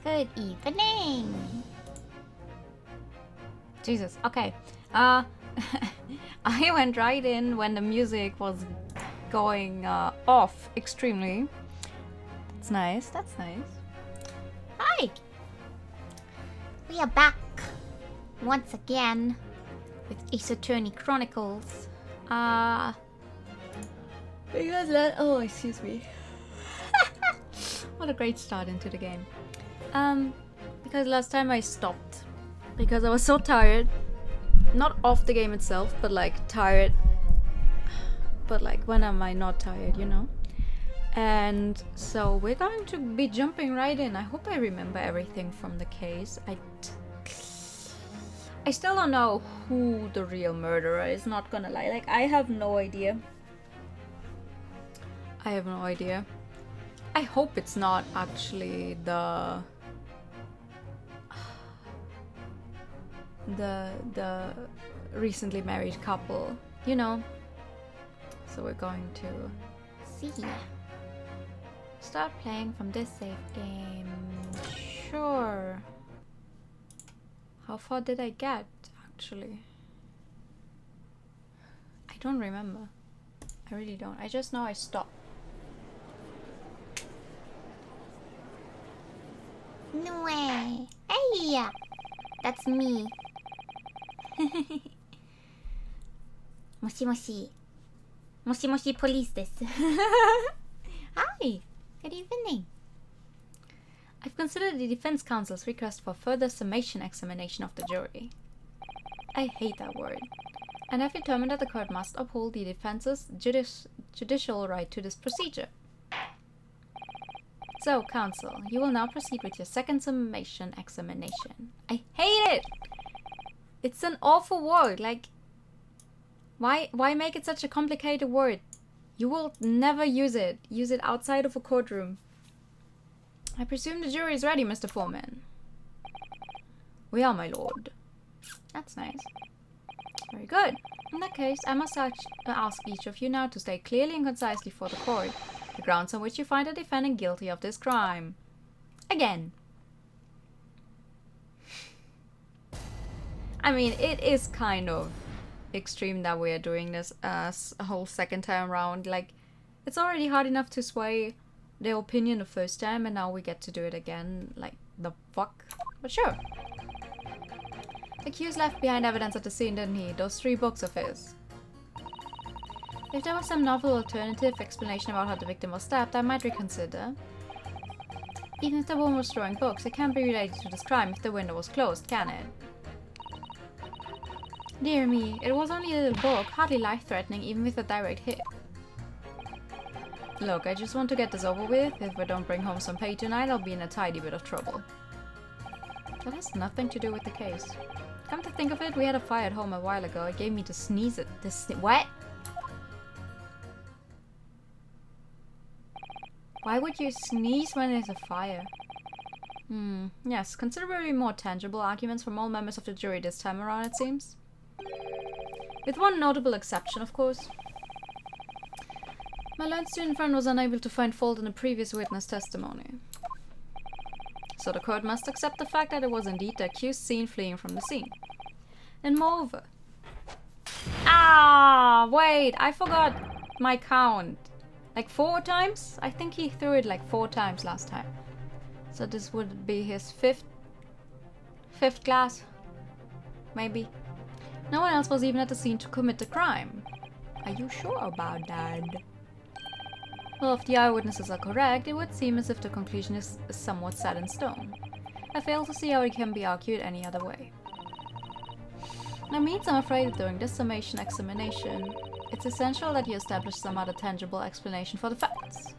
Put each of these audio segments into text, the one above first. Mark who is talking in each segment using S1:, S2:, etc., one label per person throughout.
S1: Good evening. Jesus. Okay. I went right in when the music was going off extremely. That's nice. That's nice.
S2: Hi. We are back once again with Ace Attorney Chronicles.
S1: Excuse me. What a great start into the game. Because last time I stopped because I was so tired. Not of the game itself, but like tired. But like, when am I not tired, you know? And so we're going to be jumping right in. I hope I remember everything from the case. I still don't know who the real murderer is, not gonna lie. Like, I have no idea. I have no idea. I hope it's not actually the recently married couple, you know. So we're going to
S2: See.
S1: start playing from this save game. Sure. How far did I get, actually? I don't remember. I really don't. I just know I stopped.
S2: No way. Hey! That's me. Moshi moshi. Moshi moshi police desu. Hi. Good evening.
S1: I've considered the defense counsel's request for further summation examination of the jury. I hate that word. And I've determined that the court must uphold the defense's judicial right to this procedure. So, counsel, you will now proceed with your second summation examination. I hate it! It's an awful word, like... Why make it such a complicated word? You will never use it. Use it outside of a courtroom. I presume the jury is ready, Mr. Foreman. We are, my lord. That's nice. Very good. In that case, I must ask each of you now to state clearly and concisely for the court the grounds on which you find the defendant guilty of this crime. Again. I mean, it is kind of extreme that we are doing this as a whole second time around. Like, it's already hard enough to sway their opinion the first time, and now we get to do it again. Like, the fuck? But sure. The accused left behind evidence at the scene, didn't he? Those 3 books of his. If there was some novel alternative explanation about how the victim was stabbed, I might reconsider. Even if the woman was throwing books, it can't be related to this crime if the window was closed, can it? Dear me, it was only a little book, hardly life-threatening even with a direct hit. Look, I just want to get this over with. If I don't bring home some pay tonight, I'll be in a tidy bit of trouble. That has nothing to do with the case. Come to think of it, we had a fire at home a while ago. It gave me to sneeze at this. What? Why would you sneeze when there's a fire? Yes, considerably more tangible arguments from all members of the jury this time around, it seems. With one notable exception, of course. My learned student friend was unable to find fault in the previous witness testimony. So the court must accept the fact that it was indeed the accused seen fleeing from the scene. And moreover... Ah, wait, I forgot my count. Like 4 times? I think he threw it like 4 times last time. So this would be his fifth class. Maybe. No one else was even at the scene to commit the crime. Are you sure about that? Well, if the eyewitnesses are correct, it would seem as if the conclusion is somewhat set in stone. I fail to see how it can be argued any other way. That means I'm afraid that during this summation examination, it's essential that you establish some other tangible explanation for the facts.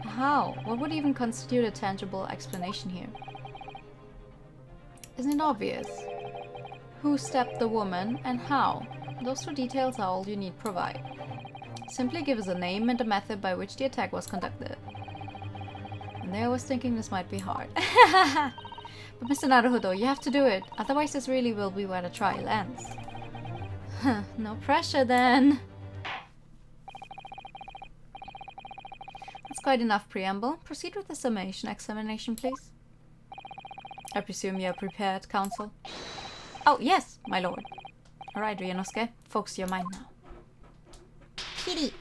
S1: How? What would even constitute a tangible explanation here? Isn't it obvious? Who stabbed the woman and how? Those 2 details are all you need provide. Simply give us a name and the method by which the attack was conducted. And there I was thinking this might be hard. But Mr. Naruhodo, you have to do it, otherwise this really will be where the trial ends. No pressure then. That's quite enough preamble. Proceed with the summation examination, please. I presume you are prepared, counsel? Oh, yes, my lord. Alright, Ryunosuke, focus your mind now.
S2: Kitty.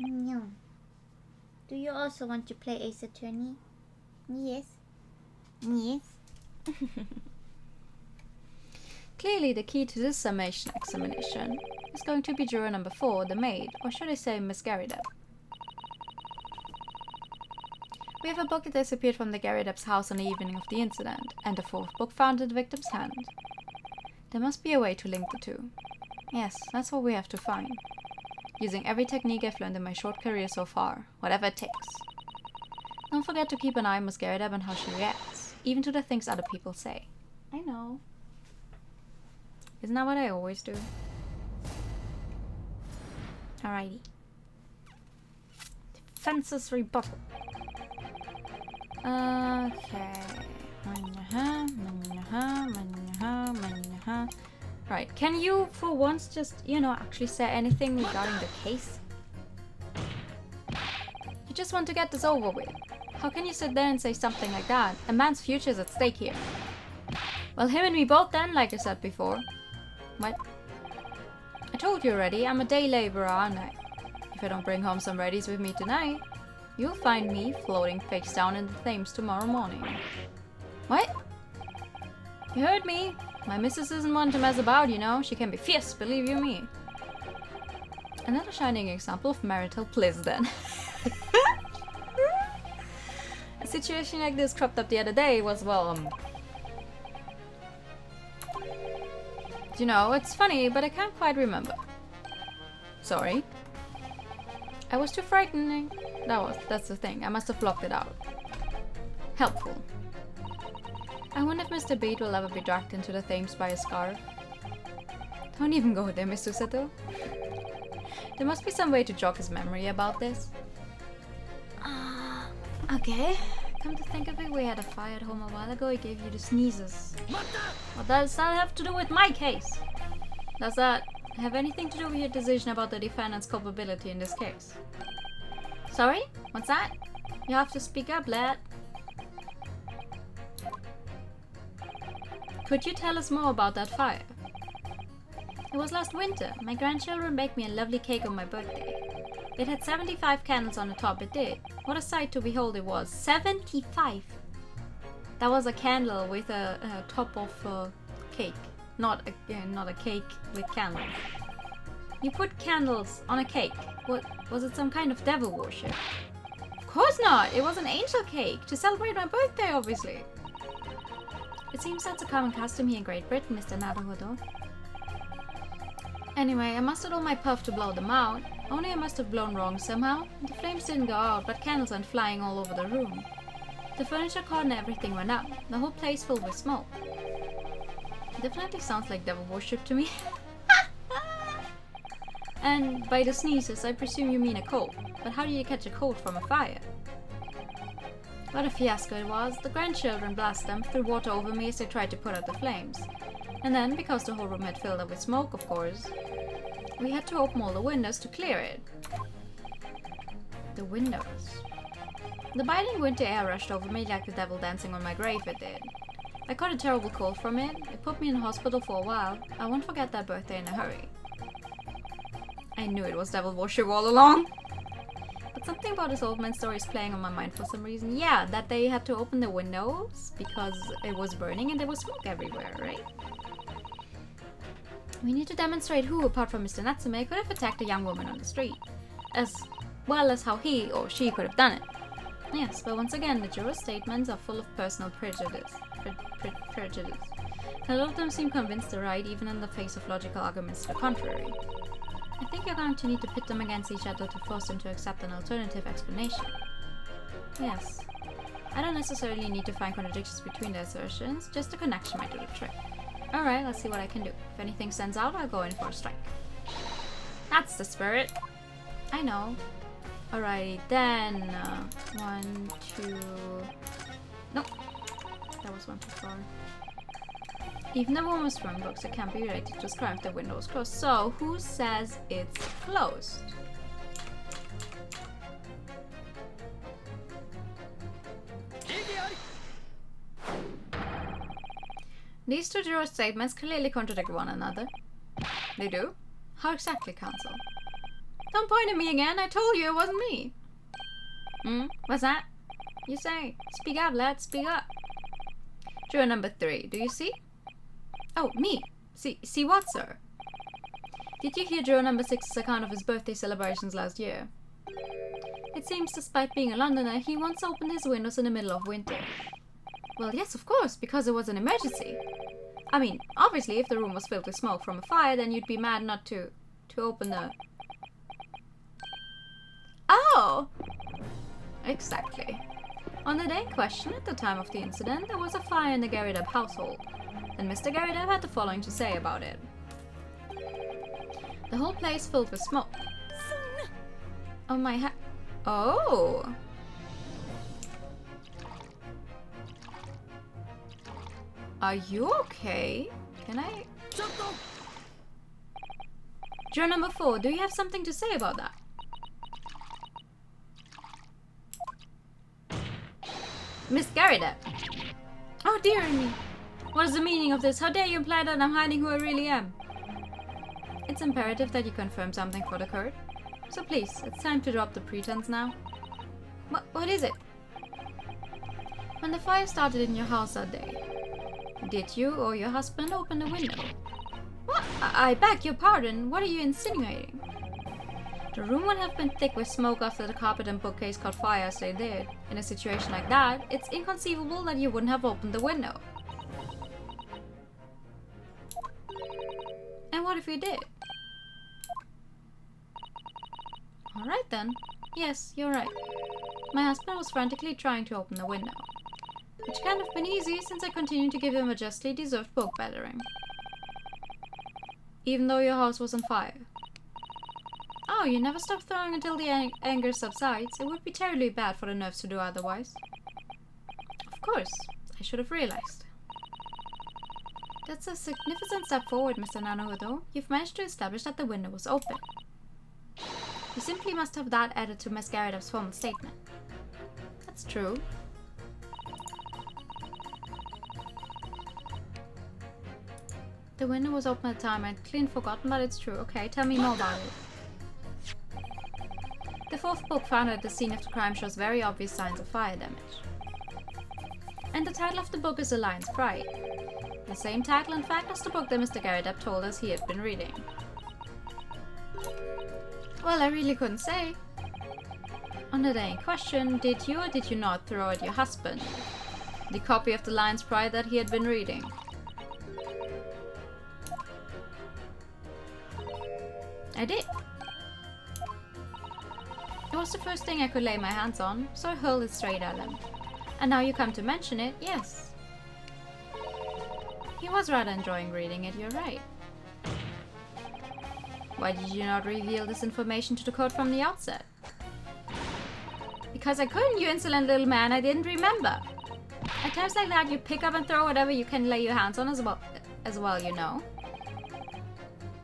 S2: No. Do you also want to play Ace Attorney? Yes. Yes.
S1: Clearly, the key to this summation examination is going to be juror number 4, the maid, or should I say Miss Garrideb. We have a book that disappeared from the Garrideb's house on the evening of the incident, and the 4th book found in the victim's hand. There must be a way to link the 2. Yes, that's what we have to find. Using every technique I've learned in my short career so far, whatever it takes. Don't forget to keep an eye on Miss Garrideb and how she reacts, even to the things other people say. I know. Isn't that what I always do? Alrighty. Defense's rebuttal. Okay. Right, can you for once just, actually say anything regarding the case? You just want to get this over with. How can you sit there and say something like that? A man's future is at stake here. Well, him and me both then, like I said before. What? I told you already, I'm a day laborer, aren't I? If I don't bring home some readies with me tonight, you'll find me floating face down in the Thames tomorrow morning. What? You heard me. My missus isn't one to mess about, She can be fierce, believe you me. Another shining example of marital bliss, then. A situation like this cropped up the other day was, it's funny, but I can't quite remember. Sorry. I was too frightening. That's the thing. I must have blocked it out. Helpful. I wonder if Mr. Bede will ever be dragged into the Thames by a scarf. Don't even go there, Miss Susato. There must be some way to jog his memory about this. Okay. Come to think of it, we had a fire at home a while ago. He gave you the sneezes. What does that have to do with my case? Does that have anything to do with your decision about the defendant's culpability in this case? Sorry? What's that? You have to speak up, lad. Could you tell us more about that fire? It was last winter. My grandchildren baked me a lovely cake on my birthday. It had 75 candles on the top, it did. What a sight to behold it was. 75! That was a candle with a top of cake. Not a cake with candles. You put candles on a cake. What, was it some kind of devil worship? Of course not! It was an angel cake! To celebrate my birthday, obviously! It seems that's a common custom here in Great Britain, Mr. Naruhodo. Anyway, I mustered all my puff to blow them out. Only I must have blown wrong somehow. The flames didn't go out, but candles went flying all over the room. The furniture caught and everything went up. The whole place filled with smoke. It definitely sounds like devil worship to me. And by the sneezes, I presume you mean a cold. But how do you catch a cold from a fire? What a fiasco it was. The grandchildren, blast them, threw water over me as they tried to put out the flames. And then, because the whole room had filled up with smoke, of course, we had to open all the windows to clear it. The windows. The biting winter air rushed over me like the devil dancing on my grave it did. I caught a terrible cold from it. It put me in hospital for a while. I won't forget that birthday in a hurry. I knew it was devil worship all along. But something about this old man story is playing on my mind for some reason. Yeah, that they had to open the windows because it was burning and there was smoke everywhere, right? We need to demonstrate who, apart from Mr. Natsume, could have attacked a young woman on the street. As well as how he or she could have done it. Yes, but once again, the jurors' statements are full of personal prejudice. Prejudice. A lot of them seem convinced they're right, even in the face of logical arguments to the contrary. I think you're going to need to pit them against each other to force them to accept an alternative explanation. Yes. I don't necessarily need to find contradictions between their assertions, just a connection might do the trick. Alright, let's see what I can do. If anything stands out, I'll go in for a strike. That's the spirit. I know. Alrighty, then. 1, 2... Nope. That was one too far. Even the room was throwing books, it can't be related to this crime if the window is closed. So, who says it's closed? These two juror statements clearly contradict one another. They do? How exactly, counsel? Don't point at me again, I told you it wasn't me! What's that? You say, speak up, lad, speak up. Juror number 3, do you see? Oh, me! See what, sir? Did you hear juror number 6's account of his birthday celebrations last year? It seems, despite being a Londoner, he once opened his windows in the middle of winter. Well, yes, of course, because it was an emergency. I mean, obviously, if the room was filled with smoke from a fire, then you'd be mad not to open the... Oh! Exactly. On the day in question, at the time of the incident, there was a fire in the Garrideb household, and Mr. Garrideb had the following to say about it. The whole place filled with smoke. Oh my Oh! Are you okay? Can I... Juror number 4, do you have something to say about that? Miss Garrideb. Oh dear me. What is the meaning of this? How dare you imply that I'm hiding who I really am? It's imperative that you confirm something for the court. So please, it's time to drop the pretense now. What is it? When the fire started in your house that day, did you or your husband open the window? What? I beg your pardon. What are you insinuating? The room would have been thick with smoke after the carpet and bookcase caught fire as they did. In a situation like that, it's inconceivable that you wouldn't have opened the window. And what if you did? Alright then. Yes, you're right. My husband was frantically trying to open the window. Which can't have been easy since I continued to give him a justly deserved poke battering. Even though your house was on fire. Oh, you never stop throwing until the anger subsides. It would be terribly bad for the nerves to do otherwise. Of course, I should have realized. That's a significant step forward, Mr. Naruhodo. You've managed to establish that the window was open. You simply must have that added to Miss Garrideb's formal statement. That's true. The window was open at the time. I'd clean forgotten, but it's true. Okay, tell me more about it. The fourth book found at the scene of the crime shows very obvious signs of fire damage. And the title of the book is The Lion's Pride. The same title, in fact, as the book that Mr. Garrideb told us he had been reading. Well, I really couldn't say. On the day in question, did you or did you not throw at your husband the copy of The Lion's Pride that he had been reading? I did. It was the first thing I could lay my hands on, so I hurled it straight at him. And now you come to mention it, yes. He was rather enjoying reading it, you're right. Why did you not reveal this information to the court from the outset? Because I couldn't, you insolent little man. I didn't remember. At times like that, you pick up and throw whatever you can lay your hands on as well, you know.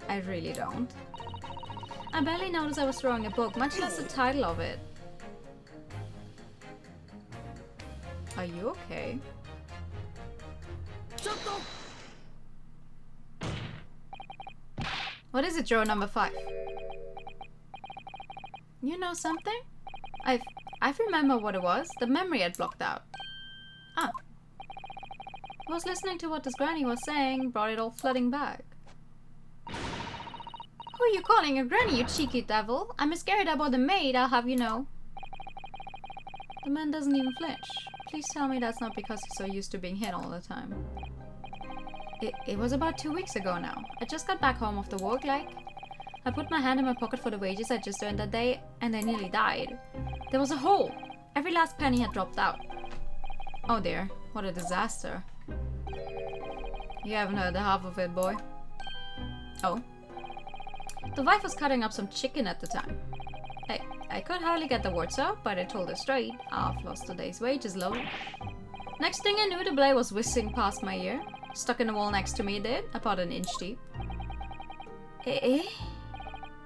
S1: I really don't. I barely noticed I was throwing a book, much less the title of it. Are you okay? What is it, drawer number 5? You know something? I remember what it was. The memory had blocked out. Ah. I was listening to what this granny was saying, brought it all flooding back. Who are you calling a granny, you cheeky devil? I'm as scared about the maid, I'll have you know. The man doesn't even flinch. Please tell me that's not because he's so used to being hit all the time. It was about 2 weeks ago now. I just got back home after work, like. I put my hand in my pocket for the wages I just earned that day, and I nearly died. There was a hole. Every last penny had dropped out. Oh dear, what a disaster. You haven't heard the half of it, boy. Oh. The wife was cutting up some chicken at the time. I could hardly get the words out, but I told her straight. I've lost today's wages, love. Next thing I knew, the blade was whizzing past my ear. Stuck in the wall next to me, it did, about an inch deep.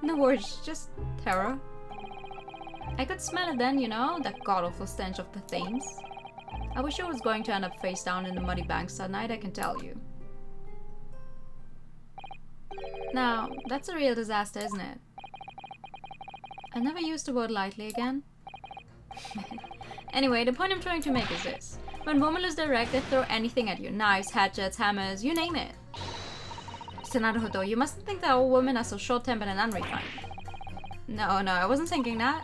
S1: No words, just terror. I could smell it then, you know, that god-awful stench of the Thames. I wish I was going to end up face down in the muddy banks that night, I can tell you. Now, that's a real disaster, isn't it? I never used the word lightly again. Anyway, the point I'm trying to make is this. When women lose their rag, they throw anything at you. Knives, hatchets, hammers, you name it. Naruto, you mustn't think that all women are so short-tempered and unrefined. No, I wasn't thinking that.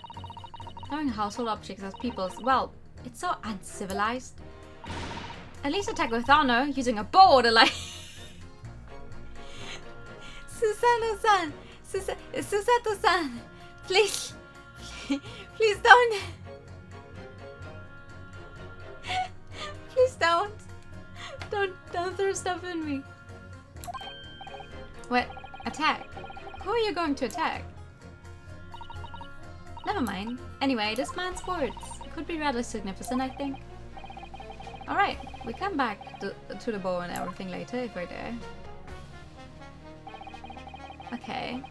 S1: Throwing household objects as people's, well, it's so uncivilized. At least attack with honor, using a bow to like... Susato-san! Susato-san! Please don't! Please don't! Don't throw stuff at me. What? Attack? Who are you going to attack? Never mind. Anyway, this man's words could be rather significant, I think. Alright, we come back to the bow and everything later, if we're there. Okay,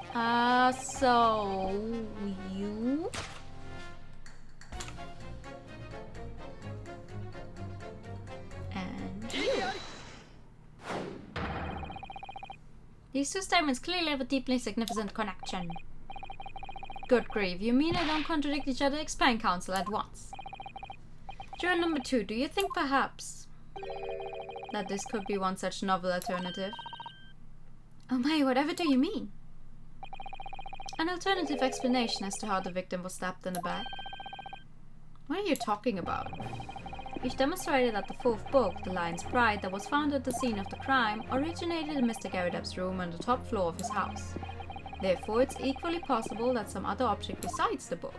S1: so... you... and you. These two statements clearly have a deeply significant connection. Good grief, you mean they don't contradict each other? Explain, counsel, at once. Juror number 2, do you think perhaps that this could be one such novel alternative? Oh my, whatever do you mean? An alternative explanation as to how the victim was stabbed in the back. What are you talking about? We've demonstrated that the 4th book, The Lion's Pride, that was found at the scene of the crime, originated in Mr. Garrideb's room on the top floor of his house. Therefore, it's equally possible that some other object besides the book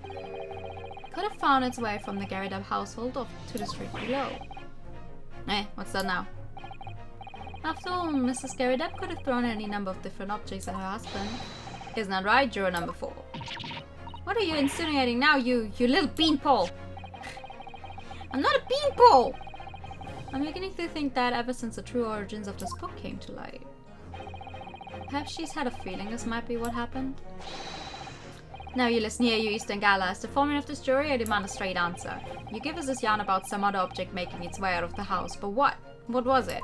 S1: could have found its way from the Garrideb household to the street below. What's that now? After all, Mrs. Garrideb could have thrown any number of different objects at her husband. Isn't that right, juror number 4? What are you insinuating now, you little beanpole? I'm not a beanpole! I'm beginning to think that ever since the true origins of this book came to light. Perhaps she's had a feeling this might be what happened. Now you listen here, you Eastern Gala. As the foreman of this jury, I demand a straight answer. You give us this yarn about some other object making its way out of the house, but what? What was it?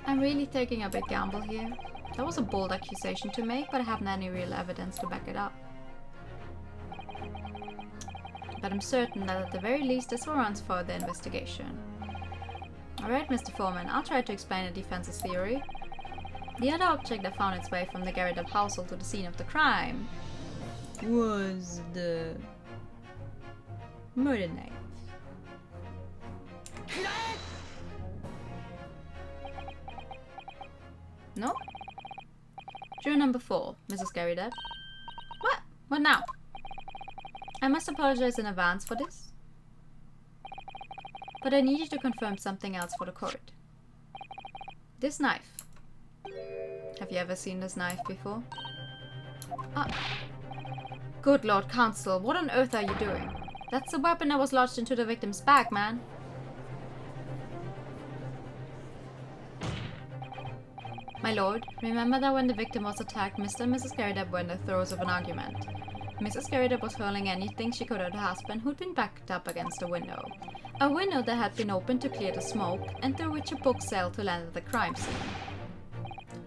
S1: I'm really taking a big gamble here. That was a bold accusation to make, but I haven't any real evidence to back it up. But I'm certain that at the very least this warrants further investigation. Alright, Mr. Foreman, I'll try to explain the defense's theory. The other object that found its way from the Garrideb household to the scene of the crime was the murder knife. No? Juror number 4, Mrs. Garrideb. What? What now? I must apologize in advance for this, but I need you to confirm something else for the court. This knife, Have you ever seen this knife before? Good Lord, Counsel, what on earth are you doing? That's the weapon that was lodged into the victim's bag, man. My lord, remember that when the victim was attacked, Mr. and Mrs. Garrideb were in the throes of an argument. Mrs. Garrideb was hurling anything she could at her husband, who'd been backed up against a window. A window that had been opened to clear the smoke, and through which a book sailed to land at the crime scene.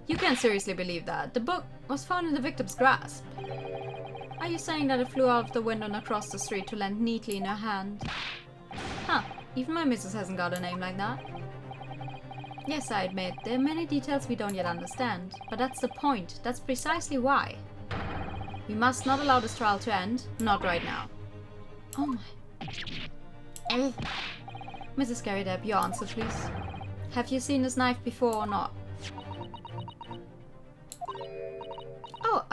S1: You can't seriously believe that. The book was found in the victim's grasp. Are you saying that it flew out of the window and across the street to land neatly in her hand? Huh, even my missus hasn't got a name like that. Yes, I admit, there are many details we don't yet understand, but that's the point. That's precisely why. We must not allow this trial to end, not right now. Oh my... Mrs. Garrideb, your answer, please. Have you seen this knife before or not? Oh,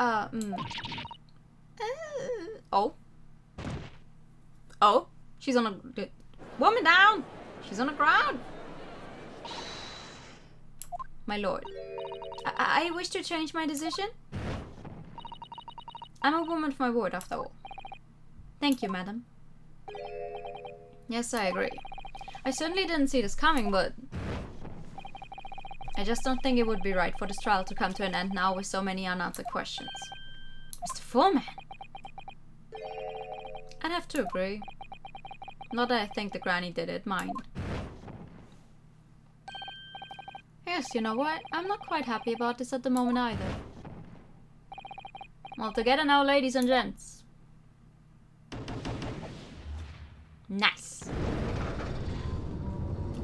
S1: Oh, she's on a... Woman down! She's on the ground! My lord, I wish to change my decision. I'm a woman of my word, after all. Thank you, madam. Yes, I agree. I certainly didn't see this coming, but... I just don't think it would be right for this trial to come to an end now with so many unanswered questions. Mr. Foreman! I'd have to agree. Not that I think the granny did it, mind. Yes, you know what? I'm not quite happy about this at the moment either. All together now, ladies and gents. Nice.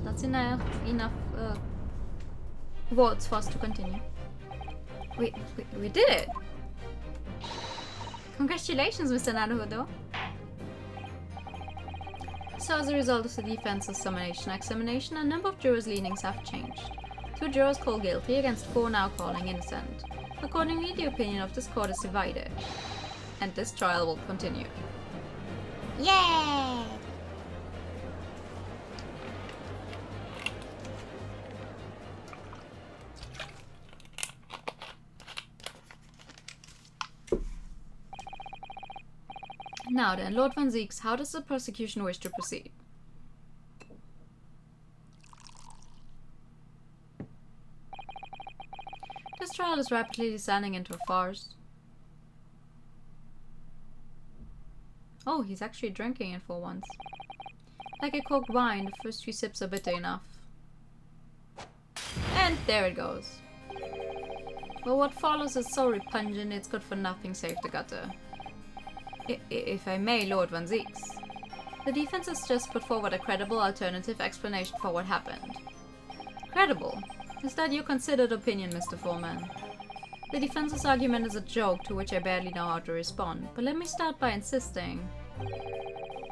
S1: That's enough words for us to continue. We did it! Congratulations, Mr. Naruhodo. So as a result of the defense's summation examination, a number of jurors' leanings have changed. 2 jurors call guilty against 4 now calling innocent. Accordingly, the opinion of this court is divided. And this trial will continue.
S2: Yay!
S1: Now then, Lord Van Zieks, how does the prosecution wish to proceed? This trial is rapidly descending into a farce. Oh, he's actually drinking it for once. Like a corked wine, the first few sips are bitter enough. And there it goes. But what follows is so repugnant it's good for nothing save the gutter. If I may, Lord Van Zieks. The defense has just put forward a credible alternative explanation for what happened. Credible? Is that your considered opinion, Mr. Foreman? The defense's argument is a joke to which I barely know how to respond, but let me start by insisting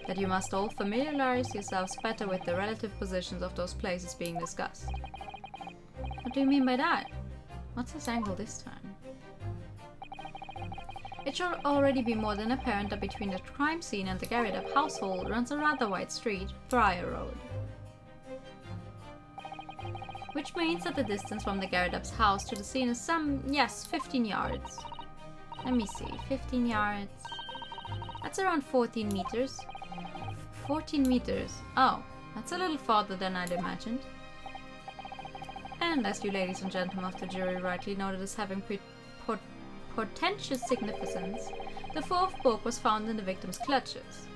S1: that you must all familiarize yourselves better with the relative positions of those places being discussed. What do you mean by that? What's his angle this time? It should already be more than apparent that between the crime scene and the Garrideb household runs a rather wide street, Briar Road. Which means that the distance from the Garrideb's house to the scene is some, 15 yards. Let me see, 15 yards. That's around 14 meters. 14 meters. Oh, that's a little farther than I'd imagined. And as you ladies and gentlemen of the jury rightly noted as having portentous significance, the 4th book was found in the victim's clutches.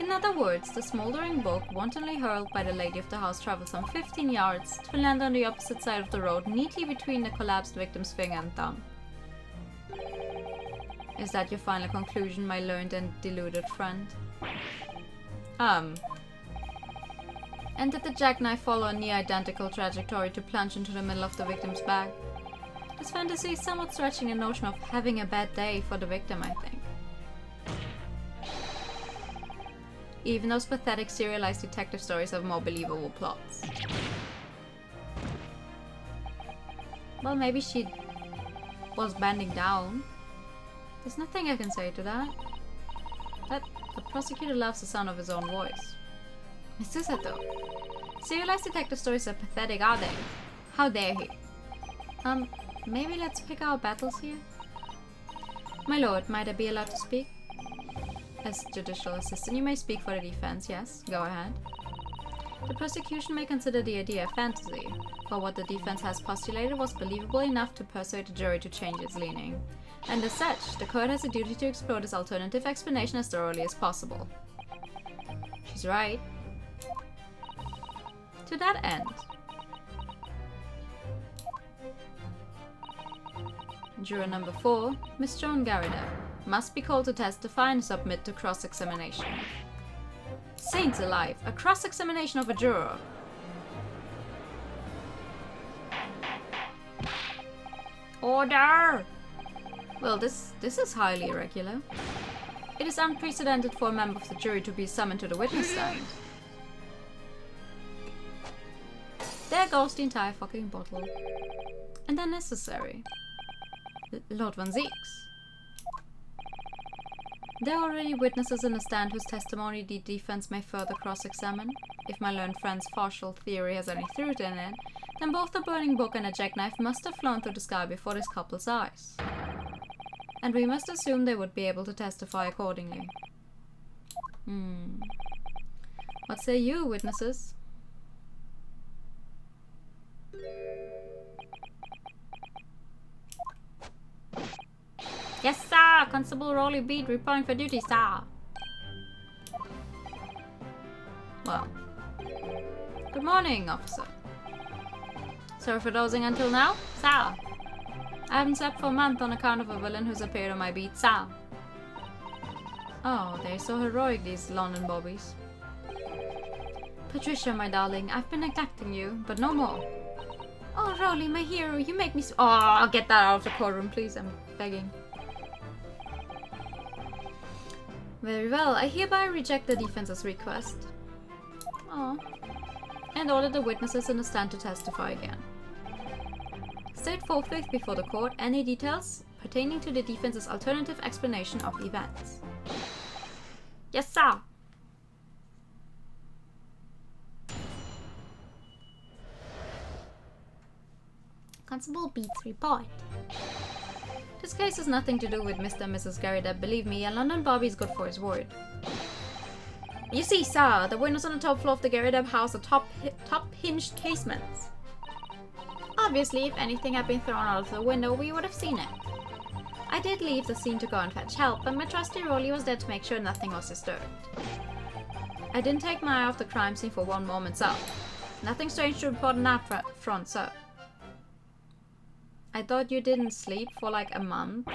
S1: In other words, the smoldering book wantonly hurled by the lady of the house traveled some 15 yards to land on the opposite side of the road, neatly between the collapsed victim's finger and thumb. Is that your final conclusion, my learned and deluded friend? And did the jackknife follow a near-identical trajectory to plunge into the middle of the victim's bag? This fantasy is somewhat stretching the notion of having a bad day for the victim, I think. Even those pathetic serialized detective stories have more believable plots. Well, maybe she was bending down. There's nothing I can say to that. The prosecutor loves the sound of his own voice. Mr. Sato, Serialized detective stories are pathetic, are they? How dare he? Maybe let's pick our battles here? My lord, might I be allowed to speak? As judicial assistant, you may speak for the defense, yes, go ahead. The prosecution may consider the idea a fantasy, but what the defense has postulated was believable enough to persuade the jury to change its leaning. And as such, the court has a duty to explore this alternative explanation as thoroughly as possible. She's right. To that end, juror number 4, Miss Joan Garrida, must be called to testify and submit to cross-examination. Saints alive, a cross-examination of a juror! Order! Well, this is highly irregular. It is unprecedented for a member of the jury to be summoned to the witness stand. There goes the entire fucking bottle. And unnecessary. Lord Van Zieks. There are already witnesses in the stand whose testimony the defense may further cross-examine. If my learned friend's partial theory has any truth in it, then both the burning book and a jackknife must have flown through the sky before this couple's eyes. And we must assume they would be able to testify accordingly. What say you, witnesses? Yes, sir! Constable Rolly Beat reporting for duty, sir! Well. Good morning, officer. Sorry for dozing until now, sir. I haven't slept for a month on account of a villain who's appeared on my beat, sir. Oh, they're so heroic, these London bobbies. Patricia, my darling, I've been neglecting you, but no more. Oh, Rolly, my hero, you make me oh, get that out of the courtroom, please, I'm begging. Very well, I hereby reject the defense's request. Oh. And order the witnesses in the stand to testify again. State forthwith before the court any details pertaining to the defense's alternative explanation of events. Yes, sir! Constable Beats report. This case has nothing to do with Mr. and Mrs. Garrida, believe me, and London Bobby is good for his word. You see, sir, the windows on the top floor of the Garrida house are top hinged casements. Obviously, if anything had been thrown out of the window, we would have seen it. I did leave the scene to go and fetch help, but my trusty Rolly was there to make sure nothing was disturbed. I didn't take my eye off the crime scene for one moment, sir. Nothing strange to report on that front, sir. I thought you didn't sleep for like a month.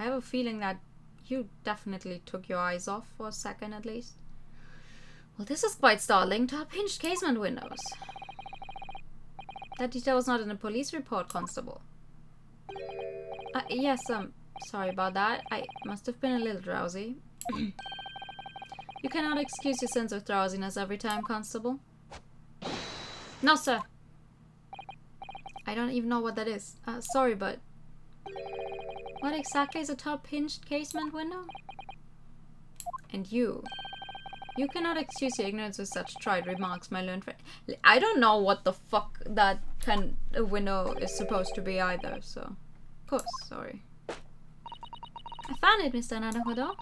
S1: I have a feeling that you definitely took your eyes off for a second at least. Well, this is quite startling. Top hinged casement windows. That detail was not in the police report, Constable. Yes, sorry about that. I must have been a little drowsy. You cannot excuse your sense of drowsiness every time, Constable. No, sir. I don't even know what that is. Sorry, but... What exactly is a top hinged casement window? And you cannot excuse your ignorance with such trite remarks, my learned friend. I don't know what the fuck that kind of window is supposed to be either, so... Of course, sorry. I found it, Mr. Nanahodo.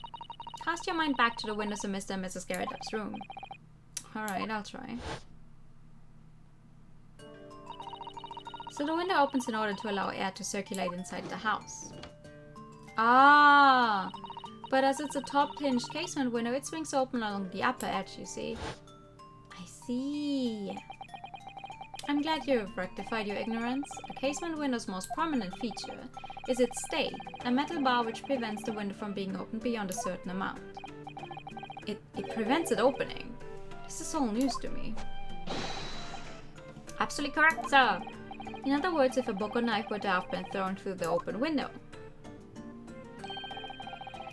S1: Cast your mind back to the windows of Mr. and Mrs. Garrida's room. Alright, I'll try. So the window opens in order to allow air to circulate inside the house. Ah! But as it's a top hinged casement window, it swings open along the upper edge, you see. I see. I'm glad you've rectified your ignorance. A casement window's most prominent feature is its stay, a metal bar which prevents the window from being opened beyond a certain amount. It prevents it opening. This is all news to me. Absolutely correct, sir. In other words, if a book or knife were to have been thrown through the open window,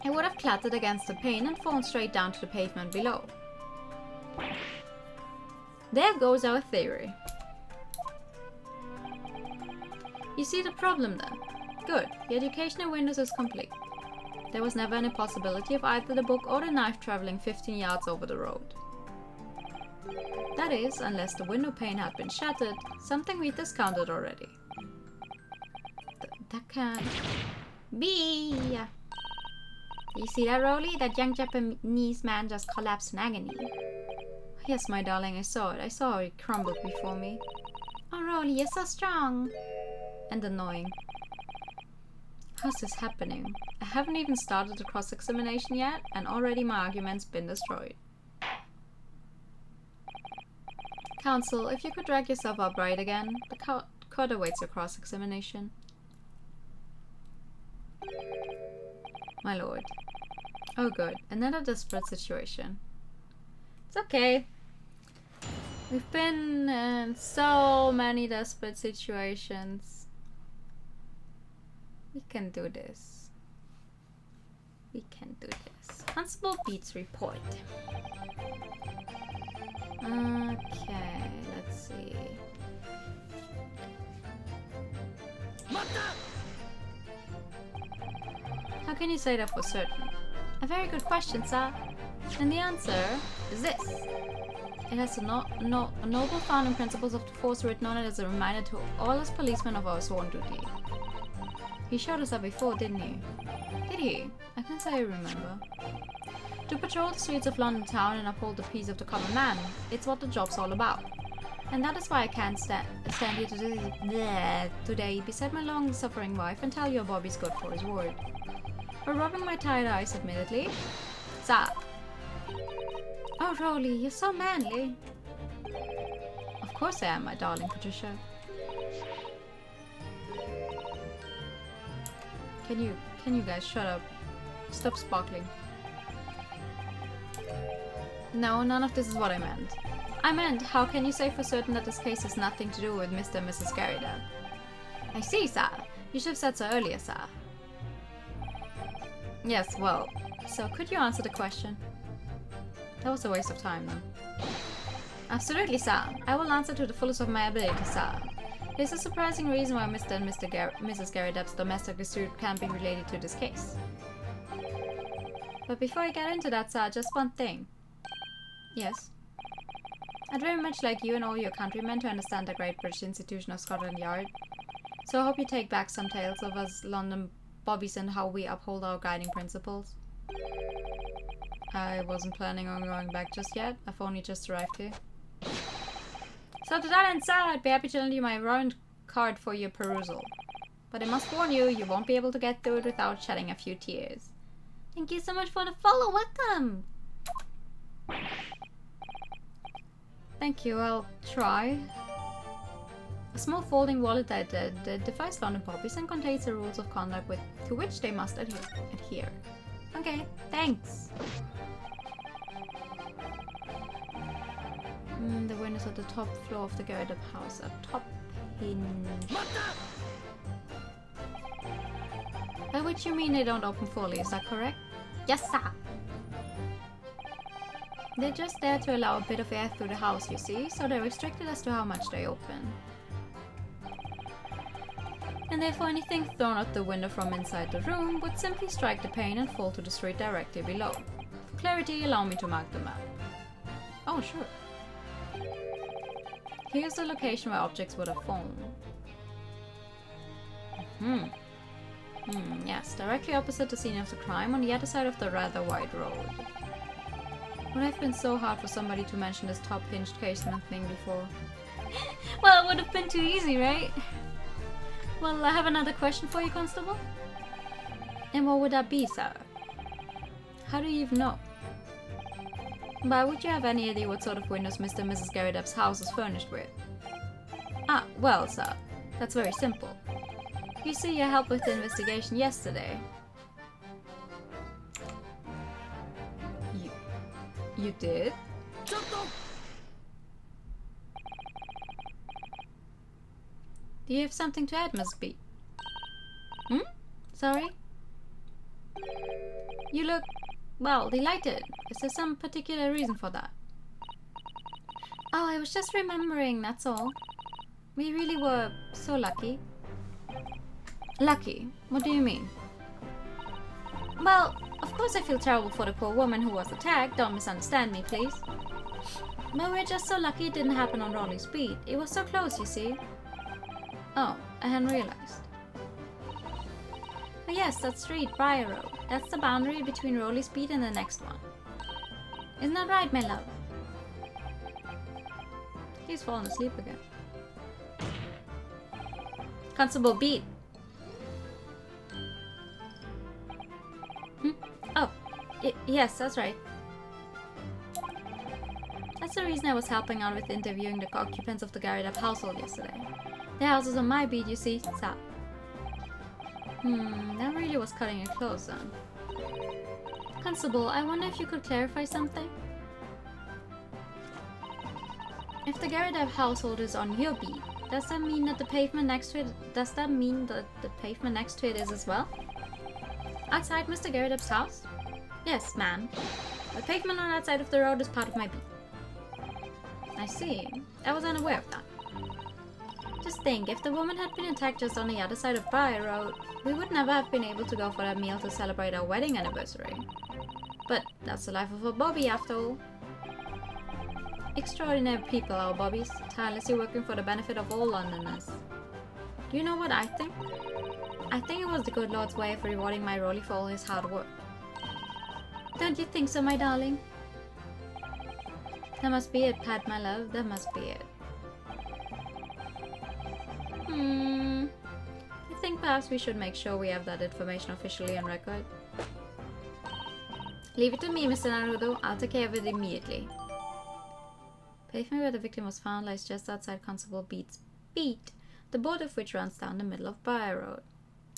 S1: it would have clattered against the pane and fallen straight down to the pavement below. There goes our theory. You see the problem then? Good, the education of windows is complete. There was never any possibility of either the book or the knife traveling 15 yards over the road. That is, unless the window pane had been shattered, something we discounted already. That can't be. You see that, Rolly? That young Japanese man just collapsed in agony. Yes, my darling, I saw it. I saw how he crumbled before me. Oh, Rolly, you're so strong. And annoying. How's this happening? I haven't even started the cross-examination yet, and already my argument's been destroyed. Counsel, if you could drag yourself upright again, the court awaits your cross-examination. My lord. Oh good, another desperate situation. It's okay. We've been in so many desperate situations. We can do this. We can do this. Constable Beats report. Okay, let's see. How can you say that for certain? A very good question, sir. And the answer is this. It has the noble founding principles of the force written on it as a reminder to all us policemen of our sworn duty. He showed us that before, didn't he? Did he? I can't say I remember. To patrol the streets of London town and uphold the peace of the common man. It's what the job's all about. And that is why I can't stand here today beside my long-suffering wife and tell you Bobby's good for his word. Or rubbing my tired eyes, admittedly. Sir. Oh, Rolly, you're so manly. Of course I am, my darling Patricia. Can you guys shut up? Stop sparkling. No, none of this is what I meant. I meant, how can you say for certain that this case has nothing to do with Mr. and Mrs. Garrydale? I see, sir. You should have said so earlier, sir. Yes, well, so could you answer the question? That was a waste of time, then. Absolutely, sir. I will answer to the fullest of my ability, sir. There's a surprising reason why Mr. and Mrs. Garrydale's domestic dispute can't be related to this case. But before I get into that, sir, just one thing. Yes? I'd very much like you and all your countrymen to understand the great British institution of Scotland Yard. So I hope you take back some tales of us London bobbies and how we uphold our guiding principles. I wasn't planning on going back just yet. I've only just arrived here. So to that end, sir, I'd be happy to lend you my round card for your perusal. But I must warn you, you won't be able to get through it without shedding a few tears. Thank you so much for the follow. Welcome! Thank you, I'll try. A small folding wallet that defies London poppies and contains the rules of conduct to which they must adhere. Okay, thanks. The windows at the top floor of the Garrydale house are top hinge. By which you mean they don't open fully, is that correct? Yes, sir. They're just there to allow a bit of air through the house, you see, so they're restricted as to how much they open. And therefore anything thrown out the window from inside the room would simply strike the pane and fall to the street directly below. For clarity, allow me to mark the map. Oh, sure. Here's the location where objects would have fallen. Yes, directly opposite the scene of the crime on the other side of the rather wide road. Would have been so hard for somebody to mention this top hinged casement thing before. Well, it would have been too easy, right? Well, I have another question for you, Constable. And what would that be, sir? How do you even know? Why would you have any idea what sort of windows Mr. and Mrs. Garrydale's house is furnished with? Ah, well, sir, that's very simple. You see, I helped with the investigation yesterday. You did? Do you have something to add, Miss B? Sorry? You look, well, delighted. Is there some particular reason for that? Oh, I was just remembering, that's all. We really were so lucky. Lucky? What do you mean? Well, of course I feel terrible for the poor woman who was attacked. Don't misunderstand me, please. But we're just so lucky it didn't happen on Rolling Speed. It was so close, you see. Oh, I hadn't realized. Oh yes, that street, Briar Road. That's the boundary between Rolling Speed and the next one. Isn't that right, my love? He's fallen asleep again. Constable Beat. Oh, yes, that's right. That's the reason I was helping out with interviewing the occupants of the Garridab household yesterday. The house is on my beat, you see, so. That really was cutting it close then. Constable, I wonder if you could clarify something? If the Garridab household is on your beat, does that mean that the pavement next to it is as well? Outside Mr. Garridab's house? Yes, ma'am. The pavement on that side of the road is part of my beat. I see. I was unaware of that. Just think, if the woman had been attacked just on the other side of Briar Road, we would never have been able to go for that meal to celebrate our wedding anniversary. But that's the life of a Bobby after all. Extraordinary people, our Bobbies, tirelessly working for the benefit of all Londoners. Do you know what I think? I think it was the good Lord's way of rewarding my Rolly for all his hard work. Don't you think so, my darling? That must be it, Pat, my love. That must be it. I think perhaps we should make sure we have that information officially on record. Leave it to me, Mr. Naruto. I'll take care of it immediately. Pavement where the victim was found lies just outside Constable Beat's beat, the border of which runs down the middle of Briar Road.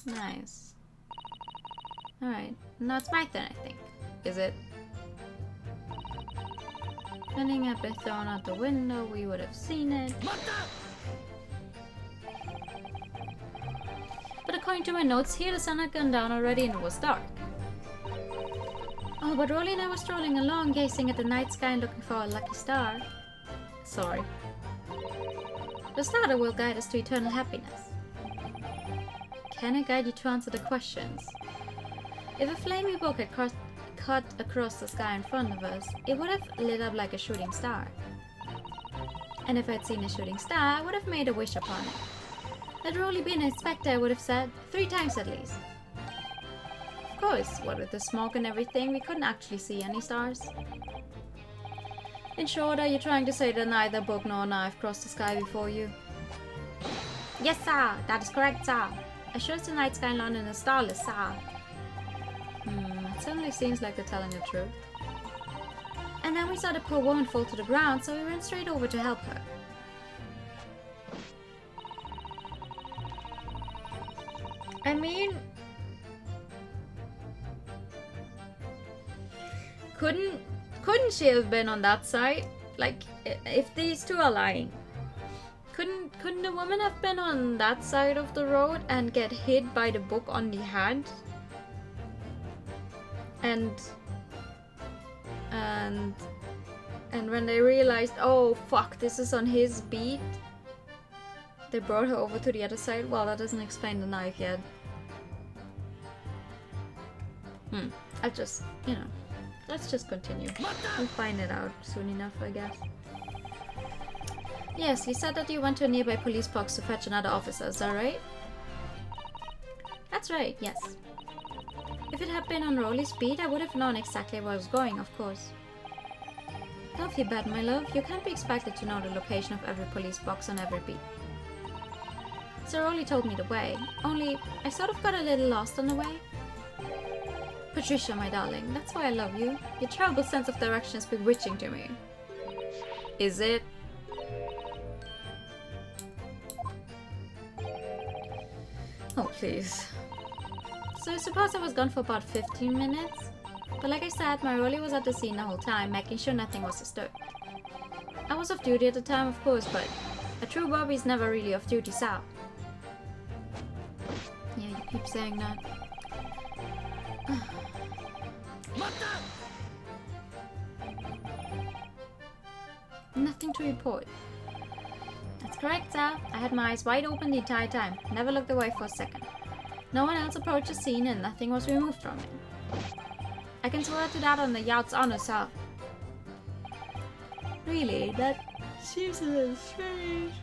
S1: Nice. Alright, now it's my turn, I think. Is it? If anything had been thrown out the window, we would have seen it. But according to my notes here, the sun had gone down already and it was dark. Oh, but Rolly and I were strolling along, gazing at the night sky and looking for a lucky star. Sorry. The star that will guide us to eternal happiness. Can I guide you to answer the questions? If a flaming bolt had cut across the sky in front of us, it would have lit up like a shooting star. And if I'd seen a shooting star, I would have made a wish upon it. Had Rolly been an inspector, I would have said, 3 times at least. Of course, what with the smoke and everything, we couldn't actually see any stars. In short, are you trying to say that neither book nor knife crossed the sky before you? Yes, sir. That is correct, sir. Assures the night sky in London is starless, sir. It certainly seems like they're telling the truth. And then we saw the poor woman fall to the ground, so we went straight over to help her. I mean... Couldn't she have been on that side? Like, if these two are lying, couldn't the woman have been on that side of the road and get hit by the book on the hand? And when they realized, oh fuck, this is on his beat, they brought her over to the other side. Well, that doesn't explain the knife yet. I just, let's just continue. We'll find it out soon enough, I guess. Yes, you said that you went to a nearby police box to fetch another officer, is that right? That's right, yes. If it had been on Rolly Speed, I would have known exactly where I was going, of course. Don't feel bad, my love. You can't be expected to know the location of every police box on every beat. Sir Rolly told me the way, only I sort of got a little lost on the way. Patricia, my darling, that's why I love you. Your terrible sense of direction is bewitching to me. Is it? Oh, please. So I suppose I was gone for about 15 minutes? But like I said, my Rolly was at the scene the whole time, making sure nothing was disturbed. I was off duty at the time, of course, but a true Bobby is never really off duty, so. Yeah, you keep saying that. Nothing to report. That's correct, sir. I had my eyes wide open the entire time. Never looked away for a second. No one else approached the scene and nothing was removed from it. I can swear to that on the yacht's honor, sir. Really, that seems a little strange.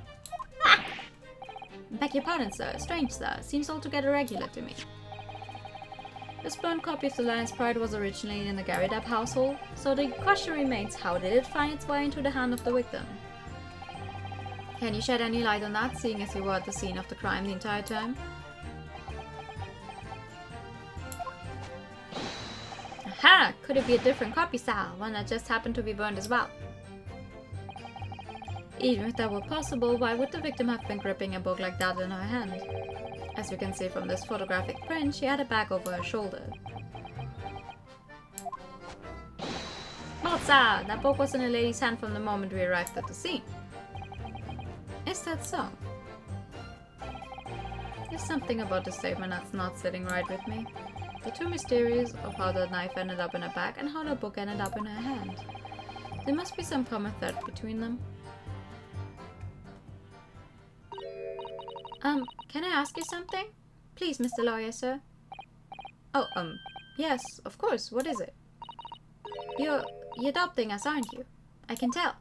S1: Beg your pardon, sir. Strange, sir. Seems altogether regular to me. This burned copy of the Lion's Pride was originally in the Gary Depp household, so the question remains, how did it find its way into the hand of the victim? Can you shed any light on that, seeing as you were at the scene of the crime the entire time? Aha! Could it be a different copy, sir? One that just happened to be burned as well? Even if that were possible, why would the victim have been gripping a book like that in her hand? As you can see from this photographic print, she had a bag over her shoulder. Well, sir, that book was in a lady's hand from the moment we arrived at the scene. Is that so? There's something about the statement that's not sitting right with me. The two mysteries of how the knife ended up in her bag and how the book ended up in her hand. There must be some common thread between them. Can I ask you something? Please, Mr. Lawyer, sir. Oh, yes, of course. What is it? You're adopting us, aren't you? I can tell.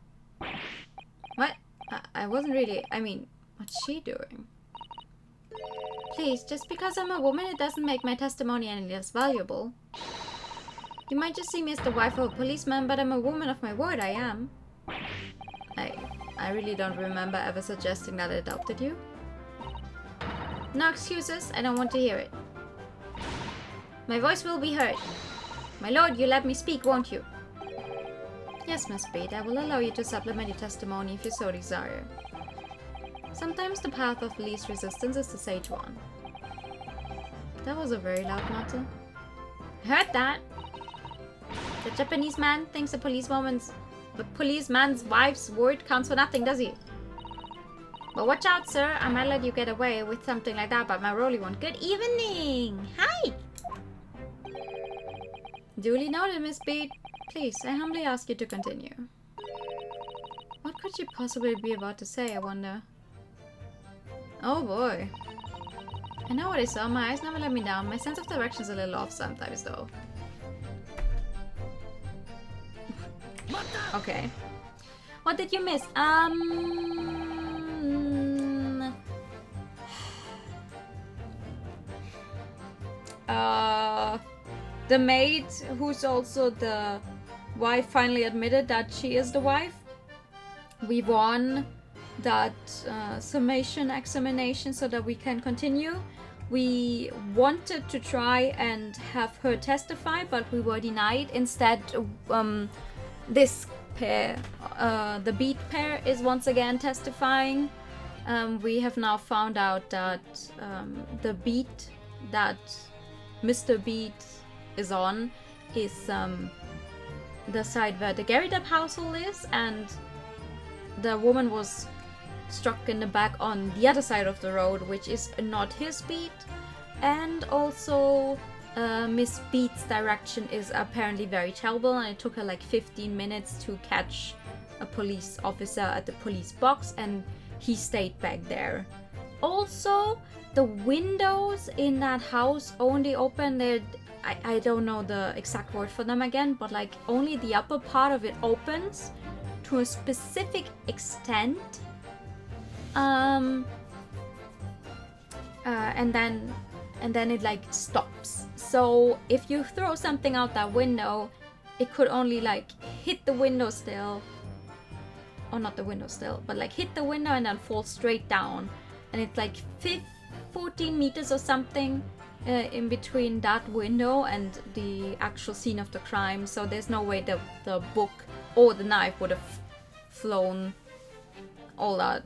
S1: What? I wasn't really... I mean, what's she doing? Please, just because I'm a woman, it doesn't make my testimony any less valuable. You might just see me as the wife of a policeman, but I'm a woman of my word, I am. I really don't remember ever suggesting that I adopted you. No excuses, I don't want to hear it. My voice will be heard. My lord, you let me speak, won't you? Yes, Miss Bede, I will allow you to supplement your testimony if you so desire. Sometimes the path of least resistance is the sage one. That was a very loud matter. I heard that. The Japanese man thinks the policeman's wife's word counts for nothing, does he? But watch out, sir. I might let you get away with something like that, but my rolly won't. Good evening. Hi. Duly noted, Miss Bede. Please, I humbly ask you to continue. What could you possibly be about to say, I wonder? Oh boy. I know what I saw. My eyes never let me down. My sense of direction's a little off sometimes, though. Okay. What did you miss? The maid, who's also the wife, finally admitted that she is the wife. We won that summation examination so that we can continue. We wanted to try and have her testify, but we were denied. Instead, this pair, the beat pair, is once again testifying. We have now found out that the beat that Mr. Beat is on is the side where the Gary Depp household is, and the woman was struck in the back on the other side of the road, which is not his beat. And also Miss Beat's direction is apparently very terrible, and it took her like 15 minutes to catch a police officer at the police box, and he stayed back there. Also, the windows in that house only open, I don't know the exact word for them again, but like only the upper part of it opens to a specific extent. And then it like stops. So if you throw something out that window, it could only like hit the windowsill, or not the windowsill, but like hit the window and then fall straight down. And it's like 14 meters or something in between that window and the actual scene of the crime. So there's no way the book or the knife would have flown all that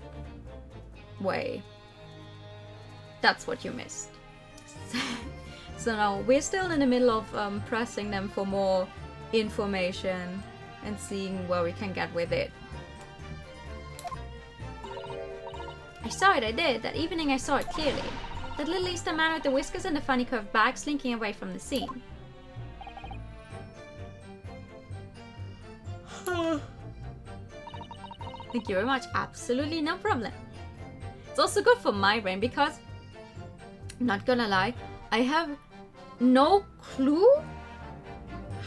S1: way. That's what you missed. So now we're still in the middle of pressing them for more information and seeing where we can get with it. I saw it, I did. That evening I saw it clearly. That little Eastern man with the whiskers and the funny curved bag slinking away from the scene. Thank you very much. Absolutely no problem. It's also good for my brain because, I'm not gonna lie, I have no clue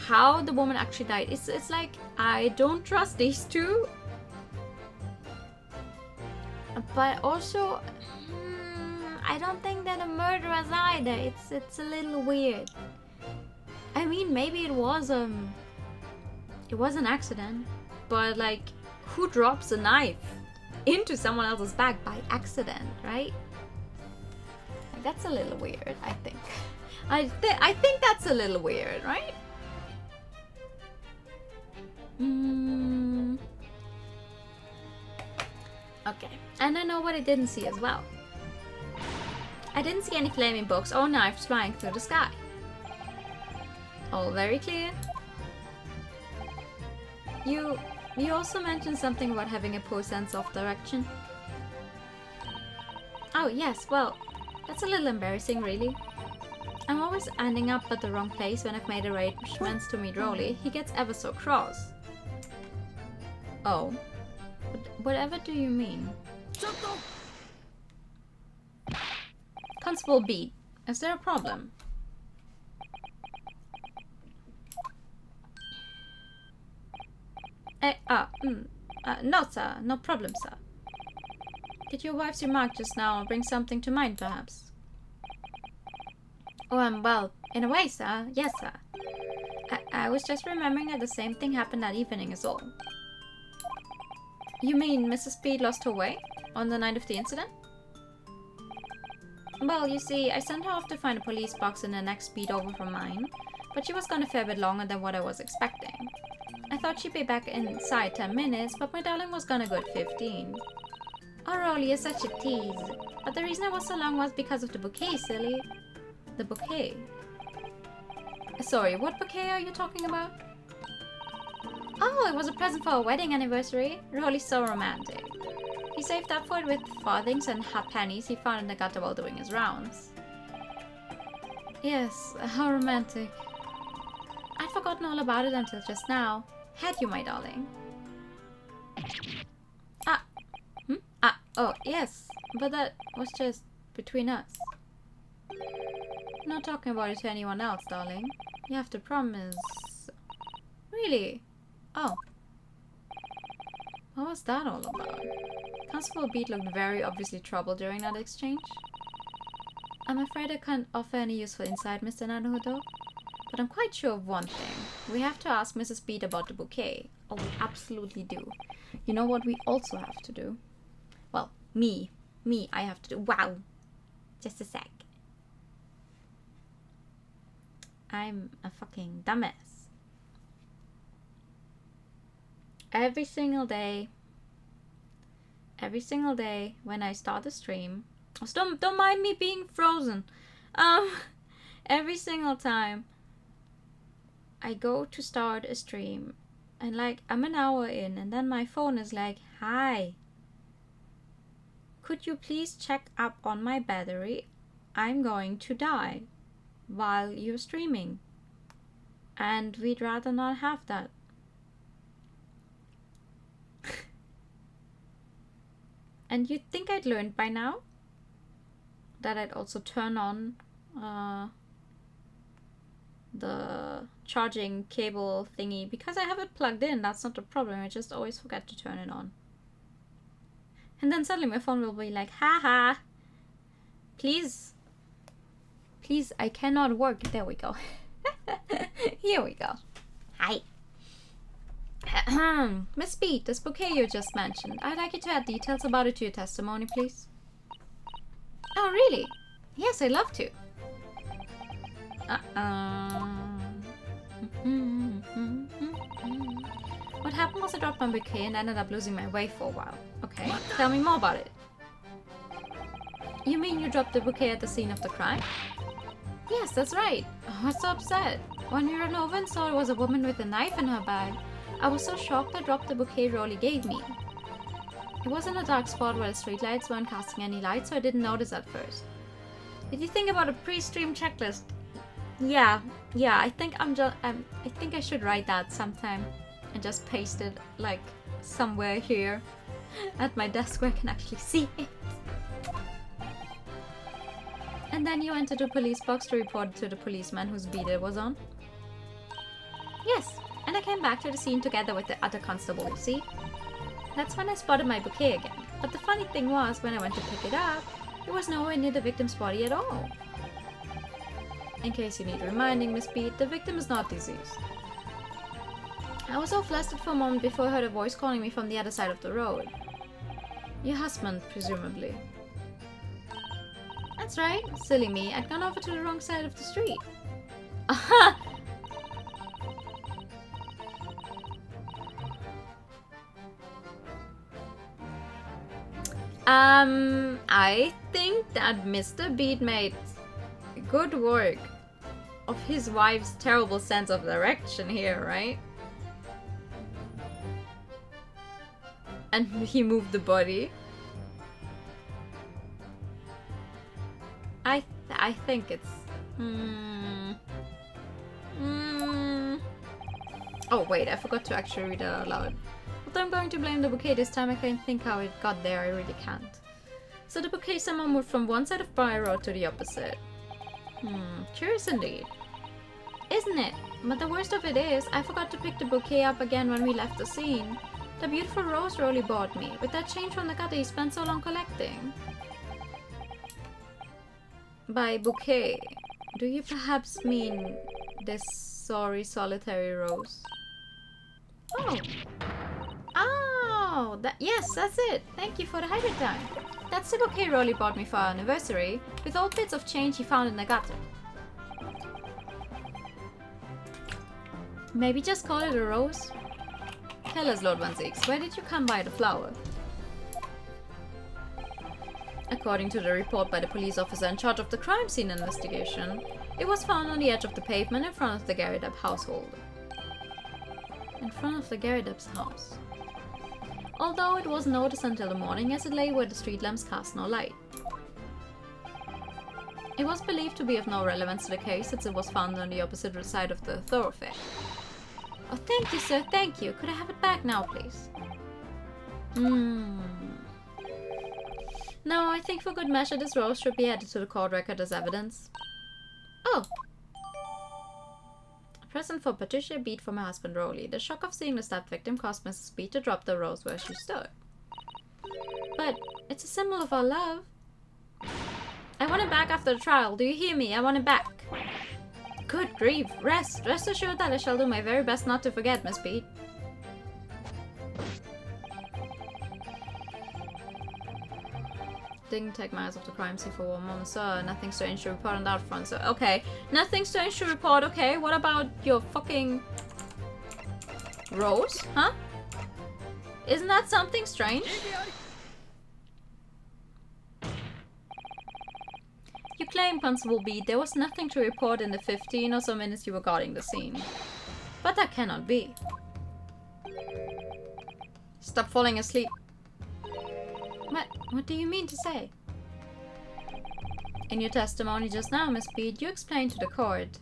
S1: how the woman actually died. It's like I don't trust these two But also, I don't think they're the murderers either. It's a little weird. I mean, maybe it was an accident, but like, who drops a knife into someone else's back by accident, right? Like, that's a little weird, I think. I think that's a little weird, right? Okay, and I know what I didn't see as well. I didn't see any flaming books or knives flying through the sky. All very clear. You also mentioned something about having a poor sense of direction. Oh yes, well, that's a little embarrassing really. I'm always ending up at the wrong place when I've made arrangements to meet Rolly. He gets ever so cross. Oh. Whatever do you mean? Constable B, is there a problem? No sir, no problem sir. Did your wife's remark just now bring something to mind perhaps? Oh, well, in a way sir, yes sir. I was just remembering that the same thing happened that evening is all. You mean Mrs. Speed lost her way on the night of the incident? Well, you see, I sent her off to find a police box in the next speed over from mine, but she was gone a fair bit longer than what I was expecting. I thought she'd be back inside 10 minutes, but my darling was gone a good 15. Oh, Rolly, you're such a tease. But the reason I was so long was because of the bouquet, silly. The bouquet? Sorry, what bouquet are you talking about? Oh, it was a present for our wedding anniversary. Rolly's so romantic. He saved up for it with farthings and halfpennies he found in the gutter while doing his rounds. Yes, how romantic. I'd forgotten all about it until just now. Had you, my darling? Oh, yes. But that was just between us. Not talking about it to anyone else, darling. You have to promise. Really? Oh. What was that all about? Constable Beat looked very obviously troubled during that exchange. I'm afraid I can't offer any useful insight, Mr. Naruto. But I'm quite sure of one thing. We have to ask Mrs. Beat about the bouquet. Oh, we absolutely do. You know what we also have to do? Well, me, I have to do. Wow. Just a sec. I'm a fucking dumbass. Every single day when I start a stream, don't mind me being frozen. Every single time I go to start a stream and like I'm an hour in and then my phone is like, hi, could you please check up on my battery? I'm going to die while you're streaming. And we'd rather not have that. And you'd think I'd learned by now that I'd also turn on the charging cable thingy because I have it plugged in. That's not a problem. I just always forget to turn it on. And then suddenly my phone will be like, haha, please, I cannot work. There we go. Here we go. Hi. Miss Beat, this bouquet you just mentioned, I'd like you to add details about it to your testimony, please. Oh, really? Yes, I'd love to. What happened was I dropped my bouquet and ended up losing my way for a while. Okay, tell me more about it. You mean you dropped the bouquet at the scene of the crime? Yes, that's right. I was so upset. When we ran over and saw it was a woman with a knife in her bag, I was so shocked I dropped the bouquet Rolly gave me. It was in a dark spot where the streetlights weren't casting any light, so I didn't notice at first. Did you think about a pre-stream checklist? Yeah, I think I think I should write that sometime and just paste it like somewhere here at my desk where I can actually see it. And then you entered a police box to report to the policeman whose beat it was on? Yes, and I came back to the scene together with the other constable, you see? That's when I spotted my bouquet again. But the funny thing was, when I went to pick it up, it was nowhere near the victim's body at all. In case you need reminding, Miss Pete, the victim is not deceased. I was all flustered for a moment before I heard a voice calling me from the other side of the road. Your husband, presumably. That's right, silly me, I'd gone over to the wrong side of the street. Aha! I think that Mr. Beat made good work of his wife's terrible sense of direction here, right? And he moved the body. I think it's... Oh wait, I forgot to actually read it out loud. Although I'm going to blame the bouquet this time, I can't think how it got there, I really can't. So the bouquet somehow moved from one side of Briar Road to the opposite. Curious indeed. Isn't it? But the worst of it is, I forgot to pick the bouquet up again when we left the scene. The beautiful rose Rolly bought me, with that change from the gutter he spent so long collecting. By bouquet, do you perhaps mean this sorry solitary rose? Oh, yes, that's it. Thank you for the hybrid time. That's the bouquet Rolly bought me for our anniversary, with old bits of change he found in the gutter. Maybe just call it a rose? Tell us, Lord Van Zeeks, where did you come by the flower? According to the report by the police officer in charge of the crime scene investigation, it was found on the edge of the pavement in front of the Gary Depp household. In front of the Gary Depp's house. Although it wasn't noticed until the morning as it lay where the street lamps cast no light. It was believed to be of no relevance to the case since it was found on the opposite side of the thoroughfare. Oh, thank you, sir, thank you. Could I have it back now, please? No, I think for good measure this rose should be added to the court record as evidence. Oh! A present for Patricia Beat from her husband Rolly. The shock of seeing the stabbed victim caused Mrs. Beat to drop the rose where she stood. But it's a symbol of our love. I want it back after the trial. Do you hear me? I want it back. Good grief. Rest assured that I shall do my very best not to forget, Miss Beat. Didn't take my eyes off the crime scene for one moment, sir. Nothing strange to report on that front, sir. Okay. Nothing strange to report, okay. What about your fucking... rose? Huh? Isn't that something strange? You claim, Constable Beat, there was nothing to report in the 15 or so minutes you were guarding the scene. But that cannot be. Stop falling asleep. What do you mean to say? In your testimony just now, Miss Beat, you explained to the court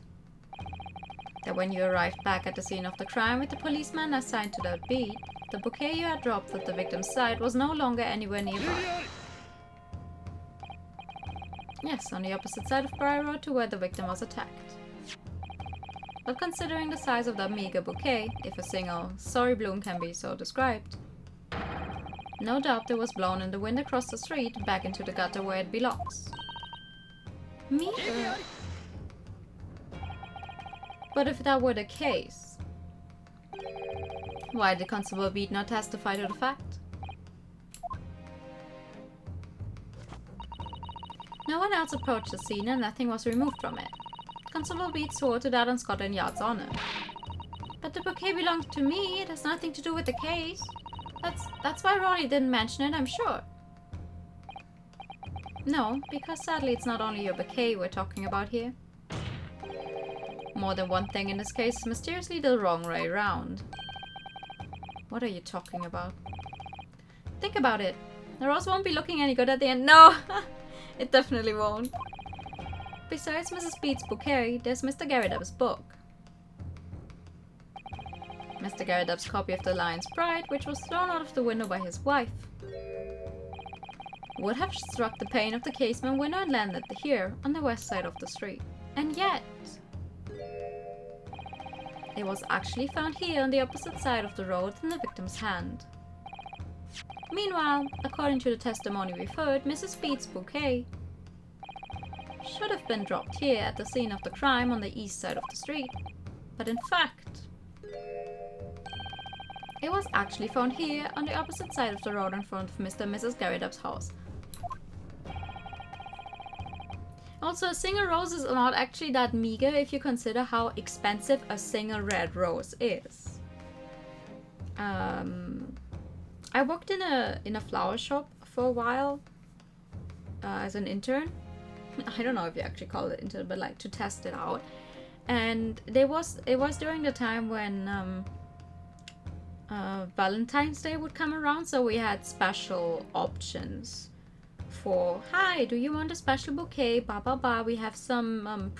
S1: that when you arrived back at the scene of the crime with the policeman assigned to that beat, the bouquet you had dropped at the victim's side was no longer anywhere nearby. Yes, on the opposite side of Briar Road to where the victim was attacked. But considering the size of that meager bouquet, if a single sorry bloom can be so described, no doubt it was blown in the wind across the street back into the gutter where it belongs. Meager? But if that were the case, why did Constable Beat not testify to the fact? No one else approached the scene and nothing was removed from it. Constable Beat swore to that on Scotland Yard's honor. But the bouquet belonged to me, it has nothing to do with the case. That's why Rolly didn't mention it, I'm sure. No, because sadly it's not only your bouquet we're talking about here. More than one thing in this case is mysteriously the wrong way round. What are you talking about? Think about it. The rose won't be looking any good at the end. No! It definitely won't. Besides Mrs. Beat's bouquet, there's Mr. Gary Depp's book. Mr. Gary Depp's copy of The Lion's Pride, which was thrown out of the window by his wife. Would have struck the pane of the casement window and landed here, on the west side of the street. And yet... it was actually found here on the opposite side of the road in the victim's hand. Meanwhile, according to the testimony we've heard, Mrs. Speed's bouquet should have been dropped here at the scene of the crime on the east side of the street. But in fact, it was actually found here on the opposite side of the road in front of Mr. and Mrs. Garridup's house. Also, a single rose is not actually that meager if you consider how expensive a single red rose is. I worked in a flower shop for a while as an intern. I don't know if you actually call it intern, but like to test it out. And it was during the time when Valentine's Day would come around, so we had special options for, hi, do you want a special bouquet? Blah blah blah. We have some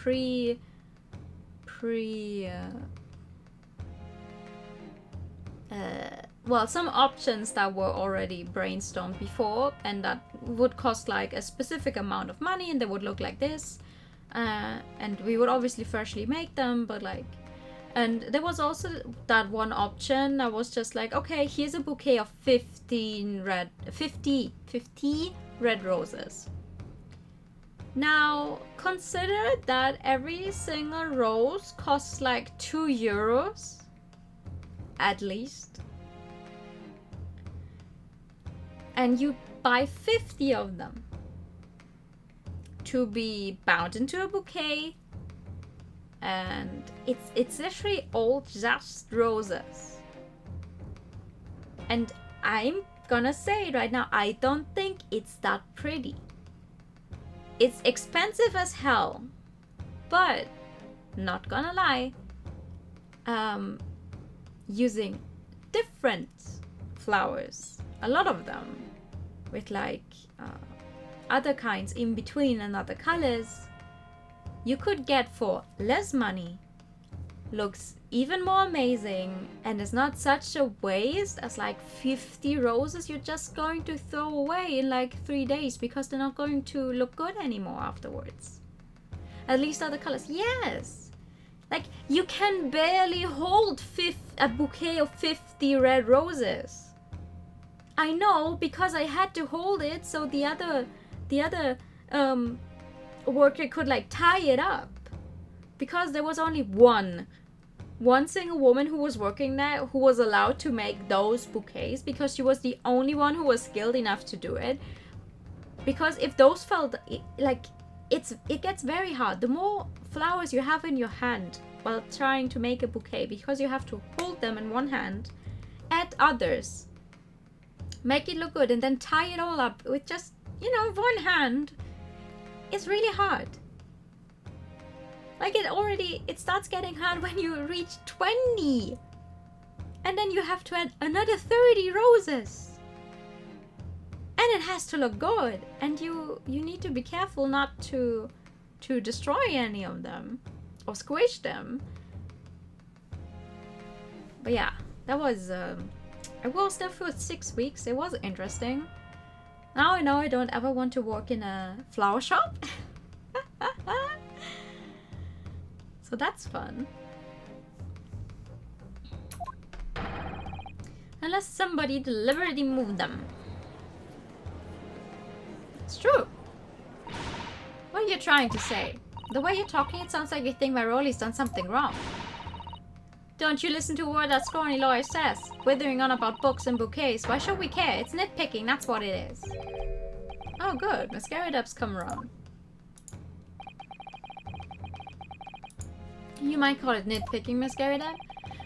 S1: some options that were already brainstormed before, and that would cost like a specific amount of money, and they would look like this. And we would obviously freshly make them, but like, and there was also that one option that was just like, okay, here's a bouquet of 50 red roses. Now, consider that every single rose costs like €2 at least. And you buy 50 of them to be bound into a bouquet, and it's literally all just roses. And I'm gonna say it right now, I don't think it's that pretty. It's expensive as hell, but not gonna lie, using different flowers, a lot of them with like other kinds in between and other colors, you could get for less money, looks even more amazing, and is not such a waste as like 50 roses you're just going to throw away in like 3 days because they're not going to look good anymore afterwards. At least other colors, yes. Like, you can barely hold a bouquet of 50 red roses. I know, because I had to hold it so the other worker could like tie it up, because there was only one single woman who was working there who was allowed to make those bouquets, because she was the only one who was skilled enough to do it. Because if those fell, like, it gets very hard. The more flowers you have in your hand while trying to make a bouquet, because you have to hold them in one hand, add others, make it look good, and then tie it all up with just, one hand, it's really hard. Like, it starts getting hard when you reach 20. And then you have to add another 30 roses. And it has to look good. And you need to be careful not to destroy any of them or squish them. But yeah, that was... I was there for 6 weeks. It was interesting. Now I know I don't ever want to work in a flower shop. So that's fun. Unless somebody deliberately moved them. It's true. What are you trying to say? The way you're talking, it sounds like you think my Rolly's done something wrong. Don't you listen to a word that scrawny lawyer says? Withering on about books and bouquets. Why should we care? It's nitpicking, that's what it is. Oh good, Miss Garridup's come around. You might call it nitpicking, Miss Garridup,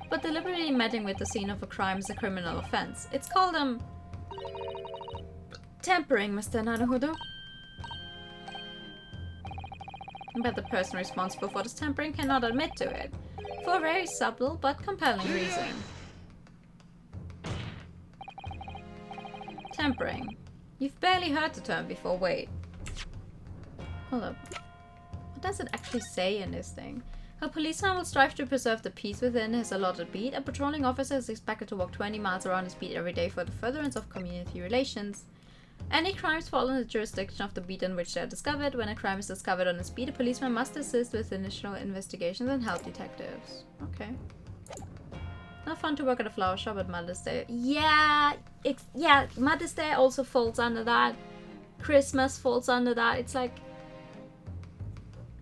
S1: but deliberately meddling with the scene of a crime is a criminal offense. It's called, tampering, Mr. Naruhodo. But the person responsible for this tampering cannot admit to it, for a very subtle but compelling reason. Tampering. You've barely heard the term before, wait. Hold up. What does it actually say in this thing? A policeman will strive to preserve the peace within his allotted beat. A patrolling officer is expected to walk 20 miles around his beat every day for the furtherance of community relations. Any crimes fall in the jurisdiction of the beat in which they are discovered. When a crime is discovered on his beat, a policeman must assist with initial investigations and help detectives. Okay. Not fun to work at a flower shop at Mother's Day. Yeah, yeah, Mother's Day also falls under that. Christmas falls under that. It's like,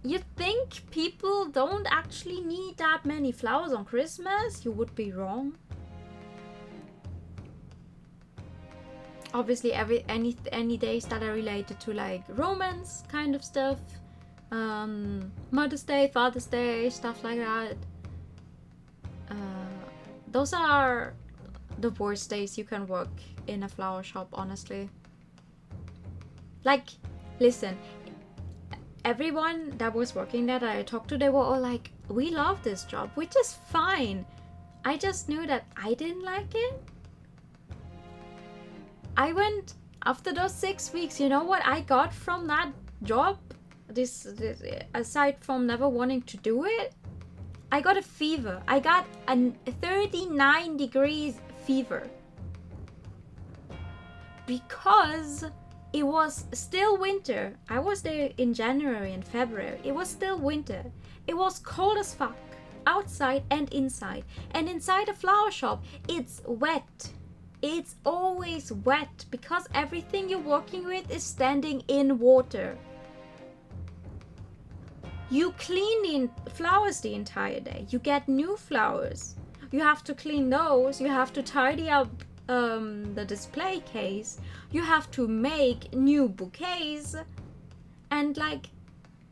S1: you think people don't actually need that many flowers on Christmas? You would be wrong. Obviously, any days that are related to like romance kind of stuff, Mother's Day, Father's Day, stuff like that. Those are the worst days you can work in a flower shop, honestly. Like, listen, everyone that was working there that I talked to, they were all like, we love this job, which is fine. I just knew that I didn't like it. I went, after those 6 weeks, you know what I got from that job? This aside from never wanting to do it, I got a fever. I got a 39 degrees fever. Because it was still winter. I was there in January and February. It was still winter. It was cold as fuck, outside and inside. And inside a flower shop, it's wet. It's always wet because everything you're working with is standing in water. You clean the flowers the entire day. You get new flowers. You have to clean those. You have to tidy up the display case. You have to make new bouquets. And like,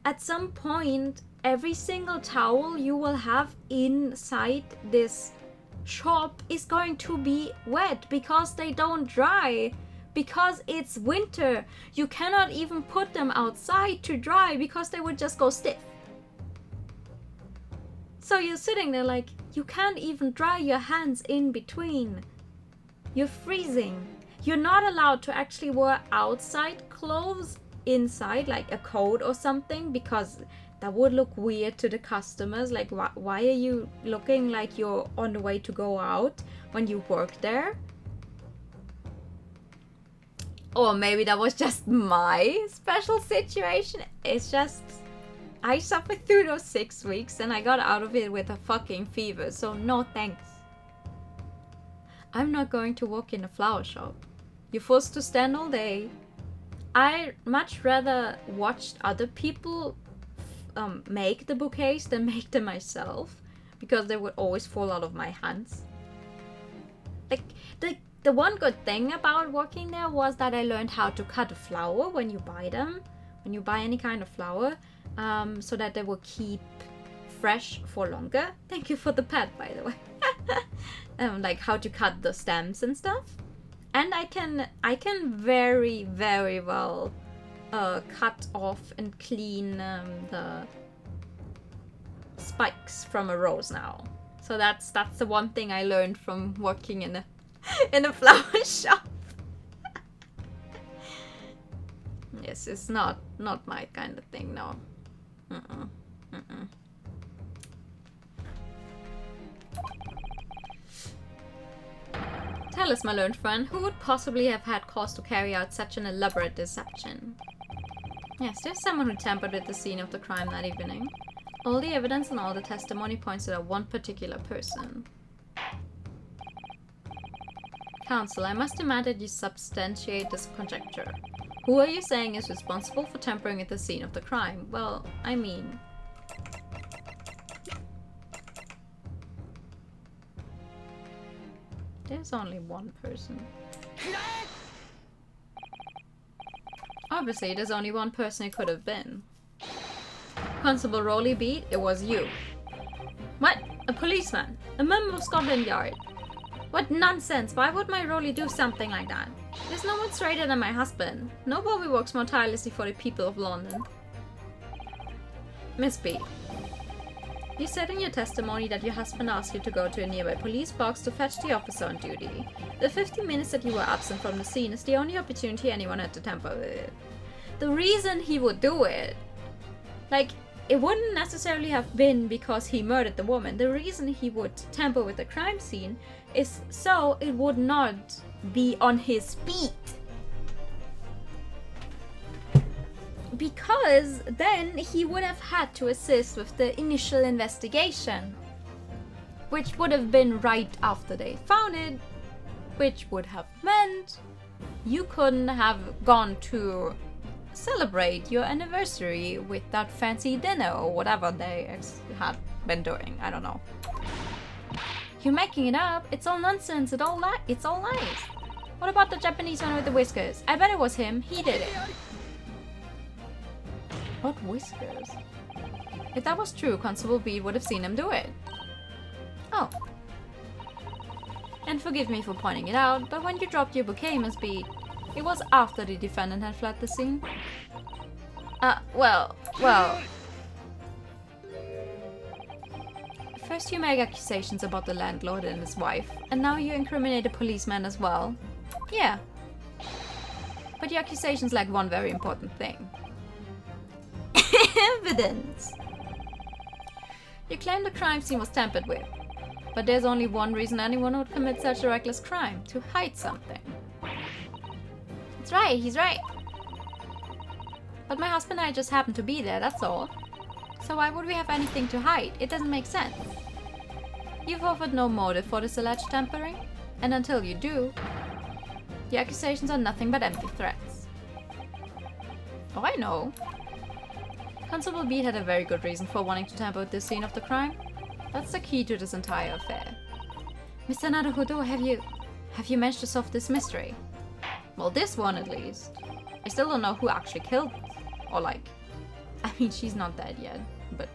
S1: at some point, every single towel you will have inside this shop is going to be wet because they don't dry. Because it's winter. You cannot even put them outside to dry because they would just go stiff. So you're sitting there like, you can't even dry your hands in between. You're freezing. You're not allowed to actually wear outside clothes inside, like a coat or something, because that would look weird to the customers. Like, why are you looking like you're on the way to go out when you work there? Or maybe that was just my special situation. It's just, I suffered through those 6 weeks and I got out of it with a fucking fever. So no thanks. I'm not going to work in a flower shop. You're forced to stand all day. I much rather watched other people make the bouquets than make them myself, because they would always fall out of my hands. Like, the one good thing about working there was that I learned how to cut a flower when you buy them, when you buy any kind of flower, so that they will keep fresh for longer. Thank you for the pad, by the way. Like how to cut the stems and stuff. And I can very, very well cut off and clean the spikes from a rose now. So that's the one thing I learned from working in a flower shop. Yes, it's not my kind of thing, no. Tell us, my learned friend, who would possibly have had cause to carry out such an elaborate deception? Yes, there's someone who tampered with the scene of the crime that evening. All the evidence and all the testimony points at one particular person. Counsel, I must demand that you substantiate this conjecture. Who are you saying is responsible for tampering with the scene of the crime? Well, I mean... there's only one person. Obviously, there's only one person it could have been. Constable Rowley Beat, it was you. What? A policeman? A member of Scotland Yard? What nonsense! Why would my Rowley do something like that? There's no one straighter than my husband. Nobody works more tirelessly for the people of London. Miss B. You said in your testimony that your husband asked you to go to a nearby police box to fetch the officer on duty. The 50 minutes that you were absent from the scene is the only opportunity anyone had to tamper with it. The reason he would do it, like, it wouldn't necessarily have been because he murdered the woman. The reason he would tamper with the crime scene is so it would not be on his beat. Because then he would have had to assist with the initial investigation. which would have been right after they found it, which would have meant you couldn't have gone to celebrate your anniversary with that fancy dinner or whatever they had been doing. I don't know. You're making it up. It's all nonsense. It's all lies. What about the Japanese one with the whiskers? I bet it was him. He did it. What whiskers? If that was true, Constable Beat would have seen him do it. Oh. And forgive me for pointing it out, but when you dropped your bouquet, Miss Beat, it was after the defendant had fled the scene. Well. First you make accusations about the landlord and his wife, and now you incriminate a policeman as well. Yeah. But your accusations lack one very important thing. Evidence! You claim the crime scene was tampered with, but there's only one reason anyone would commit such a reckless crime: to hide something. That's right, he's right. But my husband and I just happened to be there, that's all. So why would we have anything to hide? It doesn't make sense. You've offered no motive for this alleged tampering, and until you do, the accusations are nothing but empty threats. Oh, I know. Constable Beat had a very good reason for wanting to tamper with the scene of the crime. That's the key to this entire affair. Mr. Naruhodo, have you managed to solve this mystery? Well, this one at least. I still don't know who actually killed it. Or I mean, she's not dead yet, but...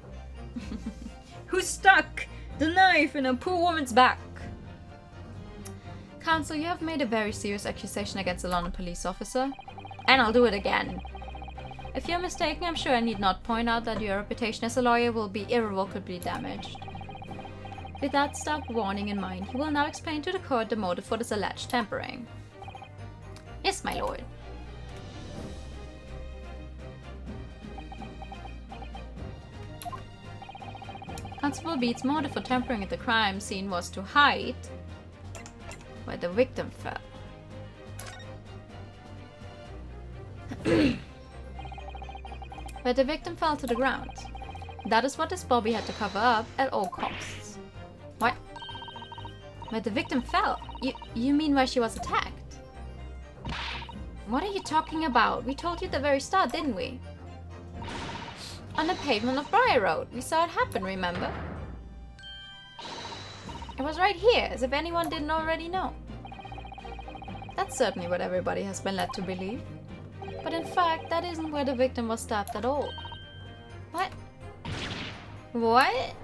S1: Who stuck the knife in a poor woman's back? Counsel, you have made a very serious accusation against a London police officer. And I'll do it again. If you're mistaken, I'm sure I need not point out that your reputation as a lawyer will be irrevocably damaged. With that stark warning in mind, he will now explain to the court the motive for this alleged tampering. Yes, my lord. Constable Beat's motive for tampering at the crime scene was to hide where the victim fell. Where the victim fell to the ground. That is what this Bobby had to cover up at all costs. What? Where the victim fell? You mean where she was attacked? What are you talking about? We told you at the very start, didn't we? On the pavement of Briar Road. We saw it happen, remember? It was right here, as if anyone didn't already know. That's certainly what everybody has been led to believe. But in fact, that isn't where the victim was stabbed at all. What? What?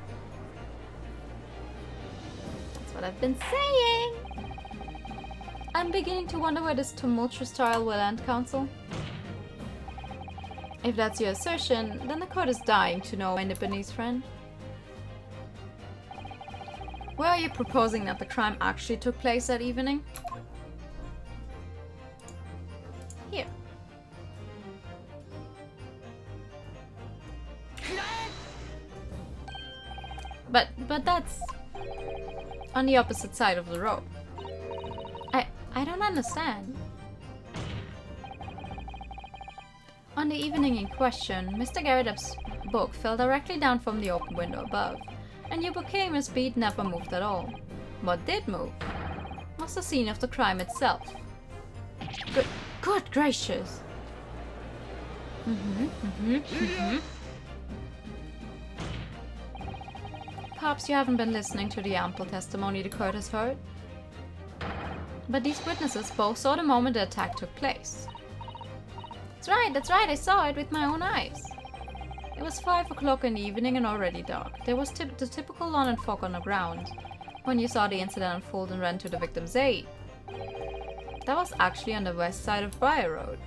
S1: That's what I've been saying. I'm beginning to wonder where this tumultuous trial will end, Counsel. If that's your assertion, then the court is dying to know, my Nipponese friend. Where are you proposing that the crime actually took place that evening? Here. But that's on the opposite side of the road. I don't understand. On the evening in question, Mr. Garrett's book fell directly down from the open window above, and your bouquet, Miss Beat, never moved at all. What did move was the scene of the crime itself. Good gracious! Perhaps you haven't been listening to the ample testimony the court has heard. But these witnesses both saw the moment the attack took place. That's right, I saw it with my own eyes. It was 5 o'clock in the evening and already dark. There was the typical London fog on the ground when you saw the incident unfold and ran to the victim's aid. That was actually on the west side of Briar Road.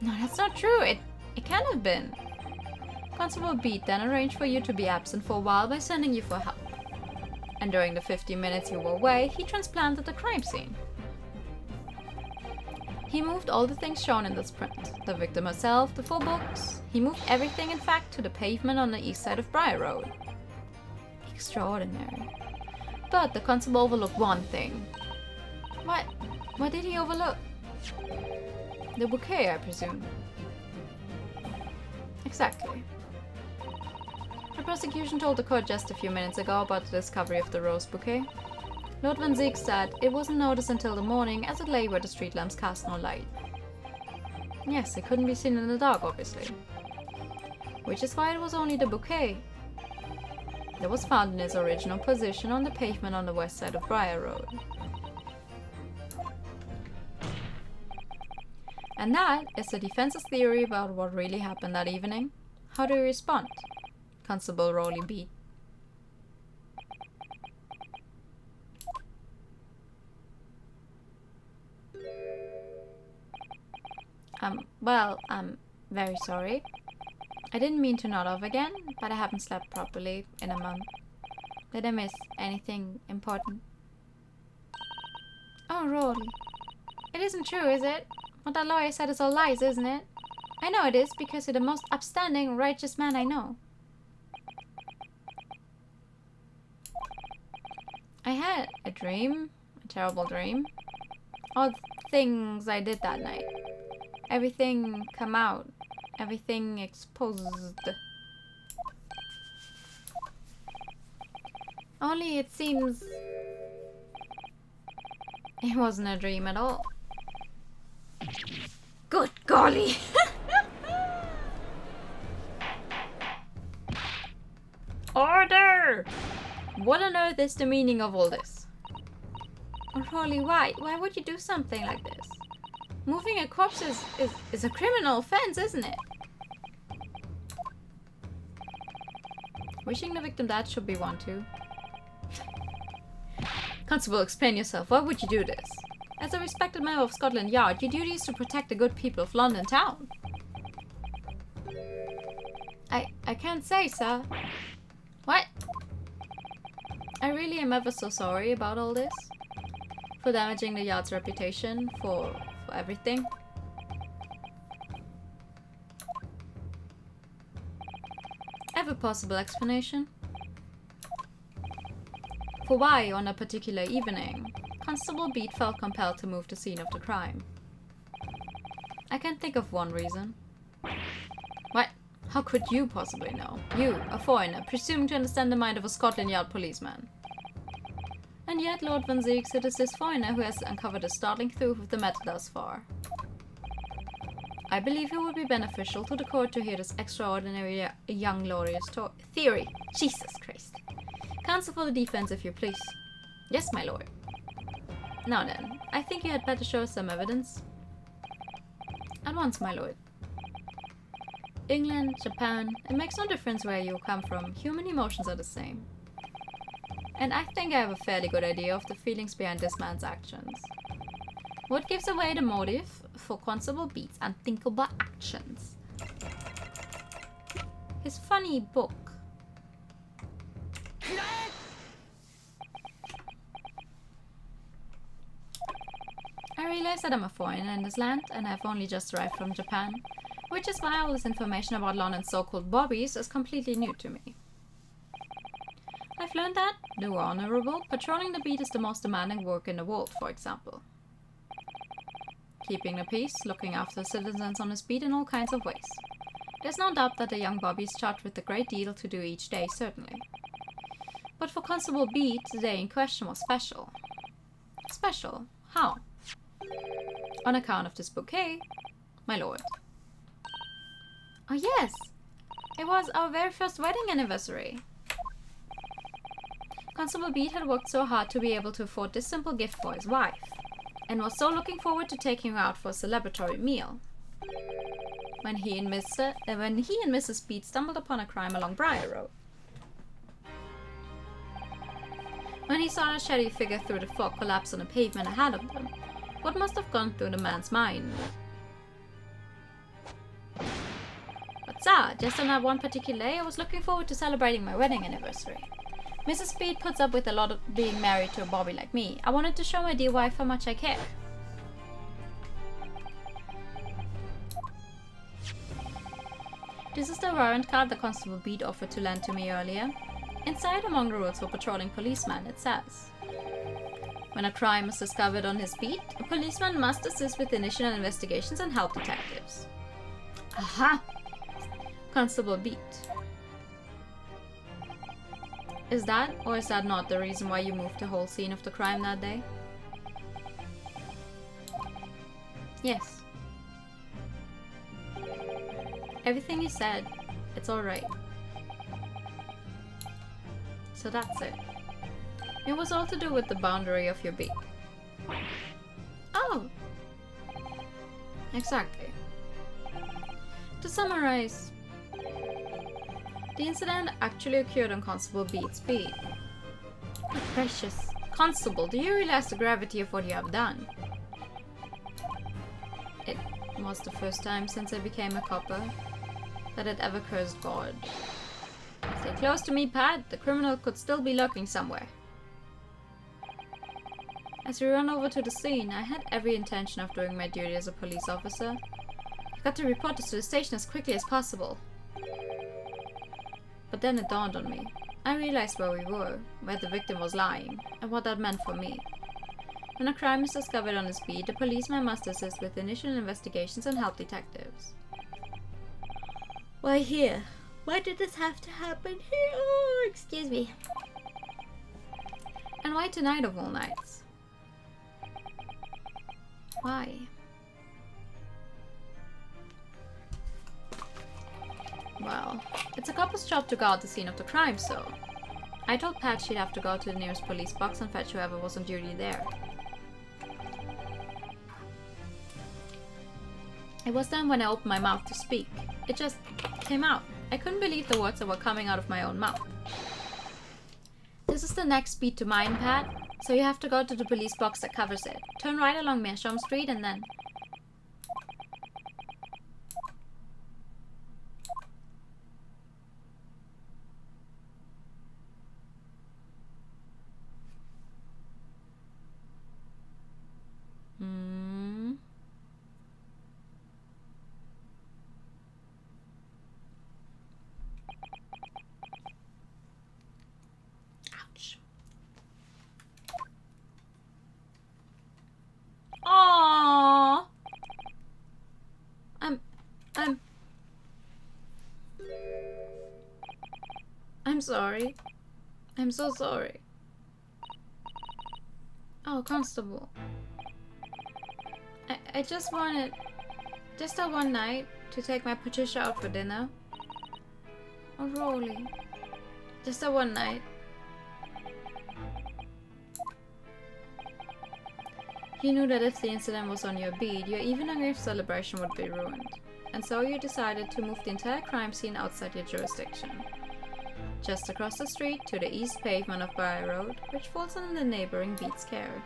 S1: No, that's not true. It can't have been. Constable Beat then arranged for you to be absent for a while by sending you for help. And during the 15 minutes you were away, he transplanted the crime scene. He moved all the things shown in this print. The victim herself, the 4 books. He moved everything, in fact, to the pavement on the east side of Briar Road. Extraordinary. But the constable overlooked one thing. What? What did he overlook? The bouquet, I presume. Exactly. The prosecution told the court just a few minutes ago about the discovery of the rose bouquet. Lord Van Ziek said it wasn't noticed until the morning as it lay where the street lamps cast no light. Yes, it couldn't be seen in the dark, obviously. Which is why it was only the bouquet that was found in its original position on the pavement on the west side of Briar Road. And that is the defense's theory about what really happened that evening. How do you respond? Constable Rowley beat. Well, I'm very sorry. I didn't mean to nod off again, but I haven't slept properly in a month. Did I miss anything important? Oh, Rowley. It isn't true, is it? What that lawyer said is all lies, isn't it? I know it is, because you're the most upstanding, righteous man I know. I had a dream, a terrible dream. All the things I did that night. Everything come out. Everything exposed. Only it seems it wasn't a dream at all. Good golly! Order! What on earth is the meaning of all this? Rolly, why? Why would you do something like this? Moving a corpse is a criminal offense, isn't it? Wishing the victim dead should be one too. Constable, explain yourself. Why would you do this? As a respected member of Scotland Yard, your duty is to protect the good people of London town. I can't say, sir. What? I really am ever so sorry about all this. For damaging the Yard's reputation, for everything. I have a possible explanation. For why, on a particular evening, Constable Beat felt compelled to move the scene of the crime. I can't think of one reason. What? How could you possibly know? You, a foreigner, presuming to understand the mind of a Scotland Yard policeman. And yet Lord Van Ziek it is this foreigner who has uncovered a startling truth of the matter thus far. I believe it would be beneficial to the court to hear this extraordinary young lawyer's theory. Jesus Christ. Counsel for the defense, if you please. Yes, my lord. Now then, I think you had better show us some evidence. At once, my lord. England, Japan, it makes no difference where you come from. Human emotions are the same. And I think I have a fairly good idea of the feelings behind this man's actions. What gives away the motive for Constable Beat's unthinkable actions? His funny book. I realize that I'm a foreigner in this land, and I've only just arrived from Japan, which is why all this information about London's so-called bobbies is completely new to me. I've learned that, though honorable, patrolling the beat is the most demanding work in the world, for example. Keeping the peace, looking after citizens on his beat in all kinds of ways. There's no doubt that the young bobby is charged with a great deal to do each day, certainly. But for Constable Beat, the day in question was special. Special? How? On account of this bouquet, my lord. Oh yes! It was our very first wedding anniversary. Constable Beat had worked so hard to be able to afford this simple gift for his wife, and was so looking forward to taking her out for a celebratory meal. When he and Mrs. Beat stumbled upon a crime along Briar Road. When he saw a shadowy figure through the fog collapse on the pavement ahead of them, what must have gone through the man's mind? But sir, just on that one particular day, I was looking forward to celebrating my wedding anniversary. Mrs. Beat puts up with a lot of being married to a bobby like me. I wanted to show my dear wife how much I care. This is the warrant card the Constable Beat offered to lend to me earlier. Inside, among the rules for patrolling policemen, it says, when a crime is discovered on his beat, a policeman must assist with initial investigations and help detectives. Aha! Constable Beat. Is that, or is that not the reason why you moved the whole scene of the crime that day? Yes. Everything you said, it's alright. So that's it. It was all to do with the boundary of your beat. Oh! Exactly. To summarize, the incident actually occurred on Constable Beat's beat. Good gracious. Constable, do you realize the gravity of what you have done? It was the first time since I became a copper that I'd ever cursed God. Stay close to me, Pat. The criminal could still be lurking somewhere. As we ran over to the scene, I had every intention of doing my duty as a police officer. I got to report this to the station as quickly as possible. But then it dawned on me. I realized where we were, where the victim was lying, and what that meant for me. When a crime is discovered on his beat, the policeman must assist with initial investigations and help detectives. Why here? Why did this have to happen here? Oh, excuse me. And why tonight of all nights? Why? Well, it's a couple's job to guard the scene of the crime, so I told Pat she'd have to go to the nearest police box and fetch whoever was on duty there. It was then when I opened my mouth to speak. It just came out. I couldn't believe the words that were coming out of my own mouth. This is the next beat to mine, Pat, so you have to go to the police box that covers it. Turn right along Meerschaum Street and then... Ouch. Aww. I'm sorry. I'm so sorry. Oh, Constable. I just wanted, just that one night, to take my Patricia out for dinner. Oh, Rolly. Just that one night. You knew that if the incident was on your beat, your even a grave celebration would be ruined. And so you decided to move the entire crime scene outside your jurisdiction. Just across the street to the east pavement of Briar Road, which falls under the neighboring beat's care.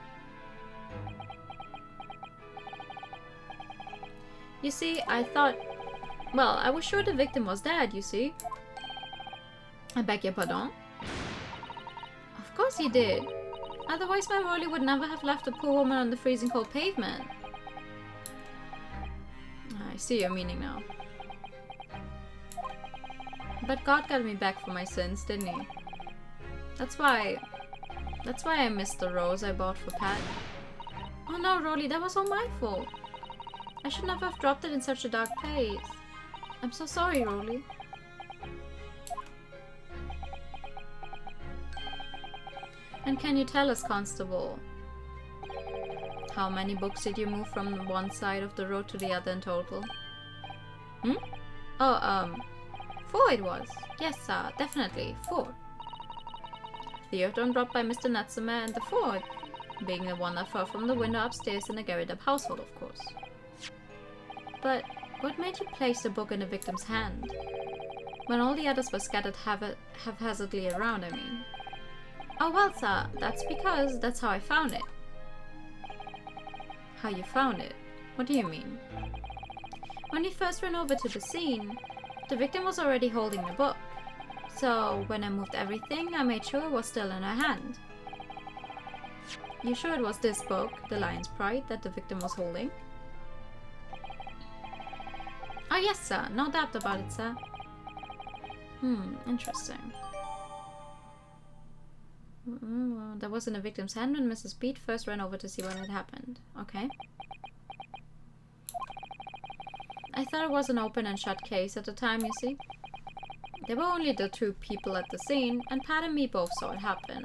S1: You see, I thought... Well, I was sure the victim was dead, you see. I beg your pardon? Of course he did. Otherwise my Rolly would never have left the poor woman on the freezing cold pavement. I see your meaning now. But God got me back for my sins, didn't he? That's why I missed the rose I bought for Pat. Oh no, Rolly, that was all my fault. I should never have dropped it in such a dark place. I'm so sorry, Rolly. And can you tell us, Constable, how many books did you move from one side of the road to the other in total? Hmm? Oh, 4 it was. Yes, definitely, 4. The earth one dropped by Mr. Natsume, and the 4th being the one that fell from the window upstairs in the Garrideb household, of course. But what made you place the book in the victim's hand? When all the others were scattered haphazardly around, I mean. Oh well, sir, that's because that's how I found it. How you found it? What do you mean? When we first ran over to the scene, the victim was already holding the book. So when I moved everything, I made sure it was still in her hand. You sure it was this book, The Lion's Pride, that the victim was holding? Oh yes, sir. No doubt about it, sir. Interesting. Well, that was in the victim's hand when Mrs. Beat first ran over to see what had happened. Okay. I thought it was an open and shut case at the time, you see. There were only the two people at the scene, and Pat and me both saw it happen.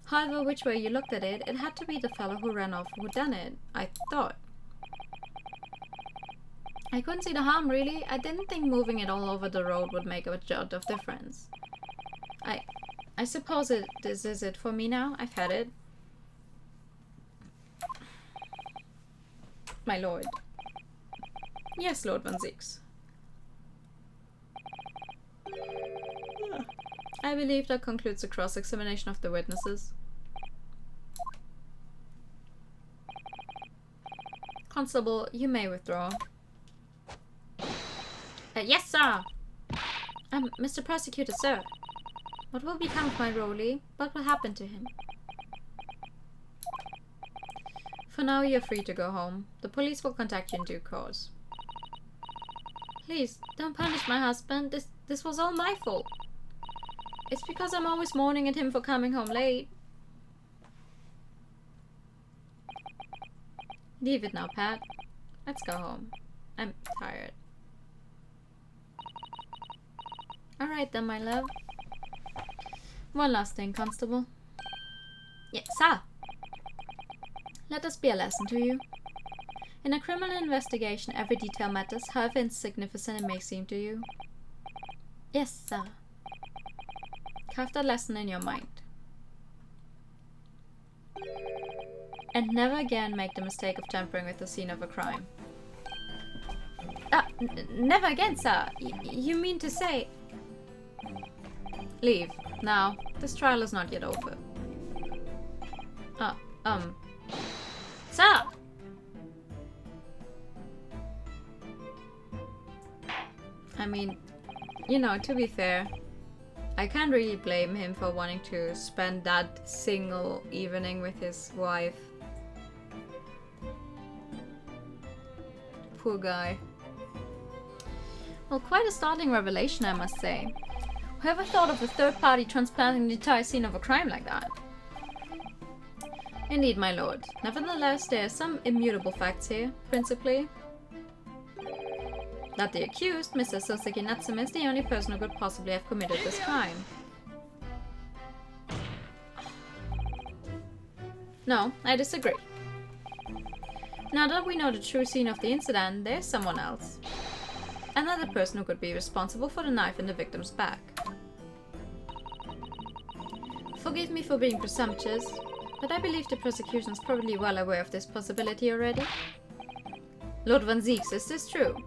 S1: However, which way you looked at it, it had to be the fellow who ran off who done it, I thought. I couldn't see the harm, really. I didn't think moving it all over the road would make a jot of difference. I suppose this is it for me now. I've had it. My lord. Yes, Lord Van Zieks. I believe that concludes the cross-examination of the witnesses. Constable, you may withdraw. Yes, sir! Mr. Prosecutor, sir. What will become of my Rolly? What will happen to him? For now, you're free to go home. The police will contact you in due course. Please, don't punish my husband. This was all my fault. It's because I'm always mourning at him for coming home late. Leave it now, Pat. Let's go home. I'm tired. Alright then, my love. One last thing, Constable. Yes, sir. Let us be a lesson to you. In a criminal investigation, every detail matters, however insignificant it may seem to you. Yes, sir. Carve that lesson in your mind. And never again make the mistake of tampering with the scene of a crime. Never again, sir. You mean to say... Leave. Now. This trial is not yet over. Sir! I mean, you know, to be fair, I can't really blame him for wanting to spend that single evening with his wife. Poor guy. Well, quite a startling revelation, I must say. Whoever thought of a third party transplanting the entire scene of a crime like that? Indeed, my lord. Nevertheless, there are some immutable facts here, principally that the accused, Mr. Soseki Natsume, is the only person who could possibly have committed this crime. No, I disagree. Now that we know the true scene of the incident, there's someone else. Another person who could be responsible for the knife in the victim's back. Forgive me for being presumptuous, but I believe the prosecution is probably well aware of this possibility already. Lord Van Zieks, is this true?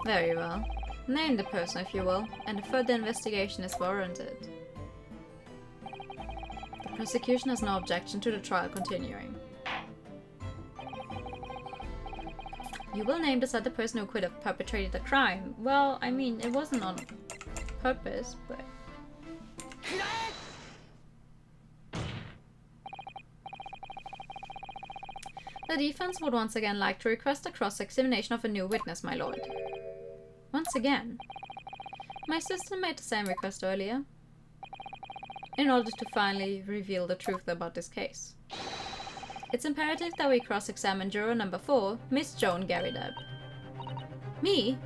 S1: Very well. Name the person, if you will, and a further investigation is warranted. The prosecution has no objection to the trial continuing. You will name this other person who could have perpetrated the crime. Well, I mean, it wasn't on purpose, but... The defense would once again like to request a cross-examination of a new witness, my lord. Once again. My sister made the same request earlier, in order to finally reveal the truth about this case. It's imperative that we cross-examine juror number 4, Miss Joan Garrideb. Me?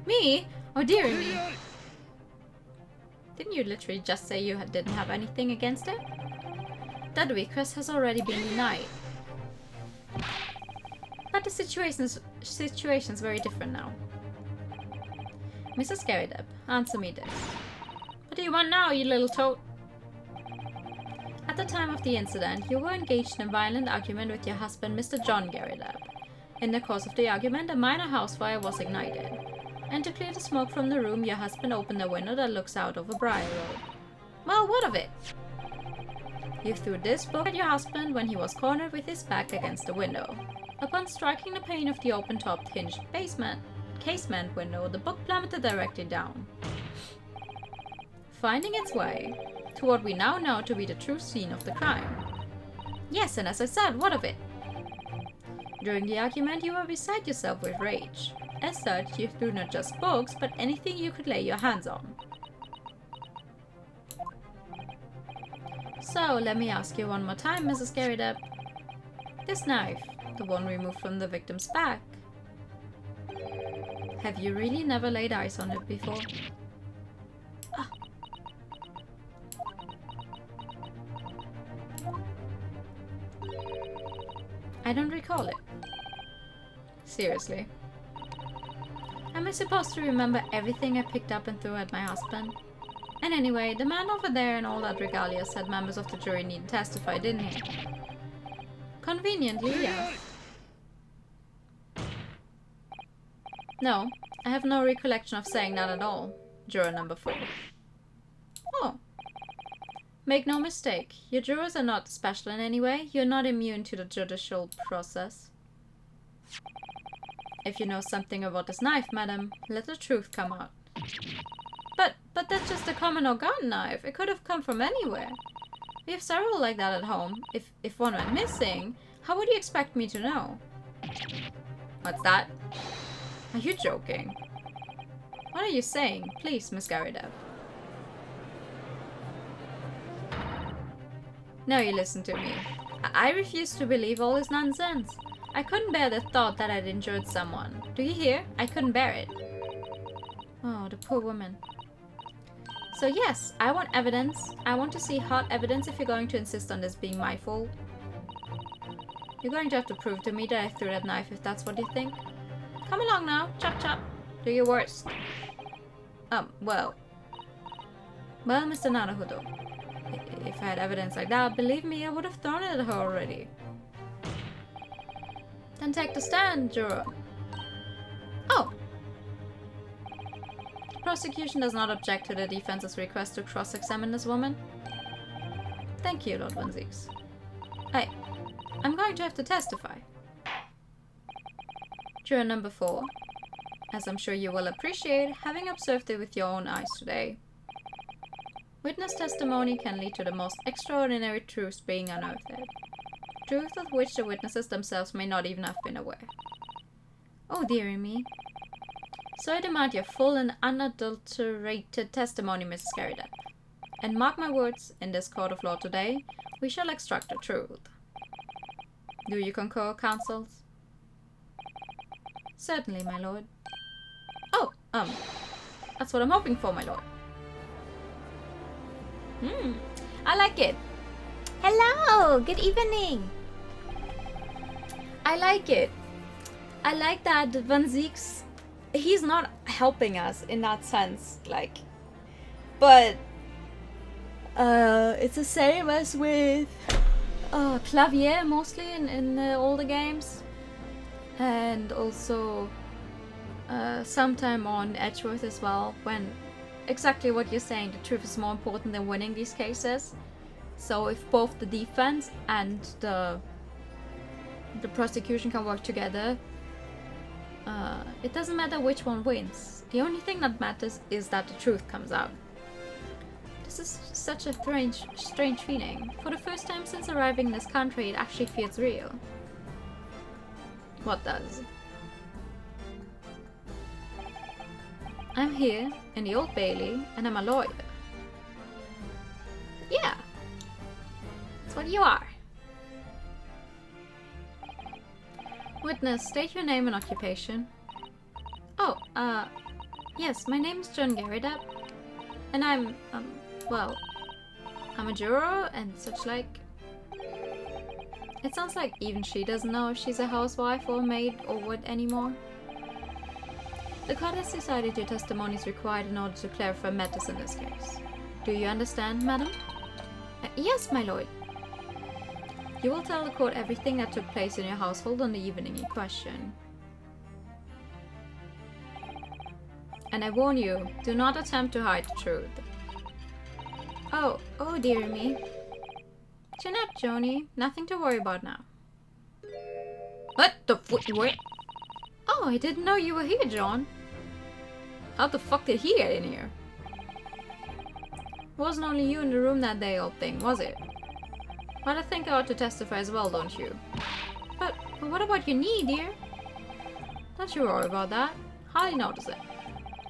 S1: Me? Oh dearie me. Didn't you literally just say you didn't have anything against it? That request has already been denied. But the situation's very different now. Mrs. Garrideb, answer me this. What do you want now, you little toad? At the time of the incident, you were engaged in a violent argument with your husband, Mr. John Garrideb. In the course of the argument, a minor house fire was ignited. And to clear the smoke from the room, your husband opened a window that looks out over Briar Road. Well, what of it? You threw this book at your husband when he was cornered with his back against the window. Upon striking the pane of the open-topped hinged casement window, the book plummeted directly down, finding its way to what we now know to be the true scene of the crime. Yes, and as I said, what of it? During the argument, you were beside yourself with rage. As such, you threw not just books, but anything you could lay your hands on. So, let me ask you one more time, Mrs. Garrideb. This knife, the one removed from the victim's back, Have you really never laid eyes on it before? Ah. I don't recall it. Seriously. Am I supposed to remember everything I picked up and threw at my husband? And anyway, the man over there in all that regalia said members of the jury need to testify, didn't he? Conveniently, yeah. No, I have no recollection of saying that at all. Juror number 4. Oh. Make no mistake, your jurors are not special in any way. You're not immune to the judicial process. If you know something about this knife, madam, let the truth come out. But that's just a common or garden knife. It could have come from anywhere. We have several like that at home. If one went missing, how would you expect me to know? What's that? Are you joking? What are you saying? Please, Miss Garrideb. Now you listen to me. I refuse to believe all this nonsense. I couldn't bear the thought that I'd injured someone. Do you hear? I couldn't bear it. Oh, the poor woman. So yes, I want evidence. I want to see hard evidence if you're going to insist on this being my fault. You're going to have to prove to me that I threw that knife if that's what you think. Come along now, chop chop. Do your worst. Well, Mr. Naruhodo. If I had evidence like that, believe me, I would have thrown it at her already. Then take the stand, juror. Oh! The prosecution does not object to the defense's request to cross-examine this woman. Thank you, Lord Van Zieks. I'm going to have to testify. Juror number 4. As I'm sure you will appreciate, having observed it with your own eyes today. Witness testimony can lead to the most extraordinary truths being unearthed. Truths of which the witnesses themselves may not even have been aware. Oh dearie me. So I demand your full and unadulterated testimony, Mrs. Garrideb. And mark my words, in this court of law today, we shall extract the truth. Do you concur, counsels? Certainly, my lord. Oh, that's what I'm hoping for, my lord. I like it.
S2: Hello, good evening.
S1: I like it. I like that Van Zieks, he's not helping us in that sense, like, but it's the same as with Clavier mostly in the older games, and also sometime on Edgeworth as well, when exactly what you're saying, the truth is more important than winning these cases. So if both the defense and the prosecution can work together, it doesn't matter which one wins. The only thing that matters is that the truth comes out. This is such a strange feeling. For the first time since arriving in this country, it actually feels real. What does? I'm here in the Old Bailey, and I'm a lawyer. Yeah, that's what you are. Witness, state your name and occupation. Oh, yes, my name is John Garrideb, and I'm a juror and such like. It sounds like even she doesn't know if she's a housewife or maid or what anymore. The court has decided your testimony is required in order to clarify matters in this case. Do you understand, madam? Yes, my lord. You will tell the court everything that took place in your household on the evening in question. And I warn you, do not attempt to hide the truth. Oh dear me. Chin up, Joni. Nothing to worry about now. What the fuck? What? Oh, I didn't know you were here, John. How the fuck did he get in here? It wasn't only you in the room that day, old thing, was it? Well, I think I ought to testify as well, don't you? But what about your knee, dear? Don't you worry about that. Hardly notice it.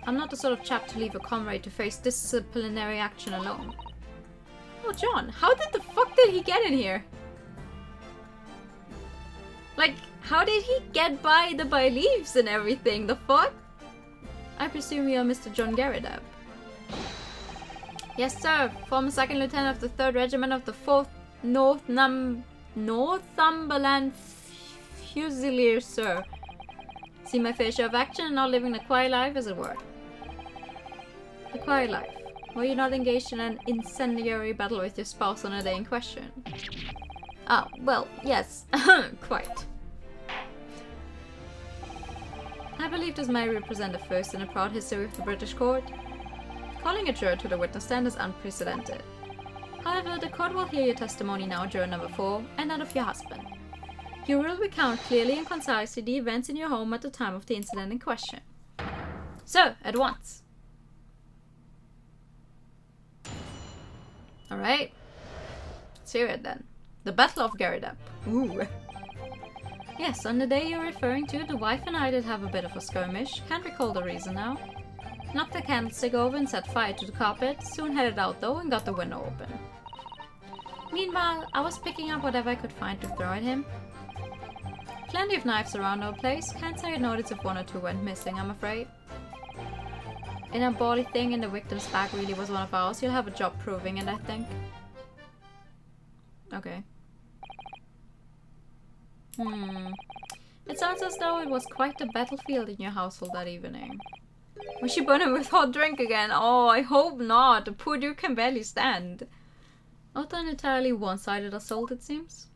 S1: I'm not the sort of chap to leave a comrade to face disciplinary action alone. Oh, John, how the fuck did he get in here? Like, How did he get by the leaves and everything? The fuck? I presume you're Mr. John Garridab. Yes, sir. Former 2nd Lieutenant of the 3rd Regiment of the 4th Northumberland Fusiliers, sir. See my fair share of action and not living a quiet life, as it were. A quiet life. Were you not engaged in an incendiary battle with your spouse on a day in question? Ah, well, yes. Quite. I believe this may represent a first in a proud history of the British court. Calling a juror to the witness stand is unprecedented. However, the court will hear your testimony now, juror number 4, and that of your husband. You will recount clearly and concisely the events in your home at the time of the incident in question. So, at once. Alright. Let's hear it then. The Battle of Garridab. Ooh. Yes, on the day you're referring to, the wife and I did have a bit of a skirmish. Can't recall the reason now. Knocked the candlestick over and set fire to the carpet. Soon headed out though and got the window open. Meanwhile, I was picking up whatever I could find to throw at him. Plenty of knives around our place. Can't say I noticed if 1 or 2 went missing, I'm afraid. And a body thing in the victim's bag really was one of ours. You'll have a job proving it, I think. Okay. It sounds as though it was quite the battlefield in your household that evening. Was she burning with hot drink again? Oh, I hope not. The poor dude can barely stand. Not an entirely one-sided assault, it seems.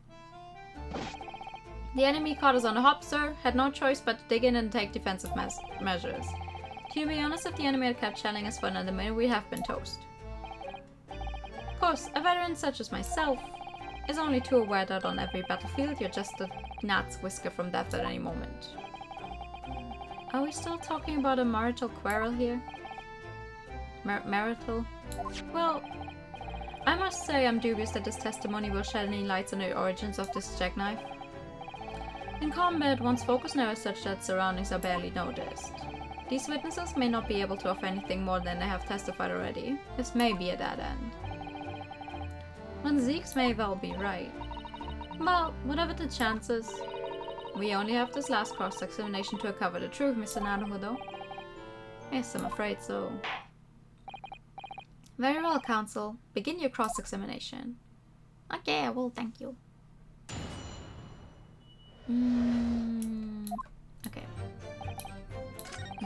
S1: The enemy caught us on the hop, sir. Had no choice but to dig in and take defensive measures. To be honest, if the enemy had kept shelling us for another minute, we'd have been toast. Of course, a veteran such as myself is only too aware that on every battlefield you're just a gnat's whisker from death at any moment. Are we still talking about a marital quarrel here? Marital? Well, I must say I'm dubious that this testimony will shed any lights on the origins of this jackknife. In combat, one's focus now is such that surroundings are barely noticed. These witnesses may not be able to offer anything more than they have testified already. This may be a dead end. One Zeeks may well be right. Well, whatever the chances, we only have this last cross-examination to uncover the truth, Mr. Naruhodo. Yes, I'm afraid so. Very well, counsel. Begin your cross-examination. Okay, I will, thank you. Okay.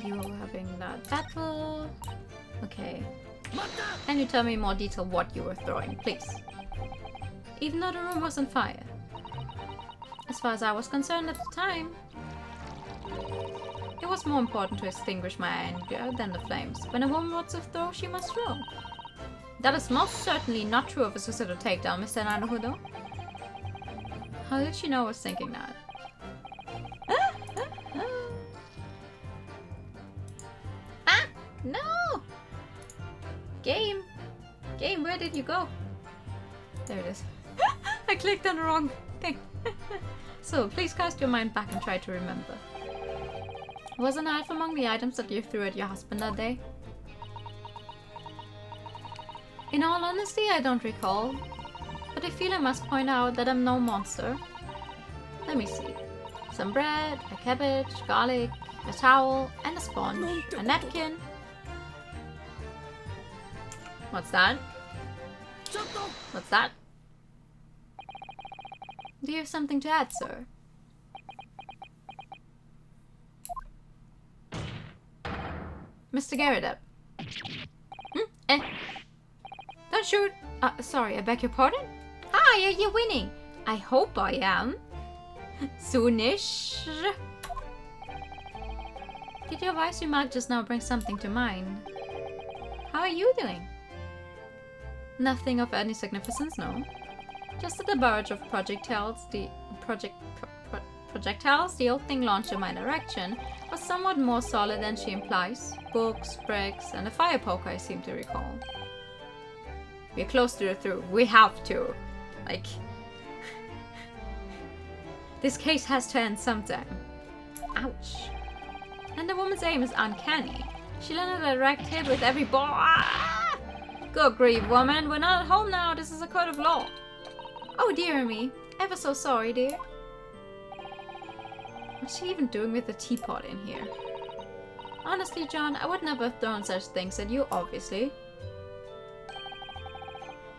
S1: You were having that battle. Okay. Can you tell me in more detail what you were throwing, please? Even though the room was on fire. As far as I was concerned at the time, it was more important to extinguish my anger than the flames. When a woman wants to throw, she must throw. That is most certainly not true of a suicidal takedown, Mr. Naruhodo. How did she know I was thinking that? Ah! No! Game! Game, where did you go? There it is. I clicked on the wrong thing. So, please cast your mind back and try to remember. Was a knife among the items that you threw at your husband that day? In all honesty, I don't recall. But I feel I must point out that I'm no monster. Let me see. Some bread, a cabbage, garlic, a towel, and a sponge, a napkin. What's that? What's that? Do you have something to add, sir? Mr. Garridab. Don't shoot! Sorry, I beg your pardon? Hi, are you winning? I hope I am. Soonish. Did your wise remark just now bring something to mind? How are you doing? Nothing of any significance, no. Just at the barrage of projectiles, the old thing launched in my direction was somewhat more solid than she implies. Books, bricks, and a fire poker, I seem to recall. We're close to the truth. We have to. Like... this case has to end sometime. Ouch. And the woman's aim is uncanny. She landed a direct hit with every ball. Ah! Good grief, woman. We're not at home now. This is a court of law. Oh, dear me. Ever so sorry, dear. What's she even doing with the teapot in here? Honestly, John, I would never have thrown such things at you, obviously.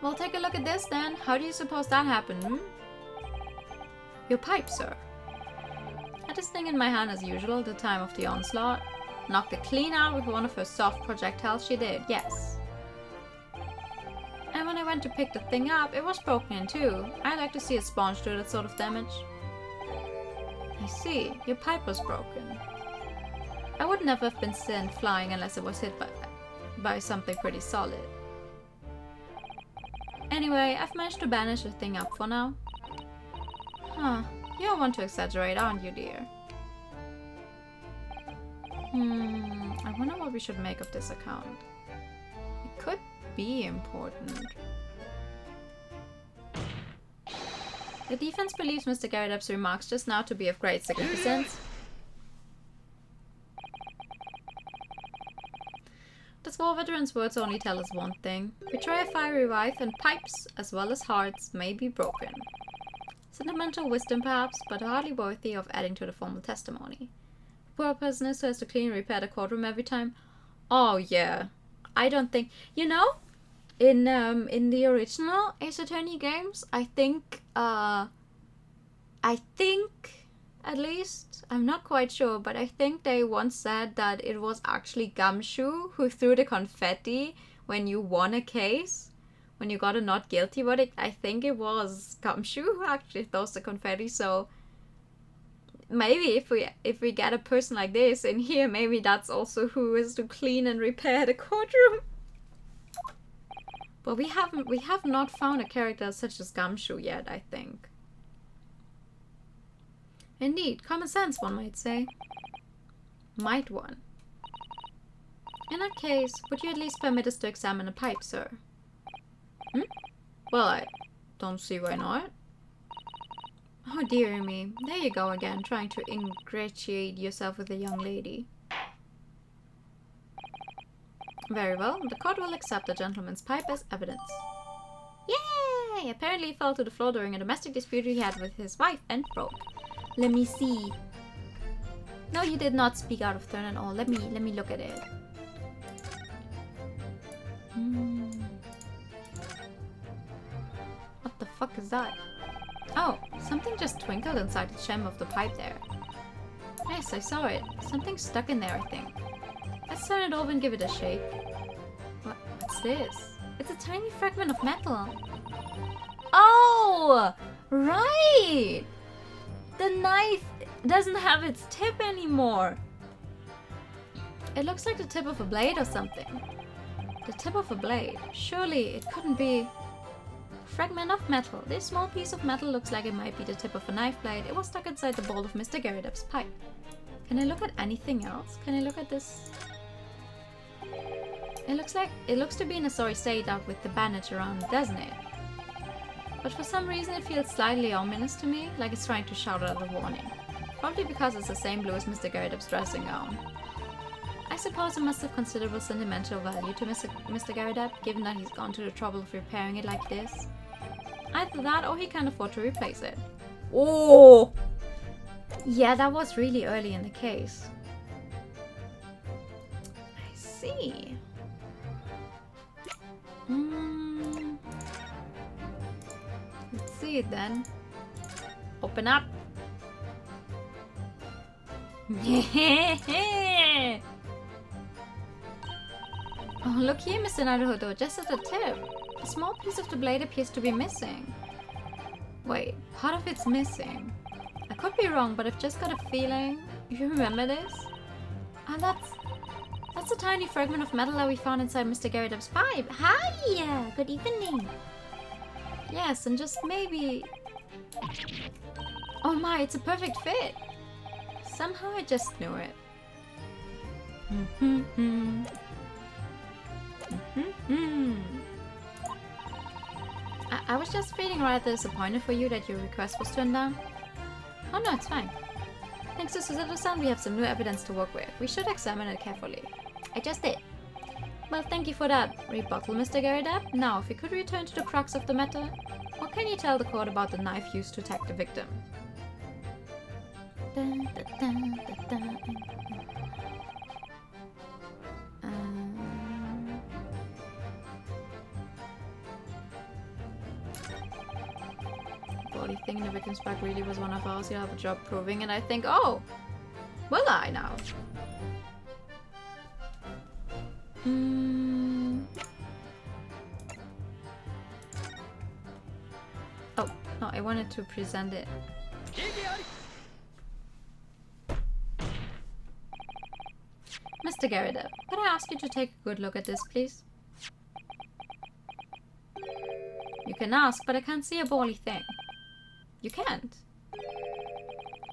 S1: Well, take a look at this then. How do you suppose that happened, hmm? Your pipe, sir. I had this thing in my hand as usual at the time of the onslaught. Knocked it clean out with one of her soft projectiles, she did, yes. And when I went to pick the thing up, it was broken in two. I like to see a sponge do that sort of damage. I see, your pipe was broken. I would never have been sent flying unless it was hit by something pretty solid. Anyway, I've managed to bandage the thing up for now. Huh, you don't want to exaggerate, aren't you, dear? I wonder what we should make of this account. It could be important. The defense believes Mr. Garrett's remarks just now to be of great significance. The war veteran's words only tell us one thing. Betray a fiery wife and pipes, as well as hearts, may be broken. Sentimental wisdom perhaps, but hardly worthy of adding to the formal testimony. Poor person who has to clean and repair the courtroom every time. Oh yeah. I don't think... You know, in the original Ace Attorney games, I think, at least, I'm not quite sure, but I think they once said that it was actually Gumshoe who threw the confetti when you won a case. When you got a not guilty verdict, I think it was Gumshoe who actually throws the confetti, so... Maybe if we get a person like this in here, maybe that's also who is to clean and repair the courtroom. But we have not found a character such as Gumshoe yet, I think. Indeed, common sense, one might say. Might one? In that case, would you at least permit us to examine a pipe, sir? Well, I don't see why not. Oh dear me, there you go again, trying to ingratiate yourself with a young lady. Very well, the court will accept the gentleman's pipe as evidence. Yay! Apparently he fell to the floor during a domestic dispute he had with his wife and broke. Let me see. No, you did not speak out of turn at all. Let me look at it. What the fuck is that? Oh, something just twinkled inside the gem of the pipe there. Yes, I saw it. Something stuck in there, I think. Let's turn it over and give it a shake. What's this? It's a tiny fragment of metal. Oh! Right! The knife doesn't have its tip anymore. It looks like the tip of a blade or something. The tip of a blade. Surely it couldn't be... Fragment of metal. This small piece of metal looks like it might be the tip of a knife blade. It was stuck inside the bowl of Mr. Garrett's pipe. Can I look at anything else? Can I look at this? It looks to be in a sorry state out with the bandage around, doesn't it? But for some reason it feels slightly ominous to me, like it's trying to shout out a warning. Probably because it's the same blue as Mr. Garrett's dressing gown. I suppose it must have considerable sentimental value to Mr. Garrett, given that he's gone to the trouble of repairing it like this. Either that or he can afford to replace it. Oh! Yeah, that was really early in the case. I see. Let's see it then. Open up. Oh, look here, Mr. Naruhodo, just at the tip. A small piece of the blade appears to be missing. Wait, part of it's missing. I could be wrong, but I've just got a feeling... You remember this? Ah, that's a tiny fragment of metal that we found inside Mr. Garrett's pipe. Hi! Good evening. Yes, and just maybe... Oh my, it's a perfect fit. Somehow I just knew it. I was just feeling rather disappointed for you that your request was turned down. Oh no, it's fine. Thanks to Suzuto-san, we have some new evidence to work with. We should examine it carefully. I just did. Well, thank you for that rebuttal, Mr. Garrett. Now, if we could return to the crux of the matter, what can you tell the court about the knife used to attack the victim? Body thing in the victim's back really was one of ours. You have a job proving, and I think, oh, will I now? Oh, no, I wanted to present it. Mr. Garrett, could I ask you to take a good look at this, please? You can ask, but I can't see a bally thing. You can't.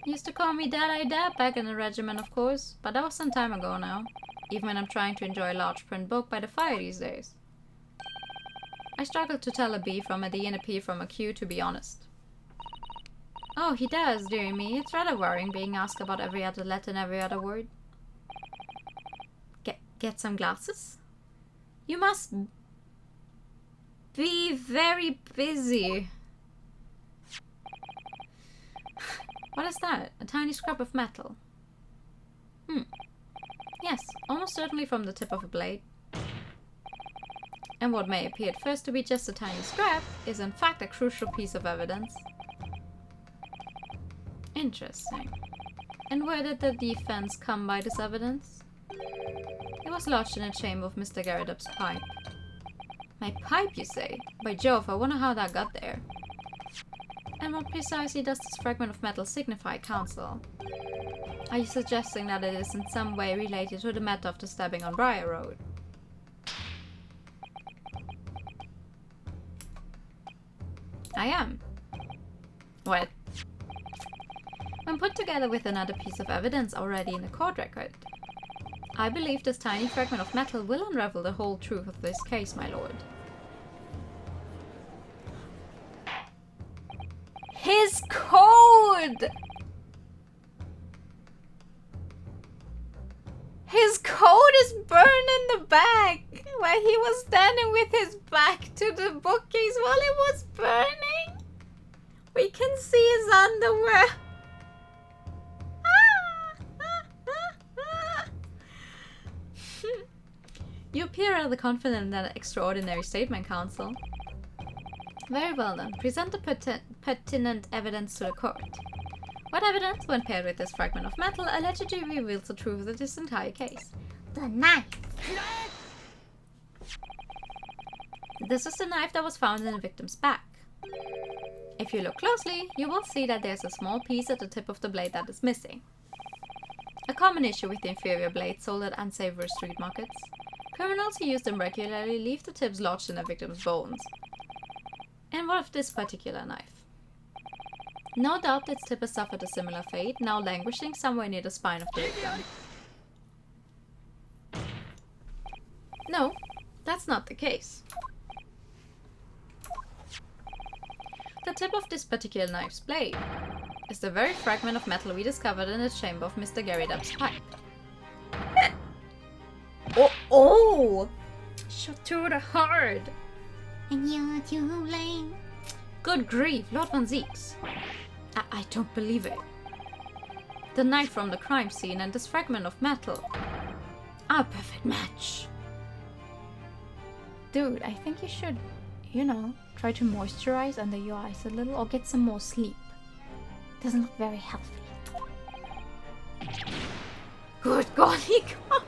S1: You used to call me Dad-Eye Dad back in the regiment, of course, but that was some time ago now. Even when I'm trying to enjoy a large print book by the fire these days. I struggle to tell a B from a D and a P from a Q, to be honest. Oh, he does, dearie me. It's rather worrying being asked about every other letter and every other word. Get some glasses? You must be very busy. What is that? A tiny scrap of metal. Yes, almost certainly from the tip of a blade. And what may appear at first to be just a tiny scrap is in fact a crucial piece of evidence. Interesting. And where did the defense come by this evidence? It was lodged in a chamber of Mr. Garrett's pipe. My pipe, you say? By Jove, I wonder how that got there. And what precisely does this fragment of metal signify, Counsel? Are you suggesting that it is in some way related to the matter of the stabbing on Briar Road? I am. What? When put together with another piece of evidence already in the court record, I believe this tiny fragment of metal will unravel the whole truth of this case, my lord. His code! His code is burned in the back, where he was standing with his back to the bookcase while it was burning. We can see his underwear. You appear rather confident in that extraordinary statement, Counsel. Very well then, present the pertinent evidence to the court. What evidence, when paired with this fragment of metal, allegedly reveals the truth of this entire case?
S2: The knife.
S1: This is the knife that was found in the victim's back. If you look closely, you will see that there's a small piece at the tip of the blade that is missing. A common issue with the inferior blades sold at unsavory street markets. Criminals who use them regularly leave the tips lodged in the victim's bones. And what of this particular knife? No doubt its tip has suffered a similar fate, now languishing somewhere near the spine of the victim. No, that's not the case. The tip of this particular knife's blade is the very fragment of metal we discovered in the chamber of Mr. Garrett's pipe. Oh! Shot to the heart!
S2: And you're too late.
S1: Good grief, Lord Van Zeeks. I don't believe it. The knife from the crime scene and this fragment of metal are a perfect match. Dude, I think you should, try to moisturize under your eyes a little or get some more sleep. Doesn't look very healthy. Good golly gosh.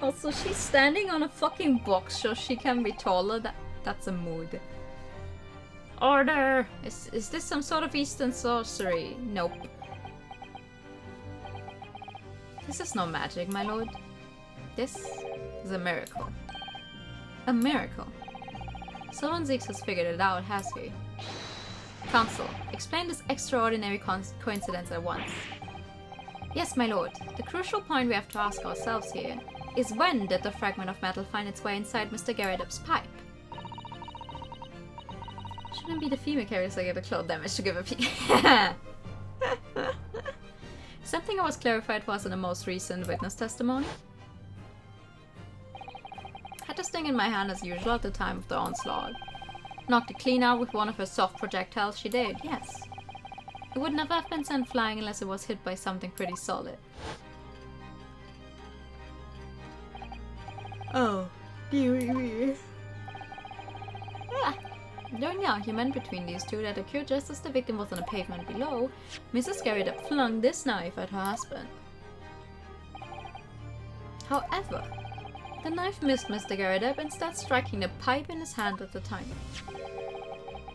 S1: Also, she's standing on a fucking box so she can be taller. That's a mood. Order! Is this some sort of Eastern sorcery? Nope. This is no magic, my lord. This is a miracle. A miracle. Someone Zeeks has figured it out, has he? Counsel, explain this extraordinary coincidence at once. Yes, my lord. The crucial point we have to ask ourselves here is when did the fragment of metal find its way inside Mr. Garrett's pipe? Shouldn't be the female characters that get the claw damage to give a peek. Something I was clarified was in the most recent witness testimony. Had this thing in my hand as usual at the time of the onslaught. Knocked it clean out with one of her soft projectiles, she did, yes. It would never have been sent flying unless it was hit by something pretty solid. Oh, dearie me. During the argument between these two that occurred just as the victim was on the pavement below, Mrs. Garrett flung this knife at her husband. However, the knife missed Mr. Garrett, instead striking the pipe in his hand at the time,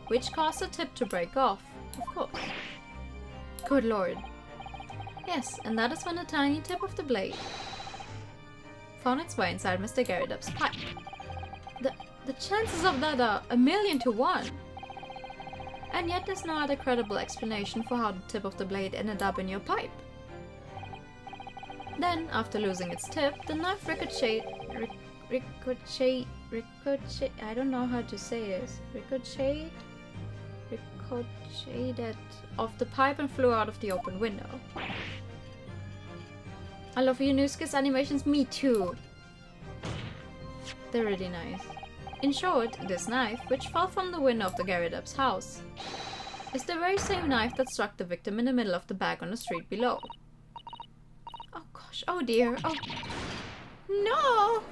S1: which caused the tip to break off, of course. Good lord. Yes, and that is when the tiny tip of the blade found its way inside Mr. Garrett's pipe. The chances of that are 1,000,000 to 1. And yet there's no other credible explanation for how the tip of the blade ended up in your pipe. Then, after losing its tip, the knife ricocheted, I don't know how to say this, ricocheted off the pipe and flew out of the open window. I love Yunusuke's animations, me too. They're really nice. In short, this knife, which fell from the window of the Garrett's house, is the very same knife that struck the victim in the middle of the bag on the street below. Oh gosh, oh dear, oh no!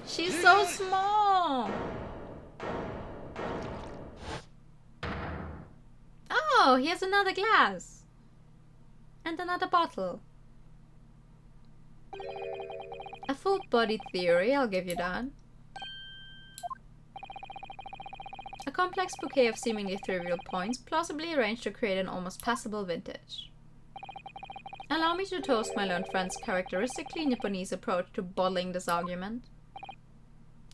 S1: She's so small! Oh, here's another glass! And another bottle. A full-bodied theory, I'll give you that. A complex bouquet of seemingly trivial points, plausibly arranged to create an almost passable vintage. Allow me to toast my learned friend's characteristically Nipponese approach to bottling this argument.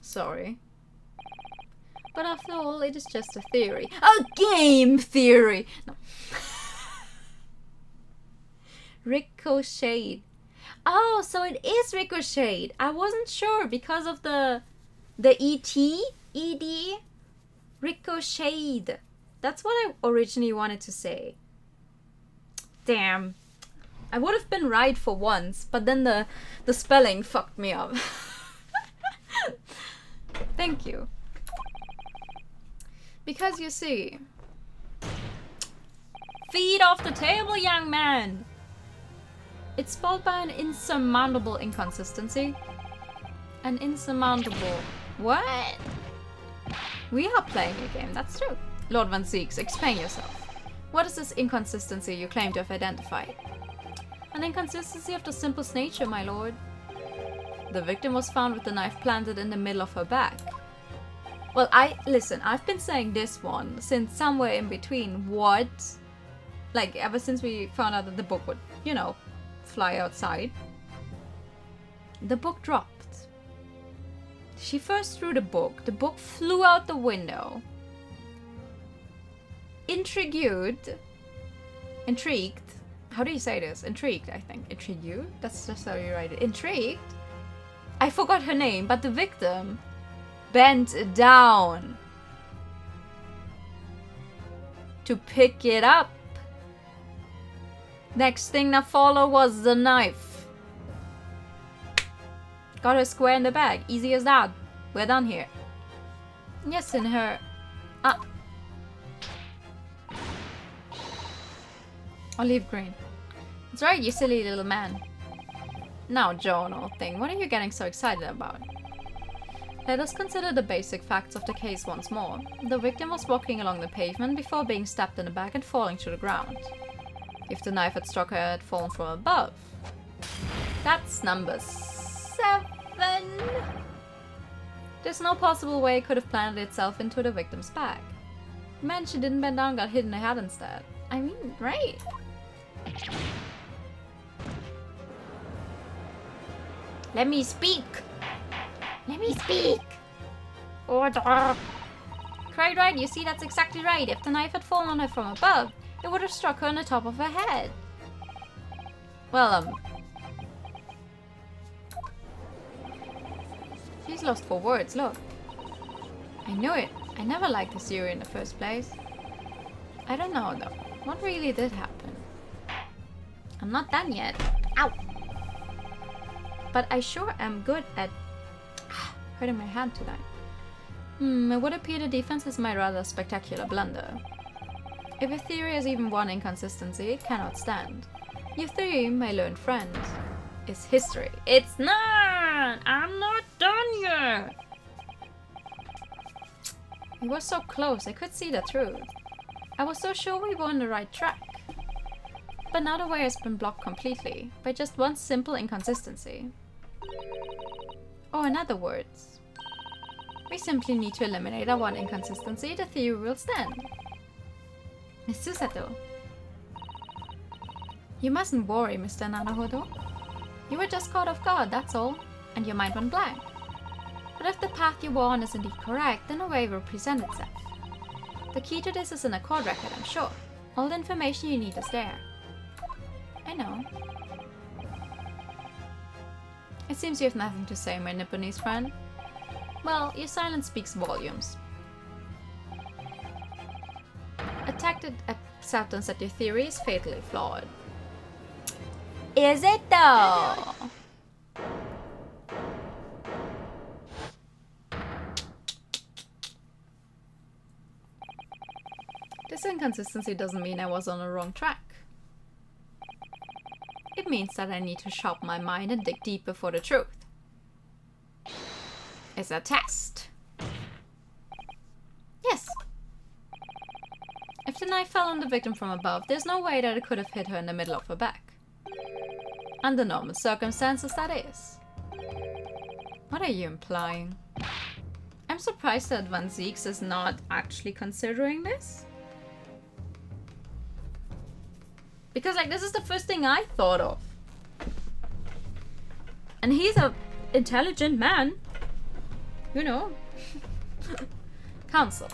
S1: Sorry. But after all, it is just a theory. A game theory! No. Ricochet. Oh, so it is Ricochet. I wasn't sure because of the E-T? E-D? Ricochet. That's what I originally wanted to say. Damn. I would have been right for once, but then the spelling fucked me up. Thank you. Because you see... Feet off the table, young man! It's spelled by an insurmountable inconsistency. An insurmountable... What? We are playing a game, that's true. Lord Van Zeeks, explain yourself. What is this inconsistency you claim to have identified? An inconsistency of the simplest nature, my lord. The victim was found with the knife planted in the middle of her back. Well, listen, I've been saying this one since somewhere in between. What? Like, ever since we found out that the book would, you know, fly outside. The book dropped. She first threw the book flew out the window. Intrigued, how do you say this? Intrigued, I think. Intrigued? That's just how you write it. Intrigued? I forgot her name, but the victim bent down to pick it up. Next thing that followed was the knife. Got her square in the bag. Easy as that. We're done here. Yes, in her... Olive green. That's right, you silly little man. Now, Joan, old thing, what are you getting so excited about? Let us consider the basic facts of the case once more. The victim was walking along the pavement before being stabbed in the back and falling to the ground. If the knife had struck her, it had fallen from above. That's number 7. There's no possible way it could have planted itself into the victim's back. Man, she didn't bend down, got hit in the head instead. I mean, right? Let me speak! Let me speak! Order! Quite right, you see, that's exactly right. If the knife had fallen on her from above, it would have struck her on the top of her head. Well, she's lost for words, look. I knew it. I never liked this theory in the first place. I don't know, though. What really did happen? I'm not done yet. Ow! But I sure am good at hurting my hand tonight. It would appear the defense is my rather spectacular blunder. If a theory has even one inconsistency, it cannot stand. Your theory, my learned friend, is history. It's not! I'm not done yet! We were so close, I could see the truth. I was so sure we were on the right track. But now the way has been blocked completely, by just one simple inconsistency. Or in other words, we simply need to eliminate our one inconsistency, the theory will stand. Miss Susato. You mustn't worry, Mr. Nanahodo. You were just caught off guard, that's all, and your mind went blank. But if the path you were on is indeed correct, then a way will present itself. The key to this is in a court record, I'm sure. All the information you need is there. I know. It seems you have nothing to say, my Nipponese friend. Well, your silence speaks volumes. A tacit acceptance that your theory is fatally flawed. Is it though? This inconsistency doesn't mean I was on the wrong track. It means that I need to sharpen my mind and dig deeper for the truth. It's a test. Yes. If the knife fell on the victim from above, there's no way that it could have hit her in the middle of her back. Under normal circumstances, that is. What are you implying? I'm surprised that Van Zieks is not actually considering this. Because, like, this is the first thing I thought of. And he's a intelligent man. You know. Counsel.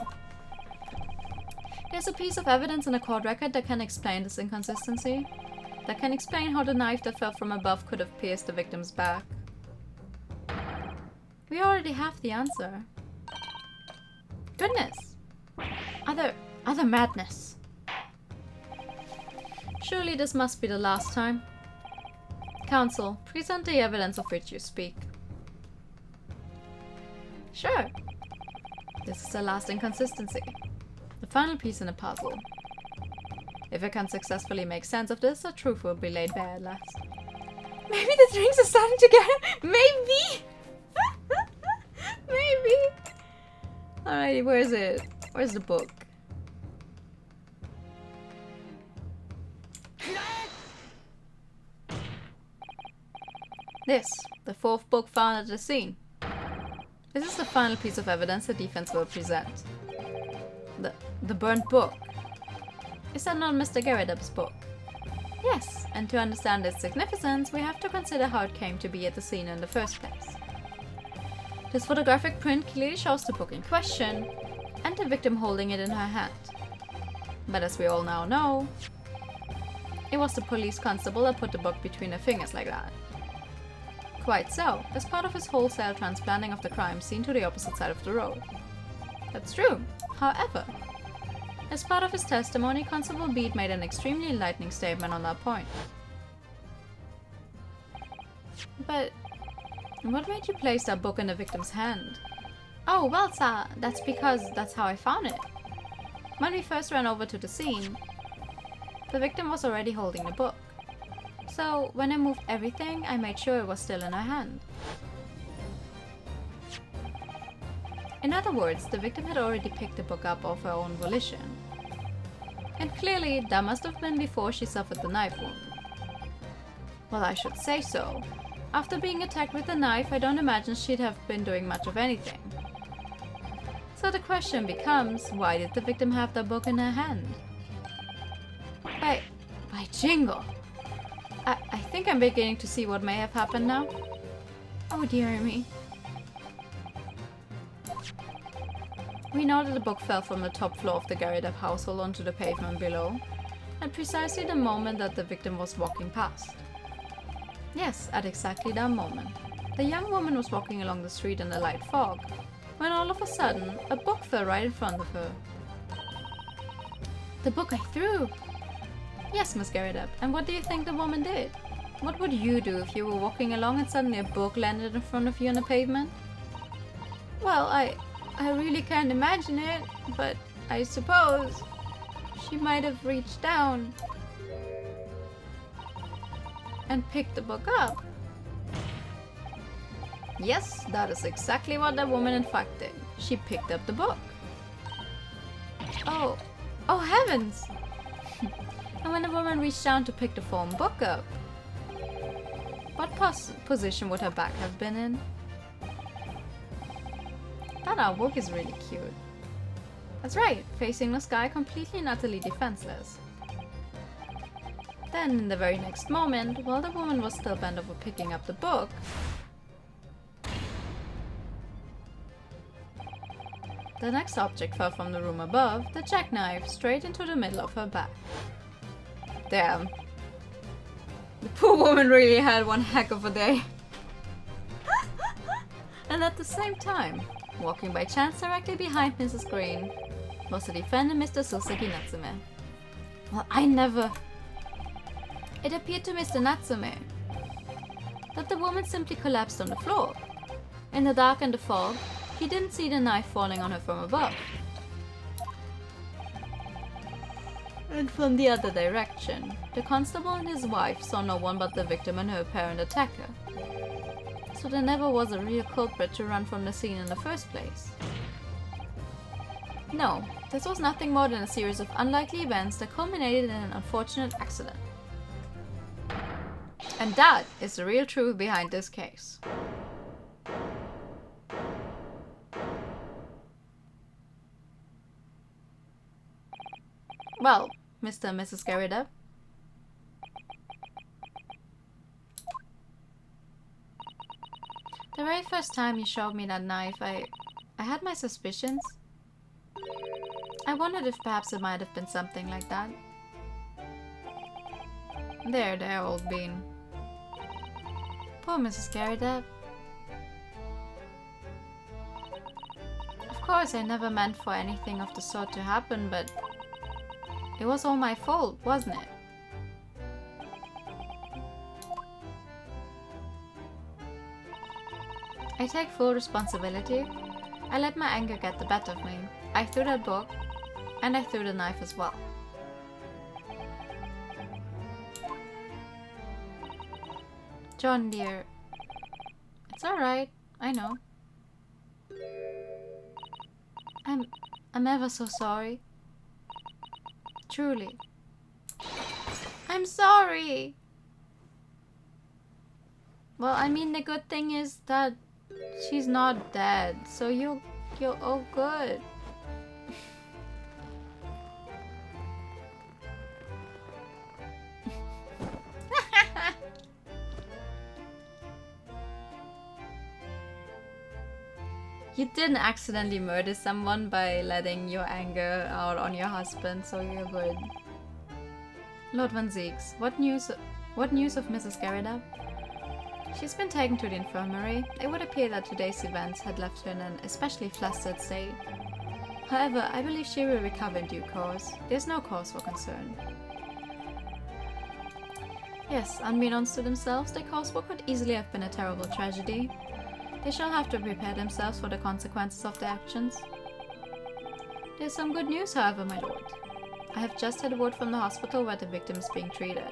S1: There's a piece of evidence in a court record that can explain this inconsistency. That can explain how the knife that fell from above could have pierced the victim's back. We already have the answer. Goodness. Other madness. Surely this must be the last time. Counsel, present the evidence of which you speak. Sure. This is the last inconsistency. The final piece in the puzzle. If I can successfully make sense of this, the truth will be laid bare at last. Maybe the drinks are starting to get... Maybe! Maybe! Alrighty, where is it? Where's the book? This, the fourth book found at the scene. This is the final piece of evidence the defense will present. The burnt book. Is that not Mr. Garridub's book? Yes, and to understand its significance, we have to consider how it came to be at the scene in the first place. This photographic print clearly shows the book in question, and the victim holding it in her hand. But as we all now know, it was the police constable that put the book between her fingers like that. Quite so, as part of his wholesale transplanting of the crime scene to the opposite side of the road. That's true. However, as part of his testimony, Constable Bede made an extremely enlightening statement on that point. But what made you place that book in the victim's hand? Oh, well, sir, that's because that's how I found it. When we first ran over to the scene, the victim was already holding the book. So, when I moved everything, I made sure it was still in her hand. In other words, the victim had already picked the book up of her own volition. And clearly, that must have been before she suffered the knife wound. Well, I should say so. After being attacked with a knife, I don't imagine she'd have been doing much of anything. So the question becomes, why did the victim have the book in her hand? By jingo! I think I'm beginning to see what may have happened now. Oh dear me. We know that the book fell from the top floor of the Garridub household onto the pavement below, at precisely the moment that the victim was walking past. Yes, at exactly that moment. The young woman was walking along the street in the light fog, when all of a sudden, a book fell right in front of her. The book I threw! Yes, Miss Garridub, and what do you think the woman did? What would you do if you were walking along and suddenly a book landed in front of you on the pavement? Well, I really can't imagine it, but I suppose... She might have reached down and picked the book up. Yes, that is exactly what the woman in fact did. She picked up the book. Oh heavens! And when the woman reached down to pick the fallen book up, what position would her back have been in? That artwork is really cute. That's right, facing the sky, completely and utterly defenseless. Then, in the very next moment, while the woman was still bent over picking up the book, the next object fell from the room above, the jackknife, straight into the middle of her back. Damn. The poor woman really had one heck of a day. And at the same time, walking by chance directly behind Mrs. Green, was the defendant Mr. Suseki Natsume. Well, It appeared to Mr. Natsume that the woman simply collapsed on the floor. In the dark and the fog, he didn't see the knife falling on her from above. And from the other direction, the constable and his wife saw no one but the victim and her apparent attacker. So there never was a real culprit to run from the scene in the first place. No, this was nothing more than a series of unlikely events that culminated in an unfortunate accident. And that is the real truth behind this case. Well, Mr. and Mrs. Garrida. The very first time you showed me that knife, I had my suspicions. I wondered if perhaps it might have been something like that. There, old bean. Poor Mrs. Garrida. Of course, I never meant for anything of the sort to happen, but it was all my fault, wasn't it? I take full responsibility. I let my anger get the better of me. I threw that book, and I threw the knife as well. John dear, it's alright, I know. I'm ever so sorry. Truly. I'm sorry! Well, I mean, the good thing is that she's not dead, so you're all good. You didn't accidentally murder someone by letting your anger out on your husband, so you're good. Lord Van Zeeks, what news of Mrs. Garrida? She's been taken to the infirmary. It would appear that today's events had left her in an especially flustered state. However, I believe she will recover in due course. There's no cause for concern. Yes, unbeknownst to themselves, their cause what could easily have been a terrible tragedy. They shall have to prepare themselves for the consequences of their actions. There's some good news, however, my lord. I have just had word from the hospital where the victim is being treated.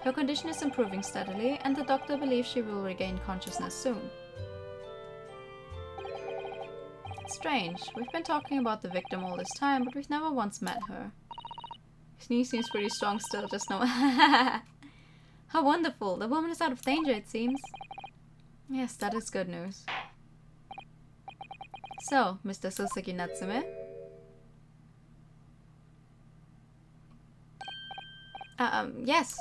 S1: Her condition is improving steadily, and the doctor believes she will regain consciousness soon. It's strange. We've been talking about the victim all this time, but we've never once met her. His knee seems pretty strong still, just no. How wonderful! The woman is out of danger, it seems. Yes, that is good news. So, Mr. Suseki Natsume? Yes.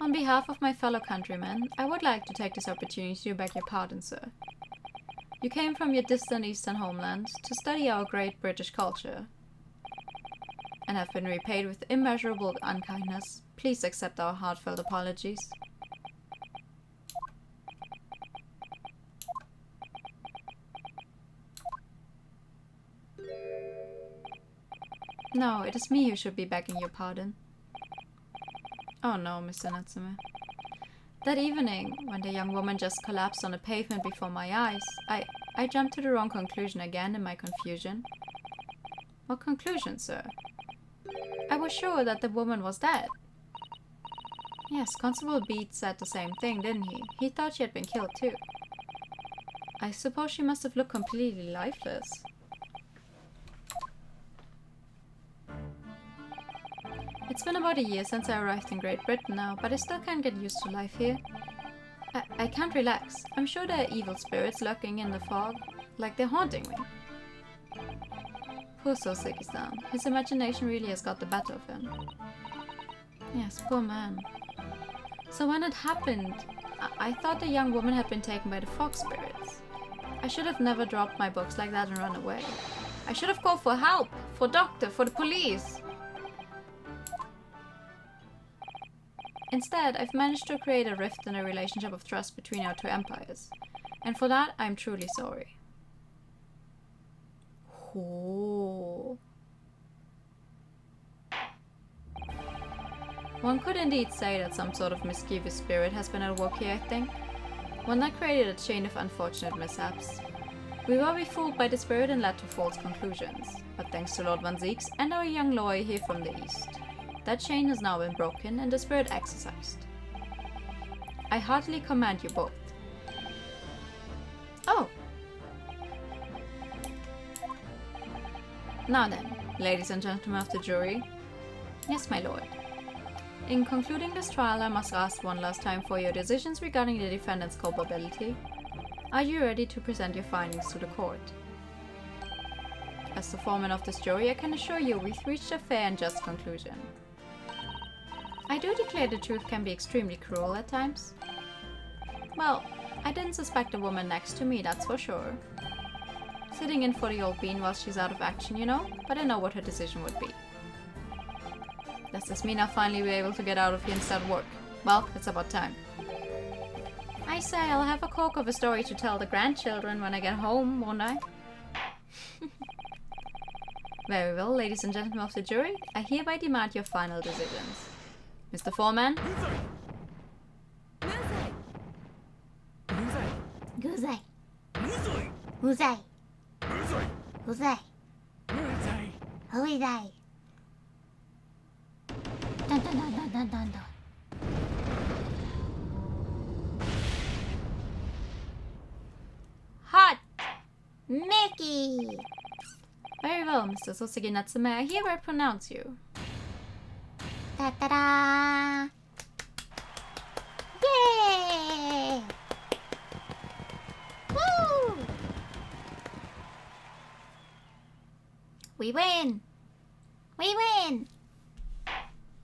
S1: On behalf of my fellow countrymen, I would like to take this opportunity to beg your pardon, sir. You came from your distant eastern homeland to study our great British culture, and have been repaid with immeasurable unkindness. Please accept our heartfelt apologies. No, it is me who should be begging your pardon. Oh no, Mr. Natsume. That evening, when the young woman just collapsed on the pavement before my eyes, I jumped to the wrong conclusion again in my confusion. What conclusion, sir? I was sure that the woman was dead. Yes, Constable Beat said the same thing, didn't he? He thought she had been killed too. I suppose she must have looked completely lifeless. It's been about a year since I arrived in Great Britain now, but I still can't get used to life here. I can't relax. I'm sure there are evil spirits lurking in the fog, like they're haunting me. Poor Soseki-san. His imagination really has got the better of him. Yes, poor man. So when it happened, I thought the young woman had been taken by the fog spirits. I should have never dropped my books like that and run away. I should have called for help, for doctor, for the police. Instead, I've managed to create a rift in a relationship of trust between our two empires. And for that, I'm truly sorry. Oh. One could indeed say that some sort of mischievous spirit has been at work here, I think. One that created a chain of unfortunate mishaps. We were befooled by the spirit and led to false conclusions, but thanks to Lord Van Zieks and our young lawyer here from the east, that chain has now been broken and the spirit exorcised. I heartily commend you both. Oh! Now then, ladies and gentlemen of the jury. Yes, my lord. In concluding this trial, I must ask one last time for your decisions regarding the defendant's culpability. Are you ready to present your findings to the court? As the foreman of this jury, I can assure you we've reached a fair and just conclusion. I do declare the truth can be extremely cruel at times. Well, I didn't suspect the woman next to me, that's for sure. Sitting in for the old bean while she's out of action, you know, but I know what her decision would be. Does this mean I'll finally be able to get out of here and start work? Well, it's about time. I say I'll have a cork of a story to tell the grandchildren when I get home, won't I? Very well, ladies and gentlemen of the jury, I hereby demand your final decisions. Mr. Foreman?
S2: Guzai. Uzai. Uzai. Huizai. Dun dun dun dun dun dun dun.
S1: Hot!
S2: Mickey!
S1: Very well, Mr. Soseki Natsume, I hereby pronounce you.
S2: Ta-da-da! Yay! Woo! We win! We win!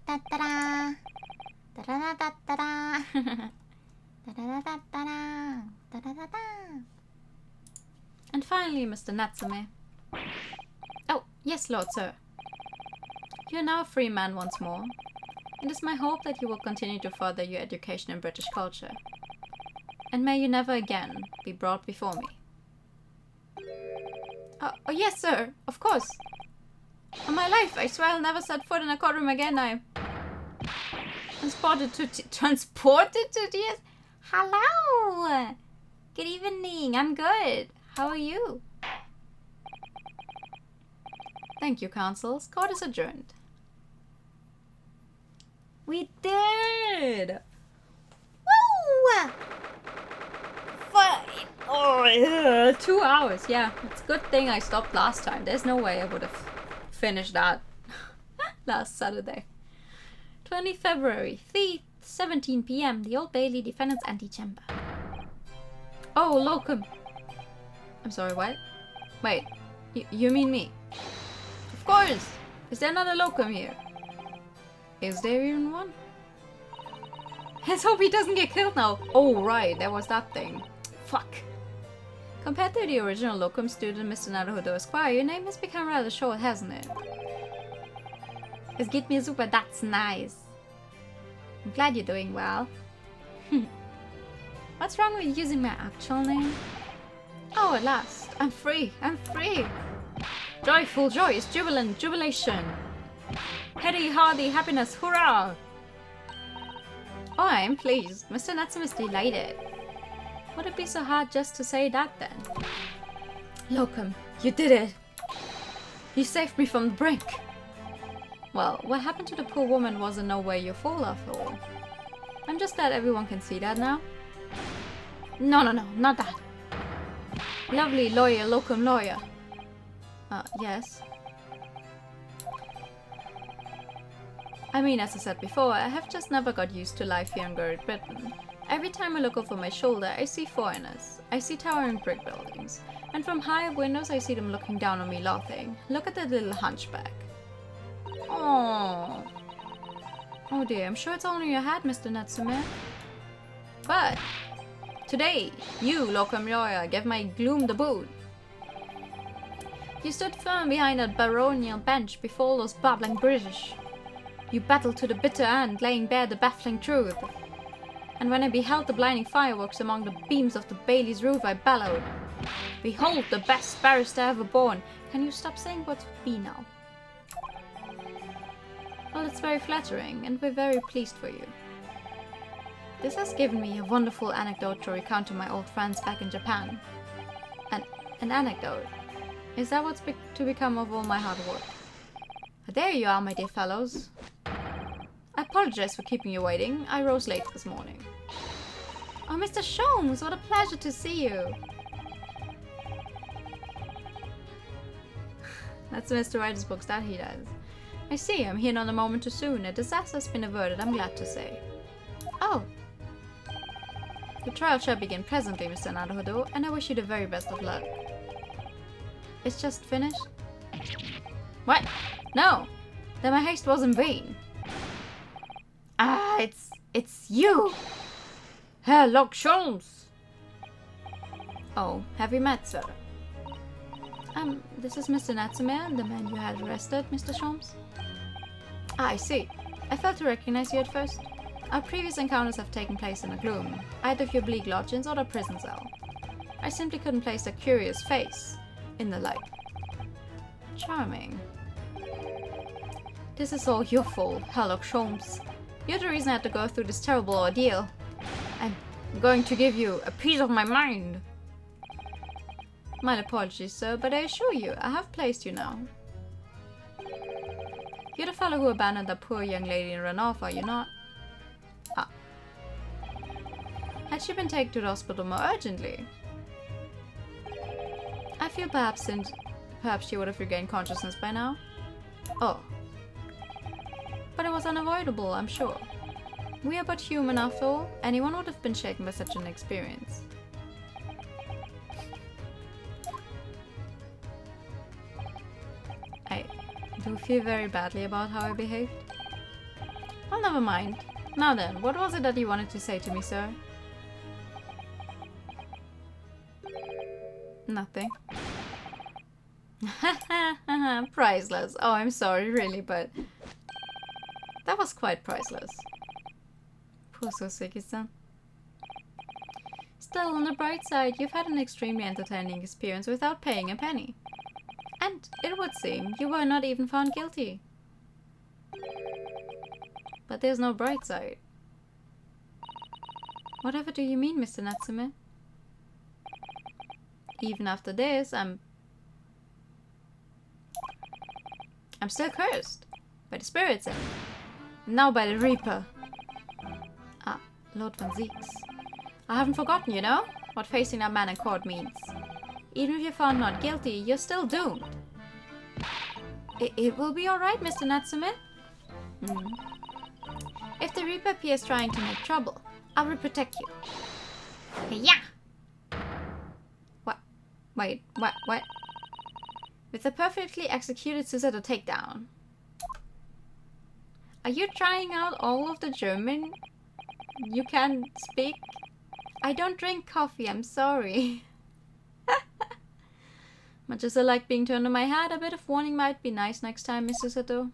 S2: Ta-da-da! Ta-da-da-da-da-da! Ta-da-da-da-da-da! Ta-da-da-da!
S1: And finally, Mr. Natsume. Oh, yes, Lord Sir. You are now a free man once more. It is my hope that you will continue to further your education in British culture. And may you never again be brought before me. Oh, yes, sir, of course. On my life, I swear I'll never set foot in a courtroom again. I'm transported to tears. Hello. Good evening. I'm good. How are you? Thank you, counsels. Court is adjourned. We did!
S2: Woo!
S1: Fine. Oh, yeah. 2 hours. Yeah, it's a good thing I stopped last time. There's no way I would have finished that last Saturday. 20 February, 3:17 p.m. The Old Bailey Defendant's Antechamber. Oh, locum. I'm sorry, what? Wait, you mean me? Of course! Is there not a locum here? Is there even one? Let's hope he doesn't get killed now. Oh, right, there was that thing. Fuck. Compared to the original locum student, Mr. Naruhodo Esquire, your name has become rather short, hasn't it? Es geht mir super, that's nice. I'm glad you're doing well. What's wrong with using my actual name? Oh, at last. I'm free. I'm free. Joyful, joyous, jubilant, jubilation. Heady, hardy, happiness, hurrah! Oh, I am pleased. Mr. Natsume is delighted. Would it be so hard just to say that then? Locum, you did it! You saved me from the brink! Well, what happened to the poor woman was in no way your fault after all. I'm just glad everyone can see that now. No, not that. Lovely lawyer, locum lawyer. Yes. I mean, as I said before, I have just never got used to life here in Great Britain. Every time I look over my shoulder, I see foreigners. I see towering brick buildings. And from high windows, I see them looking down on me laughing. Look at that little hunchback. Oh. Oh dear, I'm sure it's all in your head, Mr. Natsume. But today, you, locum lawyer, gave my gloom the boot. You stood firm behind that baronial bench before all those babbling British. You battled to the bitter end, laying bare the baffling truth. And when I beheld the blinding fireworks among the beams of the Bailey's roof, I bellowed, "Behold the best barrister ever born." Can you stop saying what's be now? Well, it's very flattering, and we're very pleased for you. This has given me a wonderful anecdote to recount to my old friends back in Japan. An anecdote? Is that what's to become of all my hard work? There you are, my dear fellows. I apologize for keeping you waiting. I rose late this morning. Oh, Mr. Sholmes, what a pleasure to see you. That's Mr. Writer's books, that he does. I see, I'm here not a moment too soon. A disaster has been averted, I'm glad to say. Oh. The trial shall begin presently, Mr. Naruhodo, and I wish you the very best of luck. It's just finished? What? No! Then my haste was in vain. Ah, it's you! Herlock Sholmes! Oh, have we met, sir? This is Mr. Natsume, the man you had arrested, Mr. Sholmes. Ah, I see. I failed to recognize you at first. Our previous encounters have taken place in the gloom, either of your bleak lodgings or the prison cell. I simply couldn't place a curious face in the light. Charming. This is all your fault, Herlock Sholmes. You're the reason I had to go through this terrible ordeal. I'm going to give you a piece of my mind. My apologies, sir, but I assure you, I have placed you now. You're the fellow who abandoned that poor young lady and ran off, are you not? Ah. Had she been taken to the hospital more urgently? I feel perhaps she would have regained consciousness by now. Oh. But it was unavoidable, I'm sure. We are but human after all. Anyone would have been shaken by such an experience. I do feel very badly about how I behaved. Well, never mind. Now then, what was it that you wanted to say to me, sir? Nothing. Priceless. Oh, I'm sorry, really, but that was quite priceless. Poor Soseki-san. Still, on the bright side, you've had an extremely entertaining experience without paying a penny. And it would seem you were not even found guilty. But there's no bright side. Whatever do you mean, Mr. Natsume? Even after this, I'm still cursed. By the spirits and now by the Reaper. Ah, Lord Van Zieks. I haven't forgotten, you know, what facing that man in court means. Even if you're found not guilty, you're still doomed. It will be alright, Mr. Natsume. If the Reaper appears trying to make trouble, I will protect you. Yeah! What? Wait, what? With a perfectly executed Susato takedown. Are you trying out all of the German you can speak? I don't drink coffee, I'm sorry. Much as I like being turned on my head, a bit of warning might be nice next time, Miss Susato.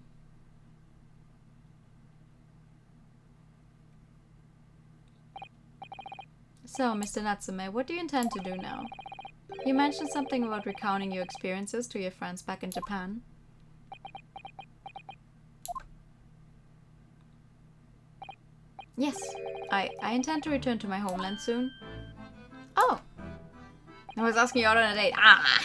S1: So, Mr. Natsume, what do you intend to do now? You mentioned something about recounting your experiences to your friends back in Japan. Yes, I intend to return to my homeland soon. Oh! I was asking you out on a date. Ah!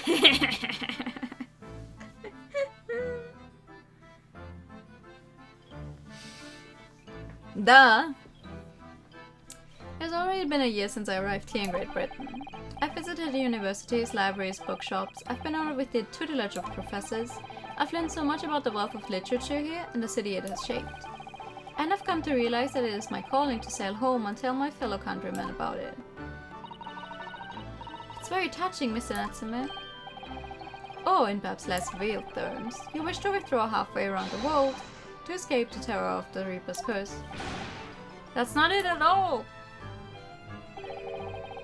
S1: Duh! It's already been a year since I arrived here in Great Britain. I've visited universities, libraries, bookshops. I've been over with the tutelage of professors. I've learned so much about the wealth of literature here and the city it has shaped. And I've come to realize that it is my calling to sail home and tell my fellow countrymen about it. It's very touching, Mr. Natsume. Or, in perhaps less veiled terms, you wish to withdraw halfway around the world to escape the terror of the Reaper's curse. That's not it at all!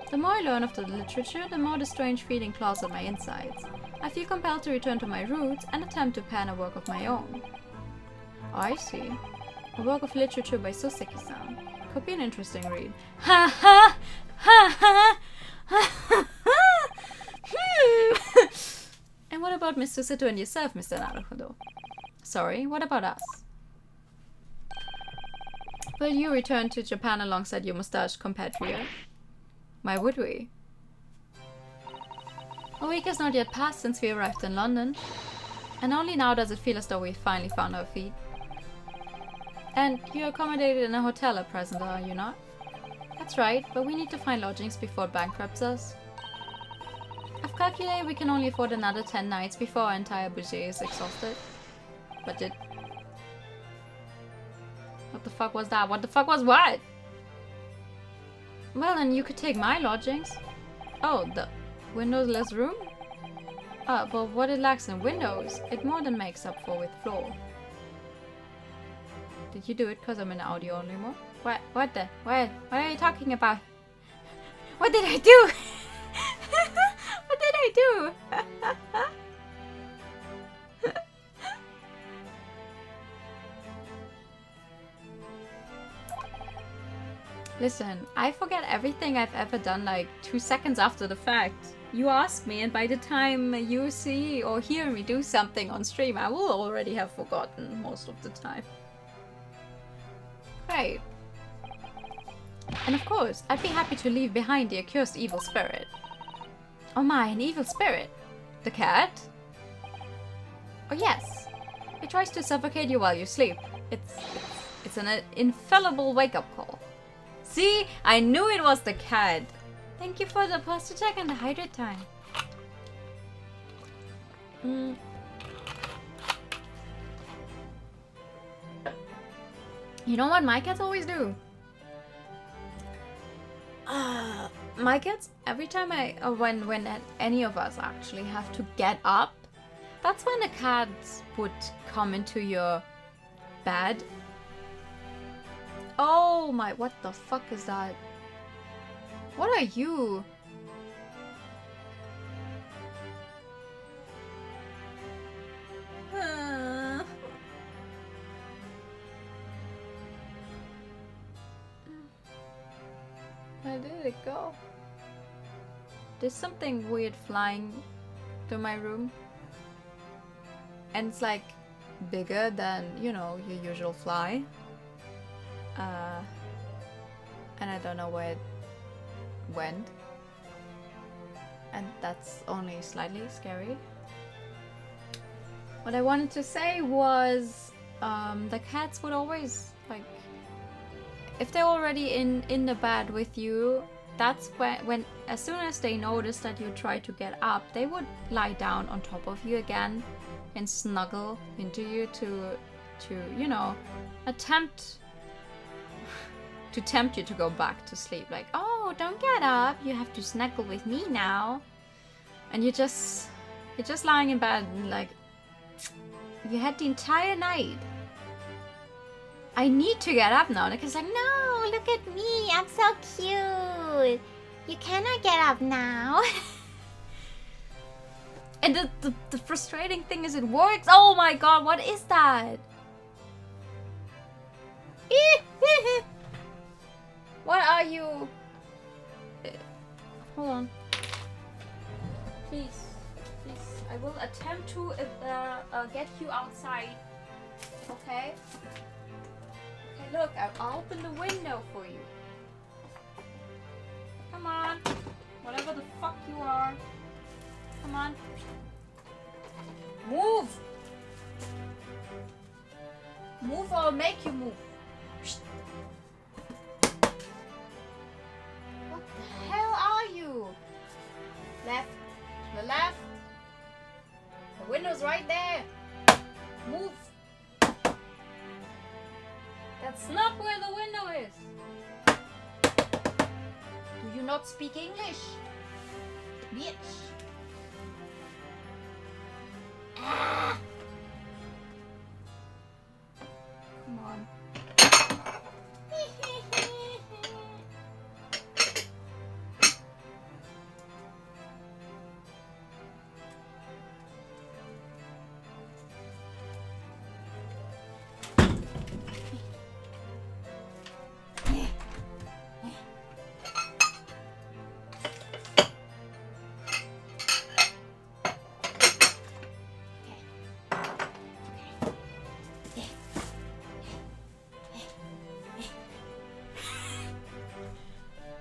S1: The more I learn of the literature, the more the strange feeling claws at my insides. I feel compelled to return to my roots and attempt to pen a work of my own. I see. A work of literature by Soseki-san. Could be an interesting read. Ha ha! Ha ha! Ha ha! And what about Miss Susato and yourself, Mr. Naruhodo? Sorry, what about us? Will you return to Japan alongside your mustached compatriot? Why would we? A week has not yet passed since we arrived in London, and only now does it feel as though we finally found our feet. And you're accommodated in a hotel at present, are you not? That's right, but we need to find lodgings before it bankrupts us. I've calculated we can only afford another 10 nights before our entire budget is exhausted. Budget. What the fuck was that? What the fuck was what? Well, then you could take my lodgings. Oh, the windowless room? But what it lacks in windows, it more than makes up for with floor. Did you do it because I'm in audio only mode? What are you talking about? What did I do? What did I do? Listen, I forget everything I've ever done like 2 seconds after the fact. You ask me, and by the time you see or hear me do something on stream, I will already have forgotten most of the time. Right. And of course, I'd be happy to leave behind the accursed evil spirit. Oh my, an evil spirit? The cat? Oh yes. It tries to suffocate you while you sleep. It's an infallible wake-up call. See? I knew it was the cat. Thank you for the posture check and the hydrate time. You know what my cats always do? My cats, every time when any of us actually have to get up, that's when the cats would come into your bed. Oh my, what the fuck is that? What are you? Where did it go? There's something weird flying through my room. And it's like bigger than, you know, your usual fly. And I don't know where it went. And that's only slightly scary. What I wanted to say was the cats would always, like, if they're already in the bed with you, that's when as soon as they notice that you try to get up, they would lie down on top of you again and snuggle into you to you know, tempt you to go back to sleep. Like, oh, don't get up, you have to snuggle with me now. And you're just lying in bed and like, you had the entire night. I need to get up now. Like, it's like, no, look at me, I'm so cute. You cannot get up now. And the frustrating thing is it works. Oh my god, what is that? What are you? Hold on. Please. I will attempt to get you outside. Okay? Okay, look, I'll open the window for you. Come on. Whatever the fuck you are. Come on. Move! Move or I'll make you move. the window is? Do you not speak English? Bitch. Ah. Come on.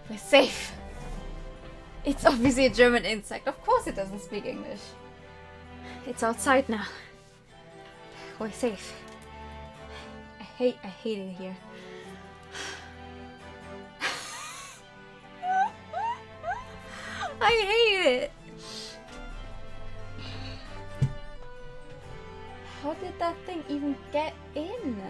S1: We're safe. It's obviously a German insect. Of course it doesn't speak English. It's outside now. We're safe. I hate it here. I hate it. How did that thing even get in?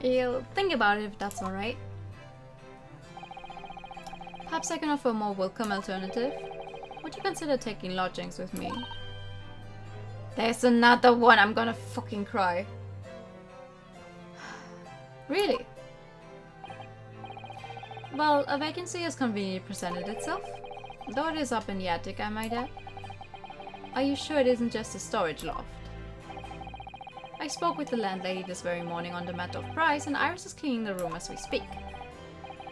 S1: You'll think about it if that's alright. Perhaps I can offer a more welcome alternative. Would you consider taking lodgings with me? There's another one, I'm gonna fucking cry. Really? Well, a vacancy has conveniently presented itself. Though it is up in the attic, I might add. Are you sure it isn't just a storage loft? I spoke with the landlady this very morning on the matter of price, and Iris is cleaning the room as we speak.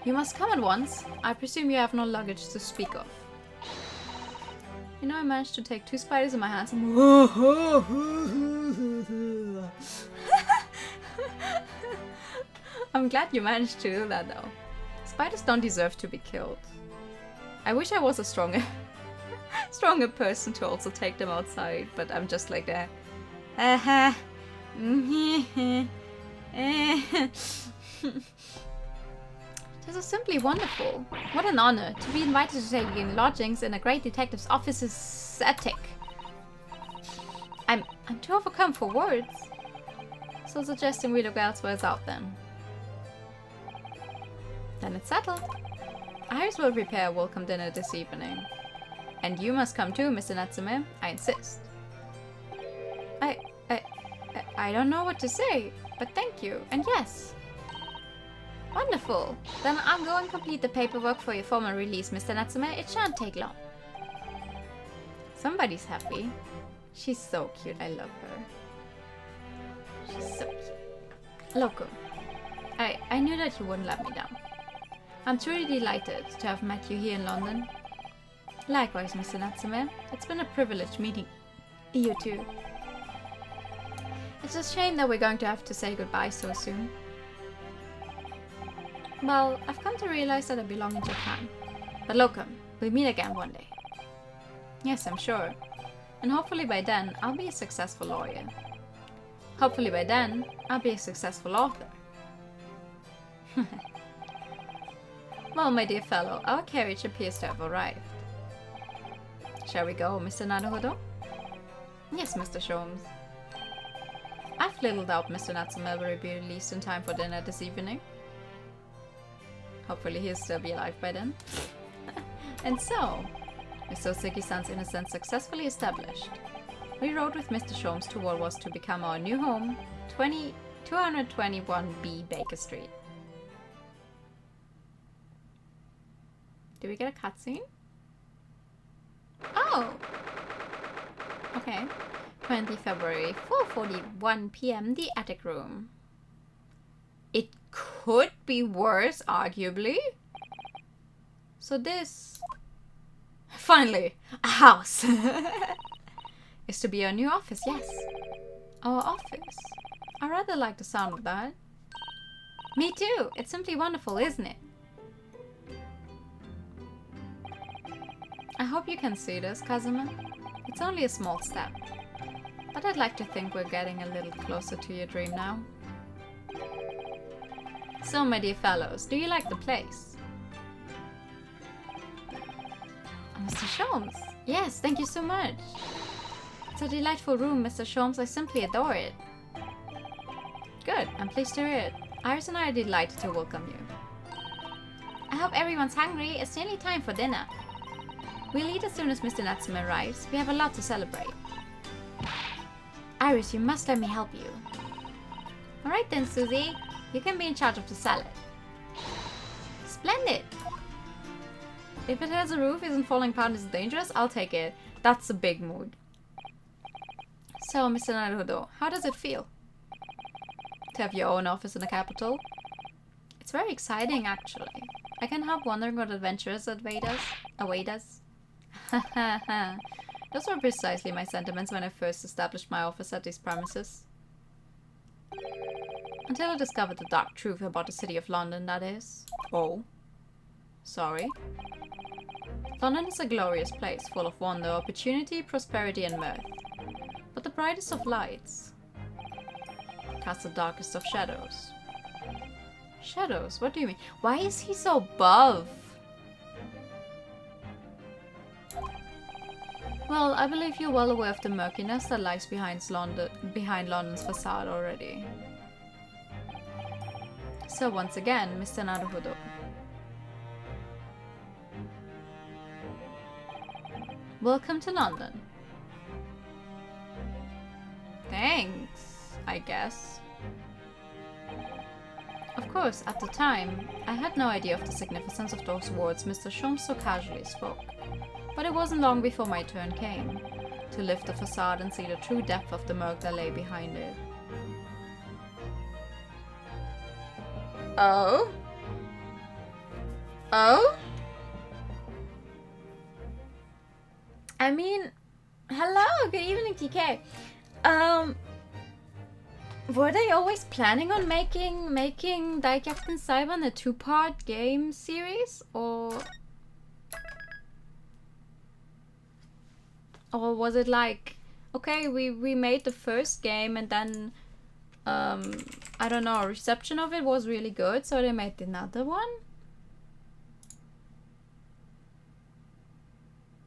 S1: You must come at once. I presume you have no luggage to speak of. You know, I managed to take 2 spiders in my hands and... I'm glad you managed to do that, though. Spiders don't deserve to be killed. I wish I was a stronger person to also take them outside, but I'm just like that. This is simply wonderful. What an honor to be invited to take in lodgings in a great detective's office's attic. I'm too overcome for words. So suggesting we look elsewhere is out then. Then it's settled. Iris will prepare a welcome dinner this evening. And you must come too, Mr. Natsume. I insist. I don't know what to say, but thank you, and yes. Wonderful. Then I'll go and complete the paperwork for your formal release, Mr. Natsume. It shan't take long. Somebody's happy. She's so cute. I love her. She's so cute. Loco. I knew that you wouldn't let me down. I'm truly delighted to have met you here in London. Likewise, Mr. Natsume. It's been a privilege meeting you too. It's a shame that we're going to have to say goodbye so soon. Well, I've come to realize that I belong in Japan. But Locum, we'll meet again one day. Yes, I'm sure. And hopefully by then, I'll be a successful lawyer. Hopefully by then, I'll be a successful author. Well, my dear fellow, our carriage appears to have arrived. Shall we go, Mr. Naruhodo? Yes, Mr. Sholmes. I've little doubt Mr. Natsume will be released in time for dinner this evening. Hopefully he'll still be alive by then. And so, Mr. Oseki-san's innocence successfully established. We rode with Mr. Sholmes to what was to become our new home, 221B Baker Street. Do we get a cutscene? Oh! Okay. 20 February, 4:41 p.m. The attic room. It could be worse, arguably. So this... Finally! A house! Is to be our new office, yes. Our office. I rather like the sound of that. Me too! It's simply wonderful, isn't it? I hope you can see this, Kazuma. It's only a small step. But I'd like to think we're getting a little closer to your dream now. So, my dear fellows, do you like the place? Mr. Sholmes, Yes, thank you so much. It's a delightful room, Mr. Sholmes. I simply adore it. Good, I'm pleased to hear it. Iris and I are delighted to welcome you. I hope everyone's hungry. It's nearly time for dinner. We'll eat as soon as Mr. Natsume arrives. We have a lot to celebrate. Iris, you must let me help you. Alright then, Susie. You can be in charge of the salad. Splendid! If it has a roof, isn't falling apart, is dangerous, I'll take it. That's a big mood. So, Mr. Naruhodo, how does it feel to have your own office in the capital? It's very exciting, actually. I can't help wondering what adventures await us. Those were precisely my sentiments when I first established my office at these premises. Until I discovered the dark truth about the city of London, that is. Oh. Sorry. London is a glorious place, full of wonder, opportunity, prosperity, and mirth. But the brightest of lights casts the darkest of shadows. Shadows? What do you mean? Why is he so buff? Well, I believe you're well aware of the murkiness that lies behind London's facade already. So once again, Mr. Naruhodo. Welcome to London. Thanks, I guess. Of course, at the time, I had no idea of the significance of those words Mr. Sholmes so casually spoke. But it wasn't long before my turn came, to lift the facade and see the true depth of the murk that lay behind it. Oh? Oh? I mean, hello, good evening, TK. Were they always planning on making Daikyakuten Saiban a 2-part game series, or was it like, okay, we made the first game and then I don't know, reception of it was really good, so they made another one?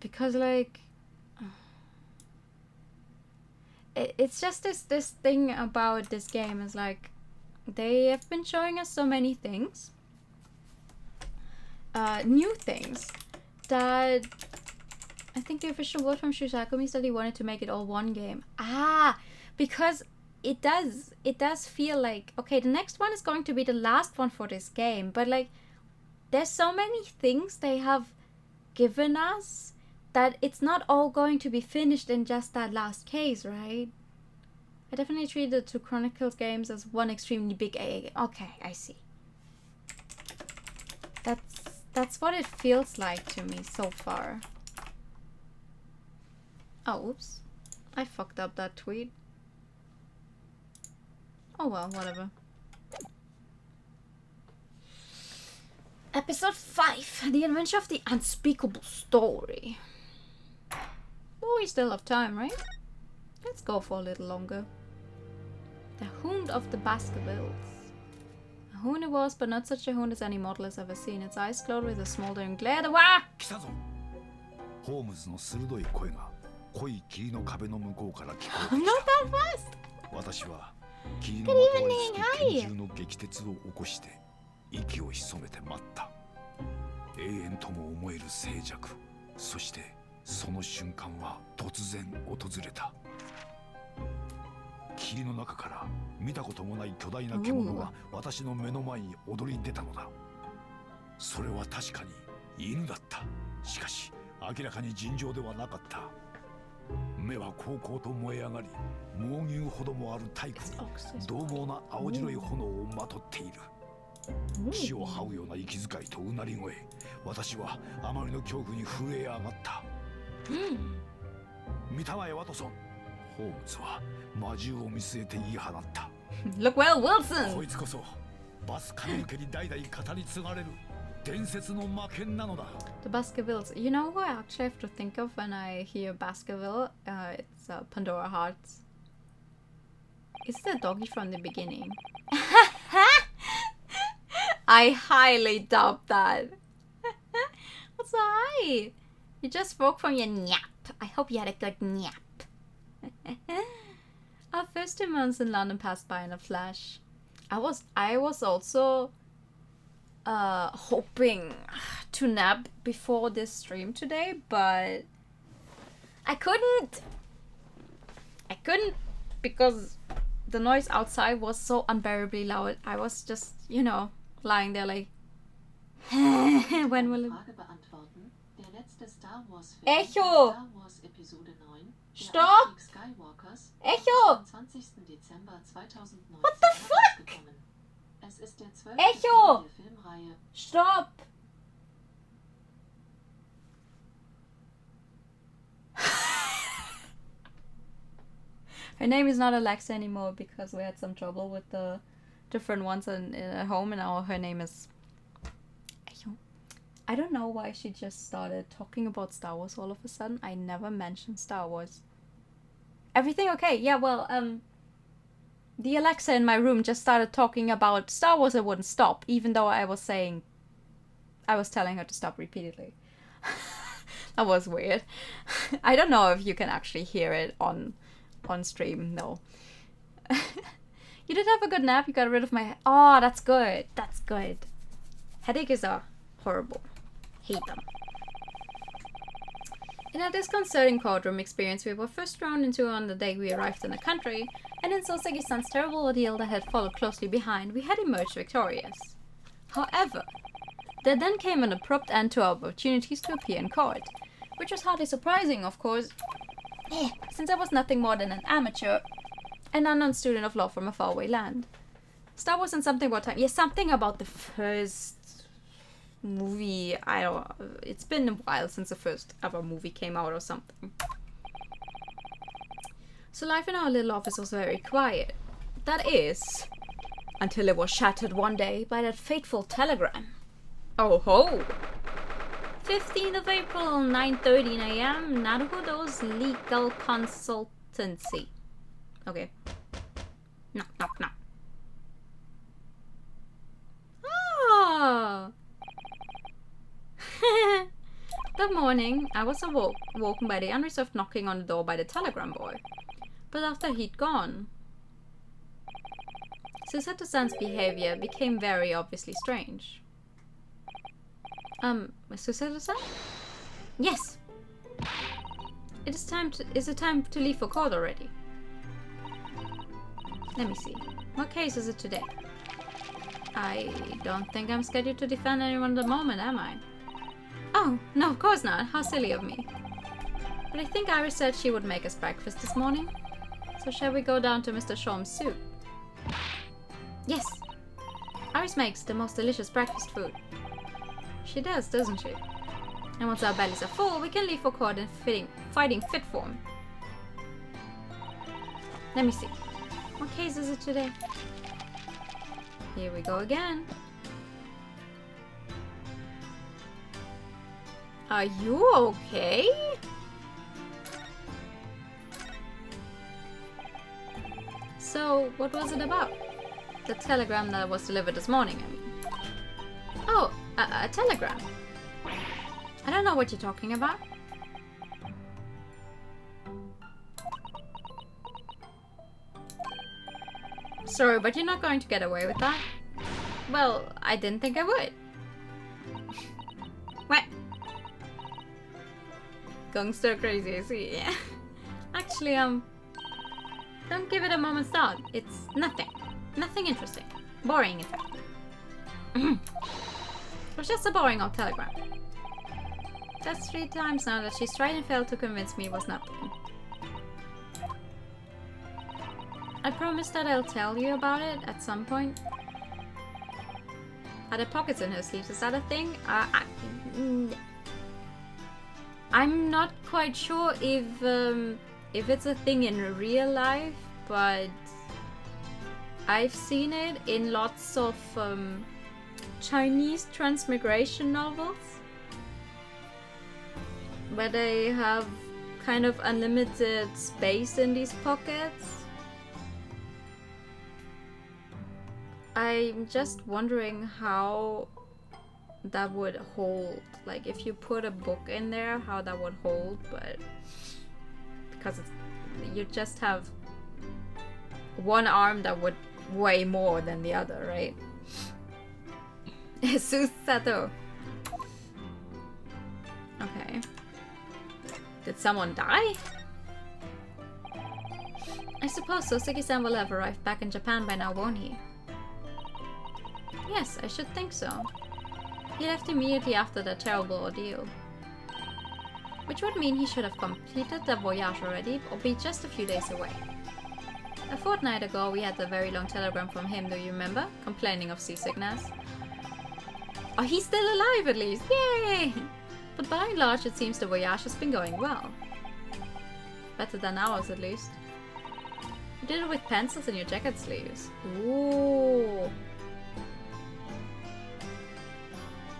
S1: Because like it's just this thing about this game is like they have been showing us so many things, new things, that I think the official word from Shusaku is that he wanted to make it all one game. Because it does feel like, okay, the next one is going to be the last one for this game, but like there's so many things they have given us that it's not all going to be finished in just that last case, right? I definitely treat the 2 Chronicles games as one extremely big AA game. Okay, I see. That's what it feels like to me so far. Oh, oops. I fucked up that tweet. Oh well, whatever. Episode 5. The Adventure of the Unspeakable Story. Oh, we still have time, right? Let's go for a little longer. The Hound of the Baskervilles. A hound it was, but not such a hound as any mortal has ever seen. Its eyes glowed with a smoldering glare. Wah!
S3: 来たぞ。ホームズの鋭い声が濃い霧の壁の向こうから聞こえて
S1: I'm
S3: き
S1: not
S3: た。
S1: that fast!
S3: 私は霧のまとわりつく拳銃の撃鉄を起こして息を潜めて待った。永遠とも思える静寂。そしてその瞬間は突然訪れた。霧の中から見たこともない巨大な獣が私の目の前に躍り出たのだ。それは確かに犬だった。しかし明らかに尋常ではなかった。目はこうこうと燃え上がり、猛牛ほどもある体躯に獰猛な青白い炎をまとっている。血を這うような息遣いとうなり声、私はあまりの恐怖に震え上がった。見たまえワトソン。ホームズは魔獣を見据えて言い放った。
S1: Look well, Wilson!
S3: こいつこそバスカビル家に代々語り継がれる伝説の魔剣なのだ。
S1: The Baskervilles. You know who I actually have to think of when I hear Baskerville? It's Pandora Hearts. Is the doggy from the beginning? I highly doubt that. What's the high? You just spoke from your nyap. I hope you had a good nap. Our first 2 months in London passed by in a flash. I was also hoping to nap before this stream today, but I couldn't because the noise outside was so unbearably loud. I was just, you know, lying there like when will it... Echo! Stop! Echo! What the fuck? Echo! Stop! Her name is not Alexa anymore because we had some trouble with the different ones at home, and now her name is Echo. I don't know why she just started talking about Star Wars all of a sudden. I never mentioned Star Wars. Everything okay? Yeah, well, the Alexa in my room just started talking about Star Wars and wouldn't stop, even though I was telling her to stop repeatedly. That was weird. I don't know if you can actually hear it on stream. No. You did have a good nap. You got rid of my... Oh, that's good. That's good. Headaches are horrible. Hate them. In a disconcerting courtroom experience we were first thrown into on the day we arrived in the country, and in Soseki-san's terrible ordeal that had followed closely behind, we had emerged victorious. However, there then came an abrupt end to our opportunities to appear in court, which was hardly surprising, of course, since I was nothing more than an amateur, an unknown student of law from a faraway land. Star Wars and something about time. Yes, something about the first movie. I don't know. It's been a while since the first ever movie came out or something. So life in our little office was very quiet. That is, until it was shattered one day by that fateful telegram. Oh ho! 15th of April, 9:13 a.m. Naruhodo's legal consultancy. Okay. No. Oh! That morning, I was woken by the unreserved knocking on the door by the telegram boy. But after he'd gone, Susato-san's behavior became very obviously strange. Susato-san? Yes! Is it time to leave for court already? Let me see. What case is it today? I don't think I'm scheduled to defend anyone at the moment, am I? Oh, no, of course not. How silly of me. But I think Iris said she would make us breakfast this morning. So shall we go down to Mr. Shawm's soup? Yes. Iris makes the most delicious breakfast food. She does, doesn't she? And once our bellies are full, we can leave for court in fighting fit form. Let me see. What case is it today? Here we go again. Are you okay? So, what was it about? The telegram that was delivered this morning, I mean. Oh, a telegram. I don't know what you're talking about. Sorry, but you're not going to get away with that. Well, I didn't think I would. What? Going stir crazy, I see, yeah. Actually, don't give it a moment's thought. It's nothing. Nothing interesting. Boring, in fact. It was just a boring old telegram. That's 3 times now that she's tried and failed to convince me it was nothing. I promise that I'll tell you about it at some point. Are there pockets in her sleeves? Is that a thing? I'm not quite sure if it's a thing in real life, but I've seen it in lots of Chinese transmigration novels, where they have kind of unlimited space in these pockets. I'm just wondering how that would hold. Like if you put a book in there, how that would hold, but because you just have one arm that would weigh more than the other, right? Susato. Okay. Did someone die? I suppose Soseki-san will have arrived back in Japan by now, won't he? Yes, I should think so. He left immediately after that terrible ordeal. Which would mean he should have completed the voyage already, or be just a few days away. A fortnight ago we had a very long telegram from him, do you remember? Complaining of seasickness. Oh, he's still alive at least! Yay! But by and large it seems the voyage has been going well. Better than ours at least. You did it with pencils in your jacket sleeves. Ooh.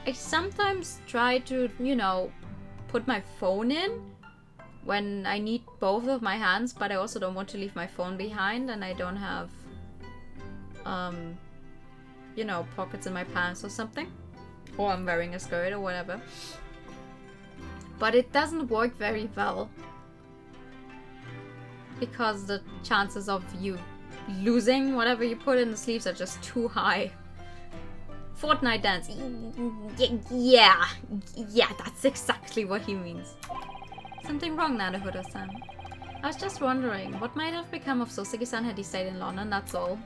S1: I sometimes try to, you know, put my phone in when I need both of my hands, but I also don't want to leave my phone behind, and I don't have, you know, pockets in my pants or something. Or I'm wearing a skirt or whatever. But it doesn't work very well. Because the chances of you losing whatever you put in the sleeves are just too high. Fortnite dance. Yeah, that's exactly what he means. Something wrong, Naruhodo-san. I was just wondering, what might have become of Soseki-san had he stayed in London, that's all.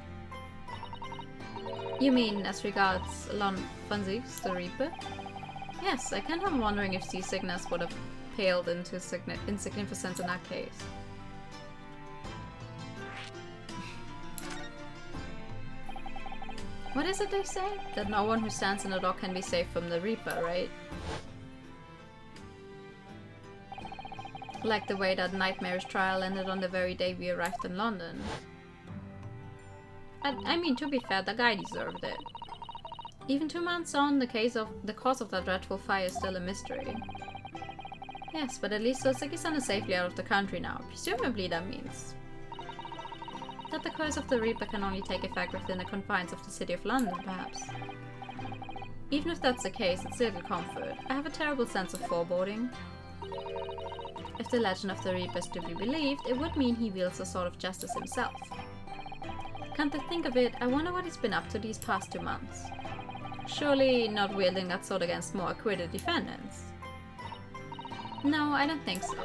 S1: You mean as regards Funzix, the Reaper? Yes, I can't help wondering if seasickness would have paled into insignificance in that case. What is it they say? That no one who stands in the dock can be safe from the Reaper, right? Like the way that nightmarish trial ended on the very day we arrived in London. I mean, to be fair, the guy deserved it. Even 2 months on, the cause of that dreadful fire is still a mystery. Yes, but at least Soseki-san is safely out of the country now. Presumably that means that the curse of the Reaper can only take effect within the confines of the city of London, perhaps. Even if that's the case, it's little comfort. I have a terrible sense of foreboding. If the legend of the Reaper is to be believed, it would mean he wields a sort of justice himself. Come to think of it, I wonder what he's been up to these past 2 months. Surely not wielding that sword against more acquitted defendants. No, I don't think so.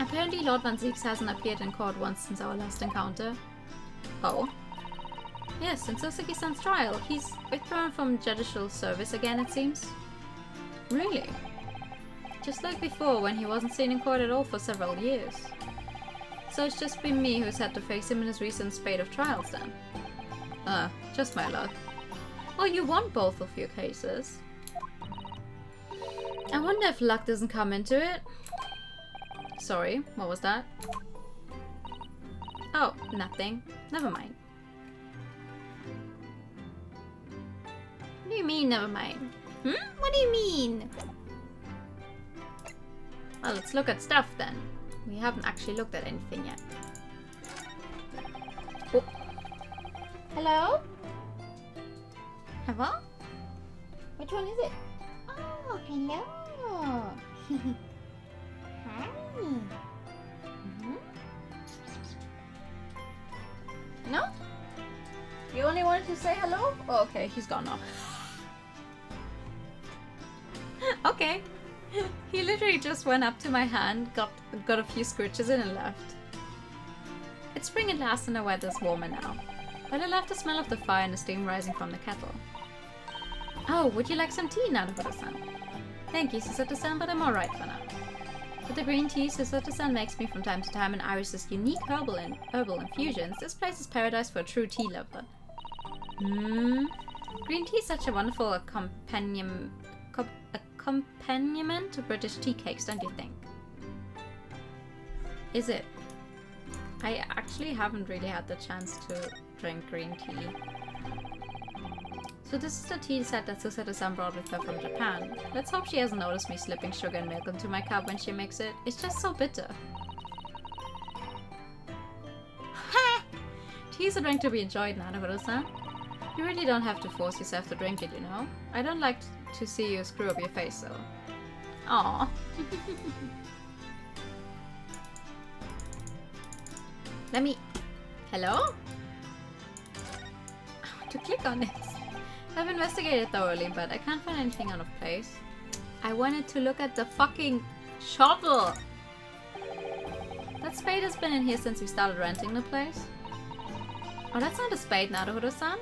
S1: Apparently Lord Van Zieks hasn't appeared in court once since our last encounter. Oh? Yes, since Soseki-san's trial. He's withdrawn from judicial service again, it seems. Really? Just like before, when he wasn't seen in court at all for several years. So it's just been me who's had to face him in his recent spate of trials then? Just my luck. Well, you won both of your cases. I wonder if luck doesn't come into it. Sorry, what was that? Oh, nothing. Never mind. What do you mean, never mind? What do you mean? Well, let's look at stuff then. We haven't actually looked at anything yet. Oh.
S2: Hello?
S1: Hello?
S2: Which one is it? Oh, hello. Hi.
S1: No? You only wanted to say hello? Oh, okay, he's gone now. Okay. He literally just went up to my hand, got a few scritches in and left. It's spring at last and the weather's warmer now. But I love the smell of the fire and the steam rising from the kettle. Oh, would you like some tea, Naruhodo-san? Thank you, Susato-san, but I'm alright for now. With the green tea Susato-san makes me from time to time and Iris's unique herbal infusions, this place is paradise for a true tea lover. Green tea is such a wonderful accompaniment to British tea cakes, don't you think? Is it? I actually haven't really had the chance to drink green tea. So this is the tea set that Susato-san brought with her from Japan. Let's hope she hasn't noticed me slipping sugar and milk into my cup when she makes it. It's just so bitter. Ha! Tea is a drink to be enjoyed, Naruhodo-san. You really don't have to force yourself to drink it, you know? I don't like to see you screw up your face, so... Aww. Let me... Hello? I want to click on it. I've investigated thoroughly, but I can't find anything out of place. I wanted to look at the fucking shovel! That spade has been in here since we started renting the place. Oh, that's not a spade, Naruto-san.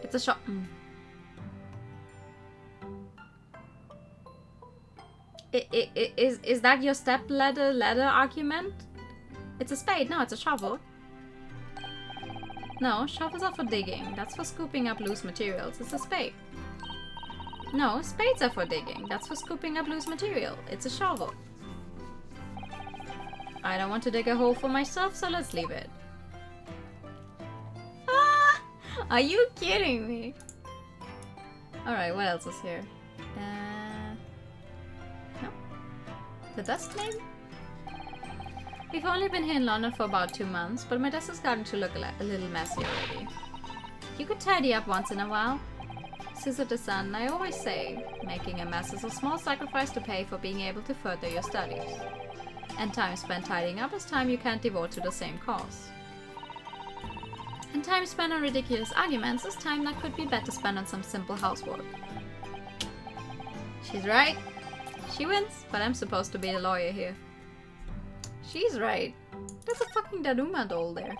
S1: It's a shop. Is that your ladder argument? It's a spade. No, it's a shovel. No, shovels are for digging. That's for scooping up loose materials. It's a spade. No, spades are for digging. That's for scooping up loose material. It's a shovel. I don't want to dig a hole for myself, so let's leave it. Ah! Are you kidding me? Alright, what else is here? No. The desk maybe? We've only been here in London for about 2 months, but my desk is starting to look a little messy already. You could tidy up once in a while. Suzuto-san, I always say, making a mess is a small sacrifice to pay for being able to further your studies. And time spent tidying up is time you can't devote to the same cause. And time spent on ridiculous arguments is time that could be better spent on some simple housework. She's right. She wins, but I'm supposed to be the lawyer here. She's right. There's a fucking Daruma doll there.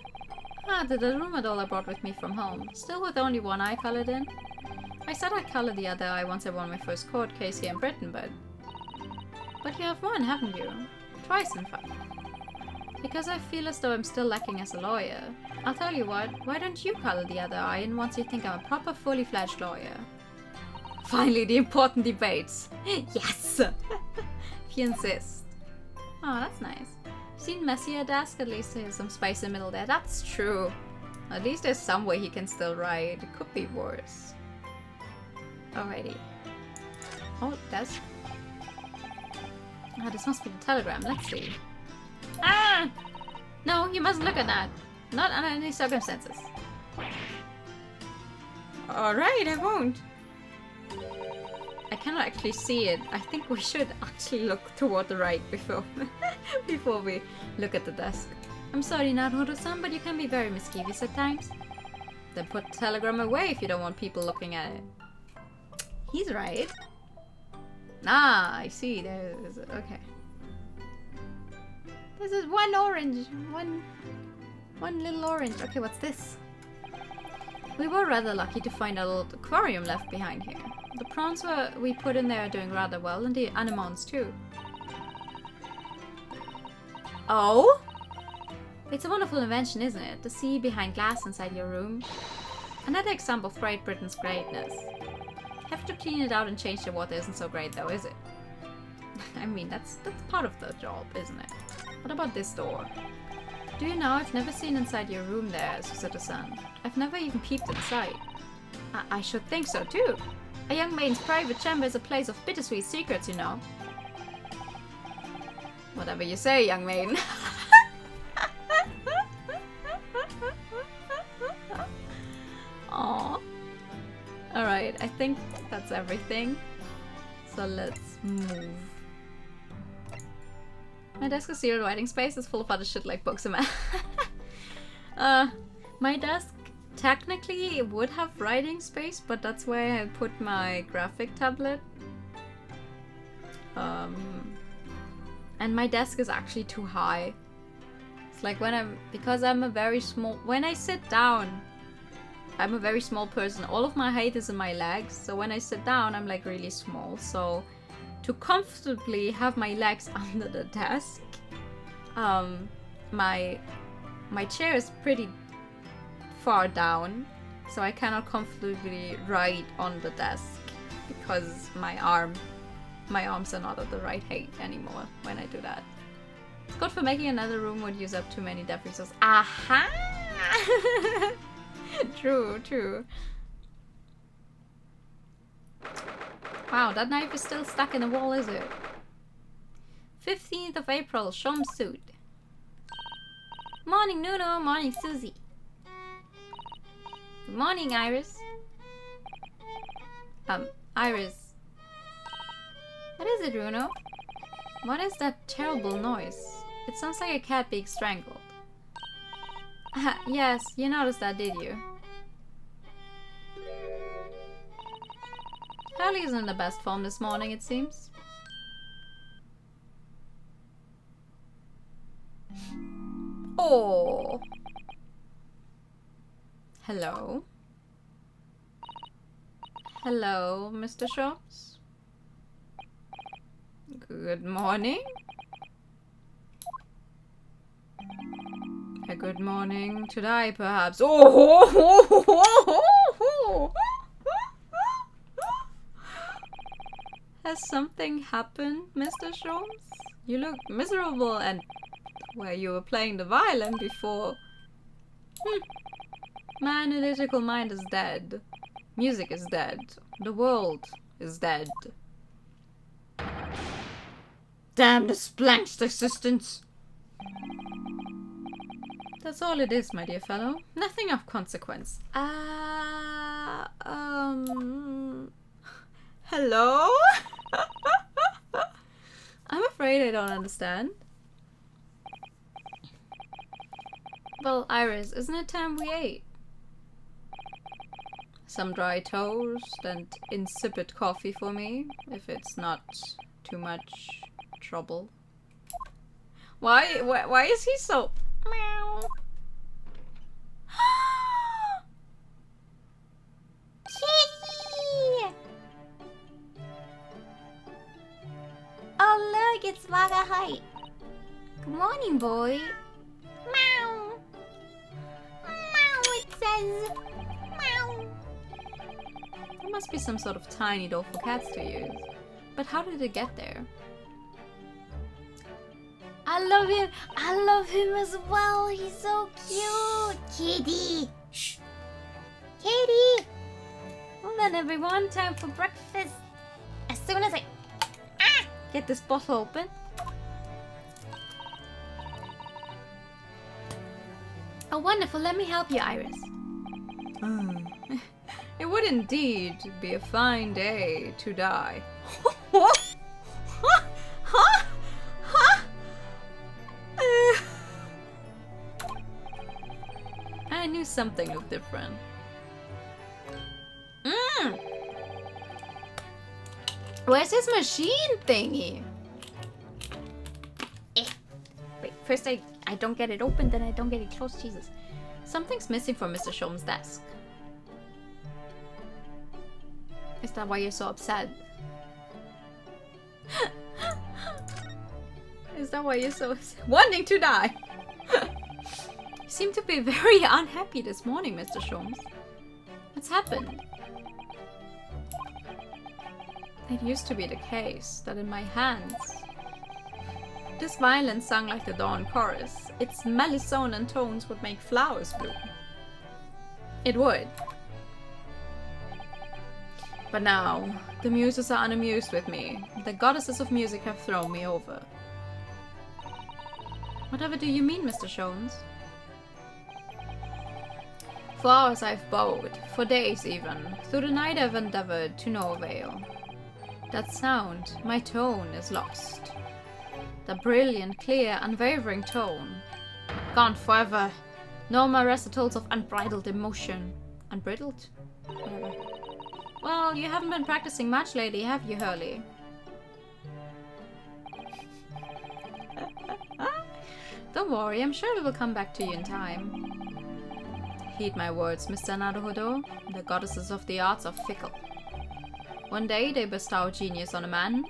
S1: Ah, the Daruma doll I brought with me from home. Still with only one eye colored in. I said I'd color the other eye once I won my first court case here in Britain, but... But you have won, haven't you? Twice, in fact. Because I feel as though I'm still lacking as a lawyer. I'll tell you what, why don't you color the other eye and once you think I'm a proper, fully fledged lawyer? Finally, the important debates. Yes! If you insist. Oh, that's nice. Seen messier desk, at least there's some space in the middle there. That's true. At least there's some way he can still write. It could be worse. Alrighty. Oh, desk. Ah, this must be the telegram. Let's see. Ah! No, you mustn't look at that. Not under any circumstances. Alright, I won't. I cannot actually see it. I think we should actually look toward the right before before we look at the desk. I'm sorry, Naruto-san, but you can be very mischievous at times. Then put the telegram away if you don't want people looking at it. He's right. Ah, I see. There's... okay. This is one orange. One little orange. Okay, what's this? We were rather lucky to find a little aquarium left behind here. The prawns we put in there are doing rather well, and the anemones too. Oh? It's a wonderful invention, isn't it? The sea behind glass inside your room. Another example of Great Britain's greatness. Have to clean it out and change the water isn't so great though, is it? I mean, that's part of the job, isn't it? What about this door? Do you know, I've never seen inside your room there, Suzuto-san. I've never even peeped inside. I should think so too. A young maiden's private chamber is a place of bittersweet secrets, you know. Whatever you say, young maiden. Aww. Alright, I think that's everything. So let's move. My desk is zero writing space. It's full of other shit like books and math. My desk technically would have writing space, but that's where I put my graphic tablet. And my desk is actually too high. It's like because I'm a very small, when I sit down, I'm a very small person. All of my height is in my legs, so when I sit down, I'm like really small. So to comfortably have my legs under the desk, my chair is pretty far down, so I cannot comfortably write on the desk because my arms are not at the right height anymore when I do that. It's good for making another room would use up too many depth resources. Aha! True. Wow, that knife is still stuck in the wall, is it? 15th of April, Shomsuit. Morning, Nuno. Morning, Susie. Good morning, Iris. Iris. What is it, Bruno? What is that terrible noise? It sounds like a cat being strangled. Yes, you noticed that, did you? Hurley isn't in the best form this morning, it seems. Oh. Hello. Hello, Mr. Shops. Good morning. A good morning to die, perhaps. Oh! Has something happened, Mr. Shops? You look miserable, and where you were playing the violin before. My analytical mind is dead. Music is dead. The world is dead. Damn this blanched existence! That's all it is, my dear fellow. Nothing of consequence. Hello? I'm afraid I don't understand. Well, Iris, isn't it time we ate? Some dry toast and insipid coffee for me, if it's not too much trouble. Why is he so... Meow.
S2: Kitty! Oh look, it's Vaga Height. Good morning, boy. Meow. Meow, it says. Meow.
S1: There must be some sort of tiny door for cats to use. But how did it get there?
S2: I love him. I love him as well. He's so cute. Kitty. Shh. Kitty.
S1: Well then, everyone, time for breakfast.
S2: As soon as I
S1: Get this bottle open. Oh, wonderful. Let me help you, Iris. It would indeed be a fine day to die. I knew something was different. Where's his machine thingy? Wait, first I don't get it open, then I don't get it closed. Jesus. Something's missing from Mr. Shulman's desk. Is that why you're so upset? Is that why you're so wanting to die? You seem to be very unhappy this morning, Mr. Shulman. What's happened? It used to be the case that in my hands, this violin sung like the dawn chorus. Its melissonant tones would make flowers bloom. It would. But now, the muses are unamused with me. The goddesses of music have thrown me over. Whatever do you mean, Mr. Shones? For hours I've bowed, for days even. Through the night I've endeavored to no avail. That sound, my tone, is lost. The brilliant, clear, unwavering tone. Gone forever. No more recitals of unbridled emotion. Unbridled? Whatever. Well, you haven't been practicing much lately, have you, Hurley? Don't worry, I'm sure we will come back to you in time. Heed my words, Mr. Naruhodo. The goddesses of the arts are fickle. One day they bestow genius on a man,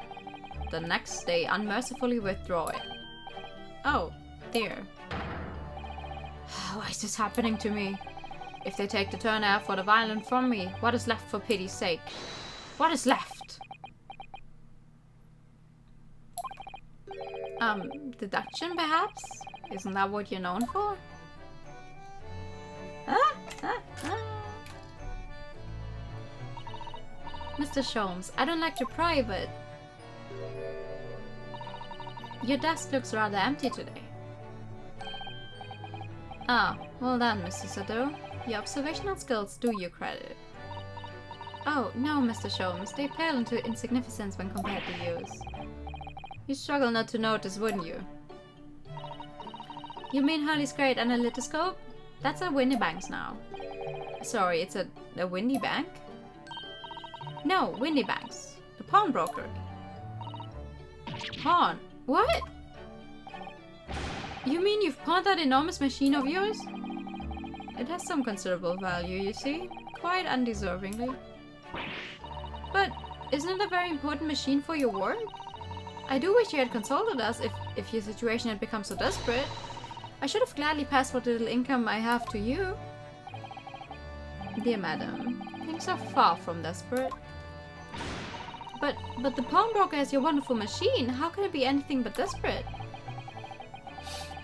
S1: the next they unmercifully withdraw it. Oh, dear. Why is this happening to me? If they take the turner for the violin from me, what is left for pity's sake? What is left? Deduction perhaps? Isn't that what you're known for? Mr. Sholmes, I don't like to pry, but your desk looks rather empty today. Ah, well done, Mr. Sado. Your observational skills do you credit. Oh, no, Mr. Sholmes. They pale into insignificance when compared to yours. You struggle not to notice, wouldn't you? You mean Hurley's great analytoscope? That's a Winnie Bank's now. Sorry, it's a Winnie Bank? No, Winnie Banks. The pawnbroker. Pawn? What? You mean you've pawned that enormous machine of yours? It has some considerable value, you see. Quite undeservingly. But isn't it a very important machine for your work? I do wish you had consulted us if your situation had become so desperate. I should have gladly passed what little income I have to you. Dear madam, things are far from desperate. But the pawnbroker has your wonderful machine. How can it be anything but desperate?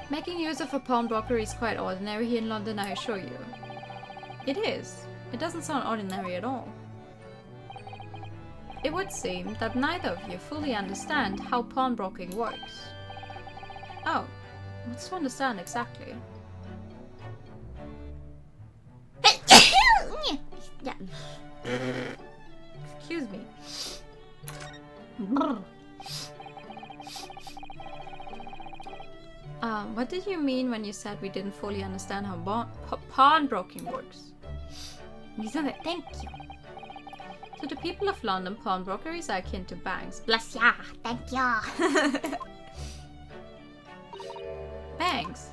S1: Making use of a pawnbroker is quite ordinary here in London, I assure you. It is. It doesn't sound ordinary at all. It would seem that neither of you fully understand how pawnbroking works. Oh, what's to understand exactly? Excuse me. What did you mean when you said we didn't fully understand how pawnbroking works?
S2: Thank you.
S1: To the people of London, pawnbrokeries are akin to banks.
S2: Bless ya. Thank ya.
S1: Banks.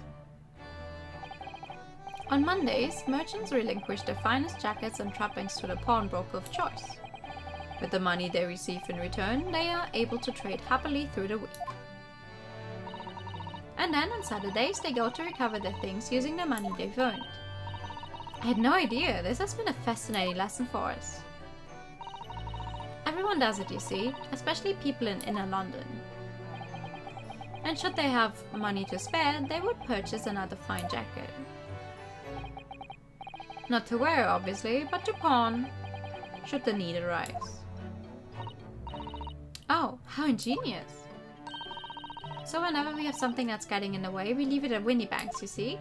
S1: On Mondays, merchants relinquish their finest jackets and trappings to the pawnbroker of choice. With the money they receive in return, they are able to trade happily through the week. And then on Saturdays, they go to recover their things using the money they've earned. I had no idea. This has been a fascinating lesson for us. Everyone does it, you see, especially people in inner London. And should they have money to spare, they would purchase another fine jacket. Not to wear, obviously, but to pawn, should the need arise. Oh, how ingenious! So whenever we have something that's getting in the way, we leave it at Winnie Bank's, you see?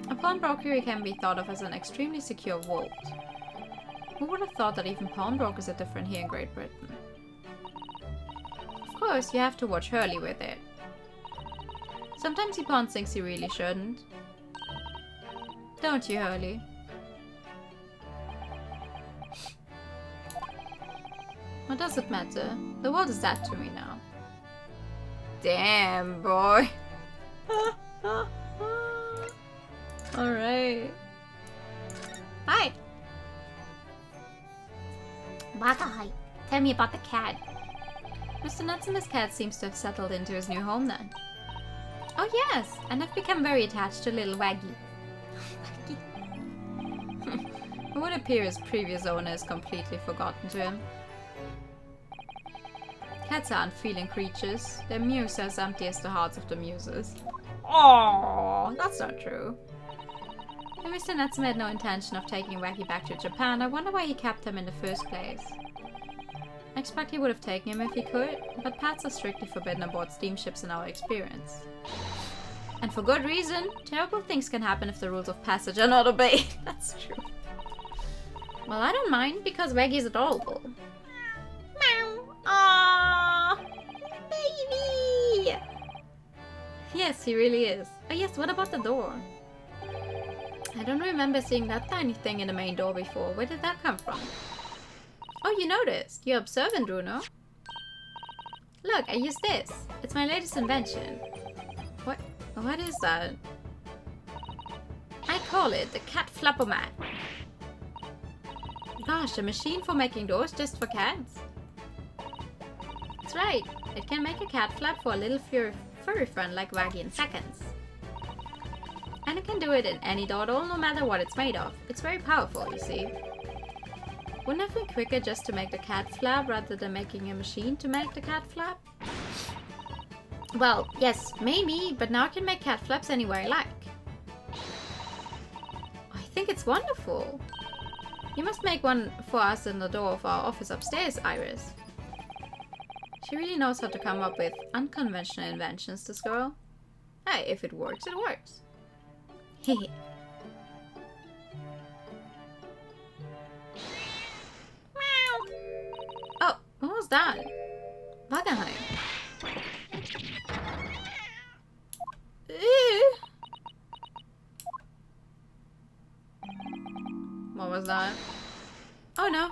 S1: A pawnbroker can be thought of as an extremely secure vault. Who would have thought that even pawnbrokers are different here in Great Britain? Of course, you have to watch Hurley with it. Sometimes he pawns things he really shouldn't. Don't you, Hurley? What does it matter? The world is that to me now. Damn, boy. Alright.
S2: Hi. Hi. Tell me about the cat.
S1: Mr. Natsume's cat seems to have settled into his new home then. Oh yes, and I've become very attached to little Waggy. It would appear his previous owner has completely forgotten to him. Cats are unfeeling creatures. Their mews are as empty as the hearts of the muses. Oh, that's not true. If Mr. Natsume had no intention of taking Waggy back to Japan, I wonder why he kept him in the first place. I expect he would have taken him if he could, but pets are strictly forbidden aboard steamships in our experience. And for good reason. Terrible things can happen if the rules of passage are not obeyed. That's true. Well, I don't mind, because Waggy's adorable.
S2: Meow.
S1: Aww! Baby! Yes, he really is. Oh yes, what about the door? I don't remember seeing that tiny thing in the main door before. Where did that come from? Oh, you noticed. You're observant, Bruno. Look, I used this. It's my latest invention. What is that? I call it the cat flappomat. Gosh, a machine for making doors just for cats? That's right. It can make a cat flap for a little furry friend like Waggy in seconds. And it can do it in any door at all, no matter what it's made of. It's very powerful, you see. Wouldn't it have been quicker just to make the cat flap rather than making a machine to make the cat flap? Well, yes, maybe, but now I can make cat flaps anywhere I like. I think it's wonderful. You must make one for us in the door of our office upstairs, Iris. She really knows how to come up with unconventional inventions, this girl. Hey, if it works, it works. Hehe. that? Wagenheim. Ew. What was that? Oh no.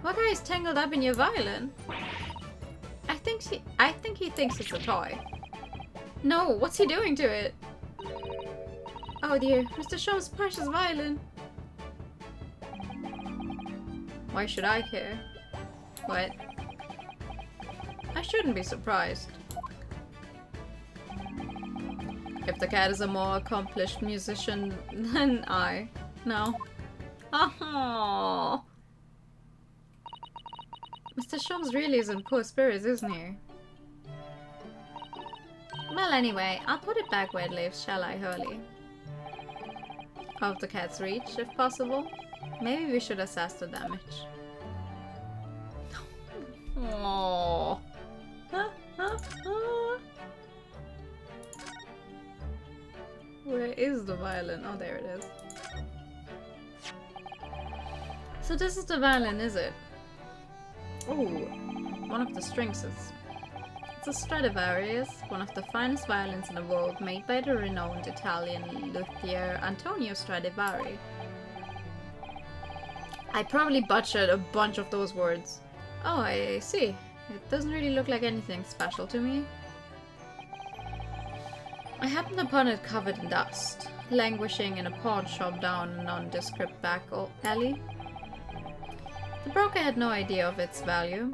S1: Wagenheim is tangled up in your violin. I think he thinks it's a toy. No, what's he doing to it? Oh dear, Mr. Shom's precious violin. Why should I care? What? I shouldn't be surprised. If the cat is a more accomplished musician than I. No. Oh. Mr. Shom's really is in poor spirits, isn't he? Well, anyway, I'll put it back where it lives, shall I, Hurley? Out of the cat's reach, if possible. Maybe we should assess the damage. Oh. Where is the violin? Oh, there it is. So this is the violin, is it? Oh, one of the strings is... It's a Stradivarius, one of the finest violins in the world, made by the renowned Italian luthier Antonio Stradivari. I probably butchered a bunch of those words. Oh, I see. It doesn't really look like anything special to me. I happened upon it covered in dust, languishing in a pawn shop down a nondescript back alley. The broker had no idea of its value,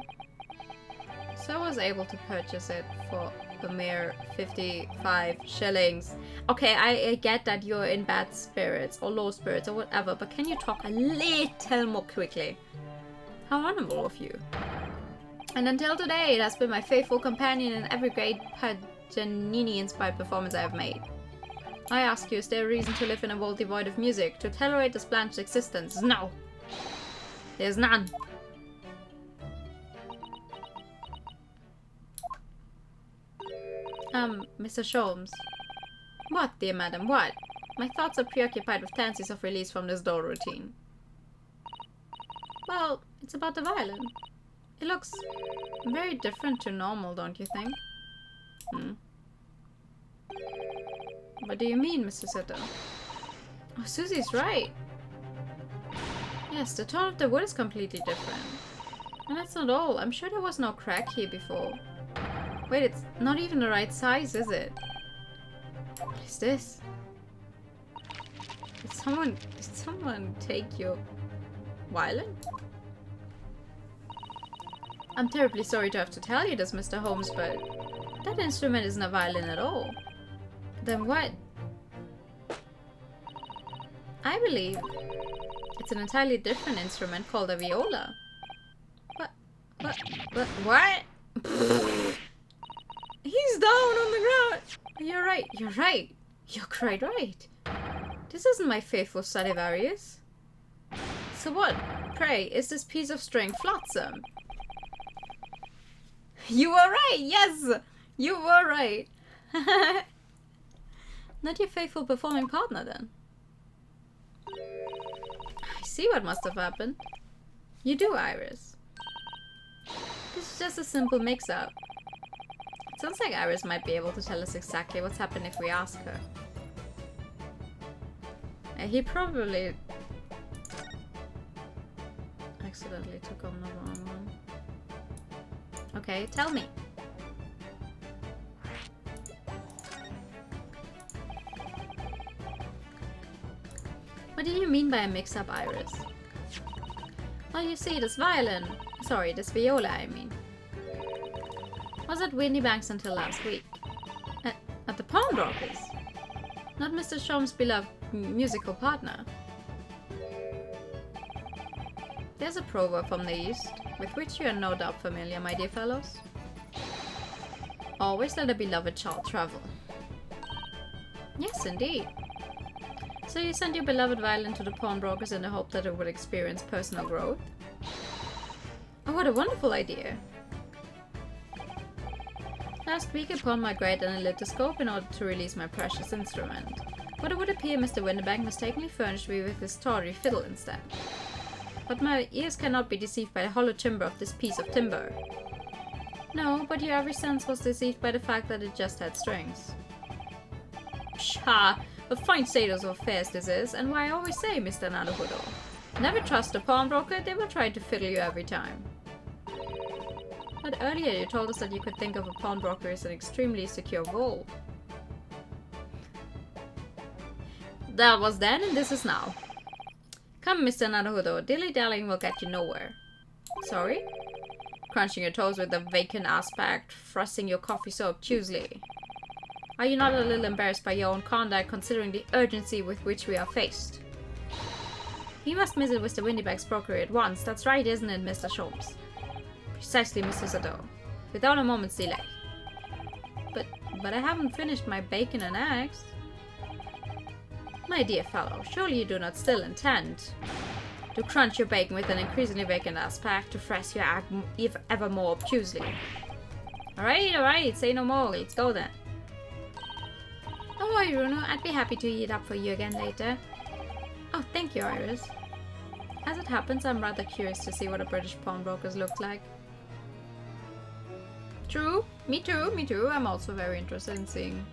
S1: so I was able to purchase it for a mere 55 shillings. Okay, I get that you're in bad spirits or low spirits or whatever, but can you talk a little more quickly? How honorable of you. And until today, it has been my faithful companion in every great Paganini-inspired performance I have made. I ask you, is there a reason to live in a world devoid of music? To tolerate this blanched existence? No! There's none! Mr. Sholmes. What, dear madam, what? My thoughts are preoccupied with fancies of release from this dull routine. Well, it's about the violin. It looks very different to normal, don't you think? What do you mean, Mr. Sitter? Oh, Susie's right. Yes, the tone of the wood is completely different. And that's not all. I'm sure there was no crack here before. Wait, it's not even the right size, is it? What is this? Did someone take your violin? I'm terribly sorry to have to tell you this, Mr. Holmes, but that instrument isn't a violin at all. Then what? I believe it's an entirely different instrument called a viola. What? He's down on the ground! You're right. You're quite right. This isn't my faithful Stradivarius. So what, pray, is this piece of string flotsam? You were right, yes! You were right. Not your faithful performing partner, then. I see what must have happened. You do, Iris. This is just a simple mix-up. It sounds like Iris might be able to tell us exactly what's happened if we ask her. He probably accidentally took on the wrong one. Okay, tell me. What do you mean by a mix-up, Iris? Well, you see, this viola, I mean, was at Windy Banks until last week. At the pawnbroker's. Not Mr. Shom's beloved musical partner. There's a proverb from the East, with which you are no doubt familiar, my dear fellows. Always let a beloved child travel. Yes, indeed. So you sent your beloved violin to the pawnbrokers in the hope that it would experience personal growth? Oh, what a wonderful idea! Last week I pawned my great analytoscope in order to release my precious instrument. But it would appear Mr. Winterbank mistakenly furnished me with his tawdry fiddle instead. But my ears cannot be deceived by the hollow timbre of this piece of timber. No, but your every sense was deceived by the fact that it just had strings. Psha! A fine state of affairs this is, and why I always say, Mr. Naruhodo. Never trust a pawnbroker, they will try to fiddle you every time. But earlier you told us that you could think of a pawnbroker as an extremely secure vault. That was then and this is now. Come, Mr. Naruhodo, dilly-dallying will get you nowhere. Sorry? Crunching your toes with a vacant aspect, thrusting your coffee so obtusely. Are you not a little embarrassed by your own conduct, considering the urgency with which we are faced? You must visit Mr. Windybank's brokery at once. That's right, isn't it, Mr. Sholmes? Precisely, Mr. Zato. Without a moment's delay. But I haven't finished my bacon and eggs. My dear fellow, surely you do not still intend to crunch your bacon with an increasingly vacant aspect, to thrust your egg ever more obtusely. Alright, say no more. Let's go then. Don't worry, Runo. I'd be happy to heat up for you again later. Oh, thank you, Iris. As it happens, I'm rather curious to see what a British pawnbrokers look like. True. Me too. I'm also very interested in seeing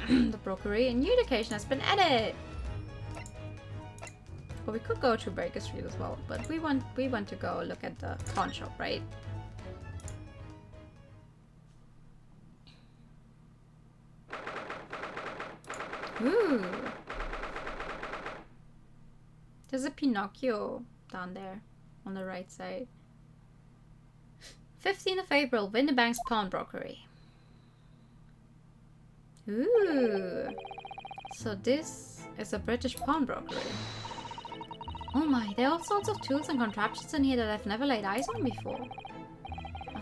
S1: the brokery. A new location has been added. Well, we could go to Baker Street as well, but we want to go look at the pawn shop, right? Ooh. There's a Pinocchio down there on the right side. 15th of April, Windybank's pawnbrokery. Ooh. So this is a British pawnbrokery. Oh my, there are all sorts of tools and contraptions in here that I've never laid eyes on before.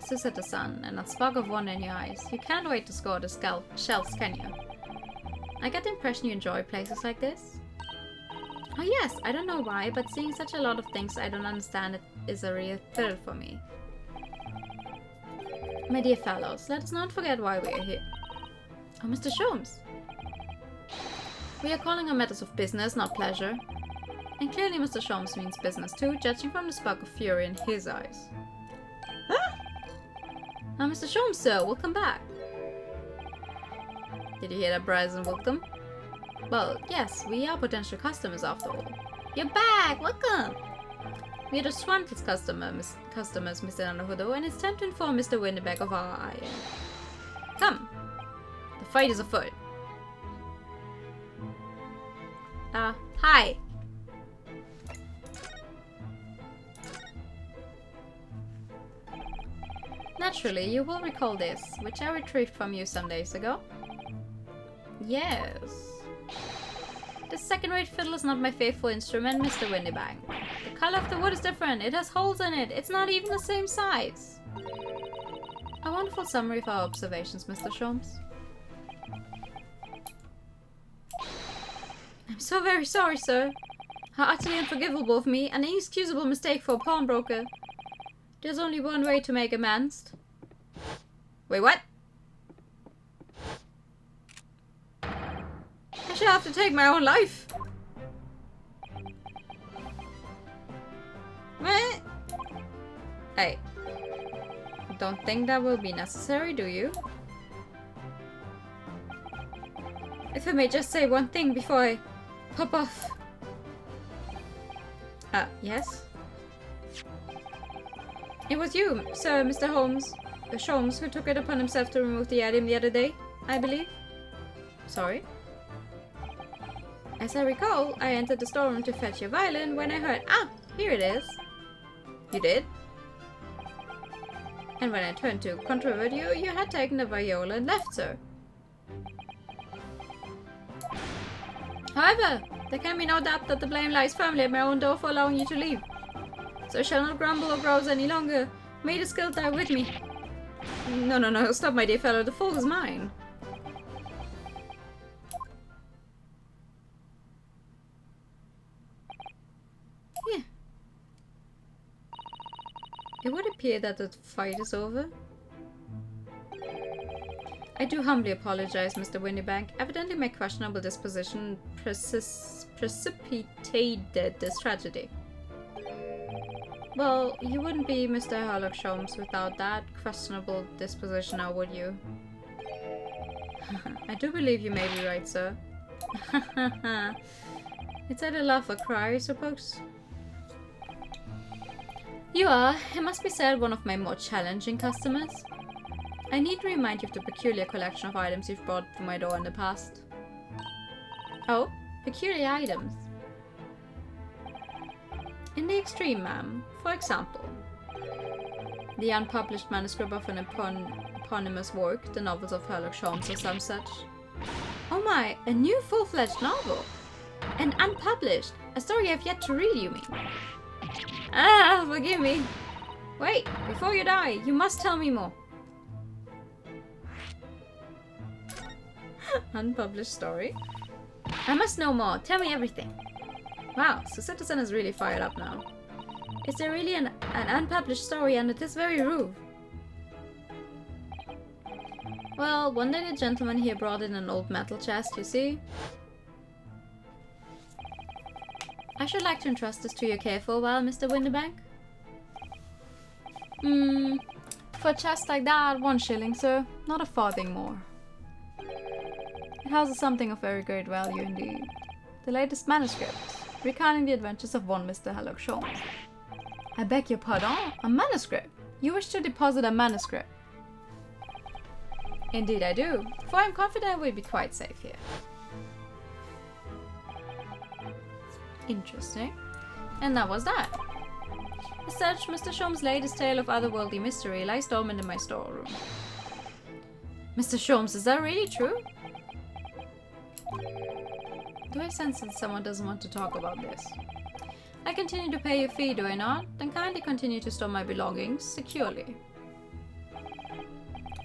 S1: Sus at the sun, and that spark of wonder in your eyes. You can't wait to score the shelves, can you? I get the impression you enjoy places like this. Oh yes, I don't know why, but seeing such a lot of things I don't understand is a real thrill for me. My dear fellows, let us not forget why we are here. Oh, Mr. Sholmes. We are calling on matters of business, not pleasure. And clearly Mr. Sholmes means business too, judging from the spark of fury in his eyes. Now, Mr. Sholmes, sir, welcome back. Did you hear that, Bryson? Welcome? Well, yes, we are potential customers after all. You're back! Welcome! We are the Chronicles customers, Mr. Naruhodo, and it's time to inform Mr. Windybank of our iron. Come! The fight is afoot. Hi! Naturally, you will recall this, which I retrieved from you some days ago. Yes. This second-rate fiddle is not my faithful instrument, Mr. Windybank. The color of the wood is different. It has holes in it. It's not even the same size. A wonderful summary of our observations, Mr. Sholmes. I'm so very sorry, sir. How utterly unforgivable of me. An inexcusable mistake for a pawnbroker. There's only one way to make amends. Wait, what? I should have to take my own life. What? Hey. Don't think that will be necessary, do you? If I may just say one thing before I pop off. Yes? It was you, sir, Mr. Sholmes, who took it upon himself to remove the item the other day, I believe. Sorry? As I recall, I entered the storeroom to fetch your violin when I heard, here it is. You did? And when I turned to controvert you, you had taken the viola and left, sir. However, there can be no doubt that the blame lies firmly at my own door for allowing you to leave. So I shall not grumble or grouse any longer. May the skill die with me. No, stop, my dear fellow. The fault is mine. Yeah. It would appear that the fight is over. I do humbly apologize, Mr. Windybank. Evidently my questionable disposition precipitated this tragedy. Well, you wouldn't be Mr. Sherlock Holmes without that questionable disposition now, would you? I do believe you may be right, sir. It's either laugh or cry, I suppose. You are, it must be said, one of my more challenging customers. I need to remind you of the peculiar collection of items you've brought through my door in the past. Oh, peculiar items. In the extreme, ma'am. For example, the unpublished manuscript of an eponymous work, the novels of Sherlock Holmes or some such. Oh my, a new full-fledged novel! And unpublished! A story I've yet to read, you mean? Ah, forgive me. Wait, before you die, you must tell me more. Unpublished story? I must know more. Tell me everything. Wow, so Citizen is really fired up now. Is there really an unpublished story under this very roof? Well, one day the gentleman here brought in an old metal chest, you see? I should like to entrust this to your care for a while, Mr. Winterbank. For a chest like that, 1 shilling, sir. Not a farthing more. It houses something of very great value indeed. The latest manuscript, recounting the adventures of one Mr. Sherlock Holmes. I beg your pardon? A manuscript? You wish to deposit a manuscript? Indeed I do, for I am confident we'll be quite safe here. Interesting. And that was that. As such, Mr. Sholmes' latest tale of otherworldly mystery lies dormant in my storeroom. Mr. Sholmes, is that really true? Do I sense that someone doesn't want to talk about this? I continue to pay your fee, do I not? Then kindly continue to store my belongings securely.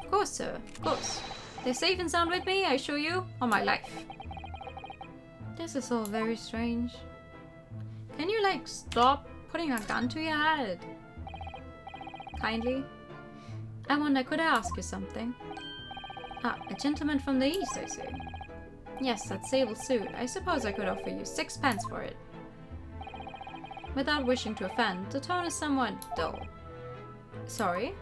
S1: Of course, sir, of course. They're safe and sound with me, I assure you, on my life. This is all very strange. Can you, like, stop putting a gun to your head? Kindly. I wonder, could I ask you something? Ah, a gentleman from the east, I see. Yes, that sable suit. I suppose I could offer you 6 pence for it. Without wishing to offend, the tone is somewhat dull. Sorry?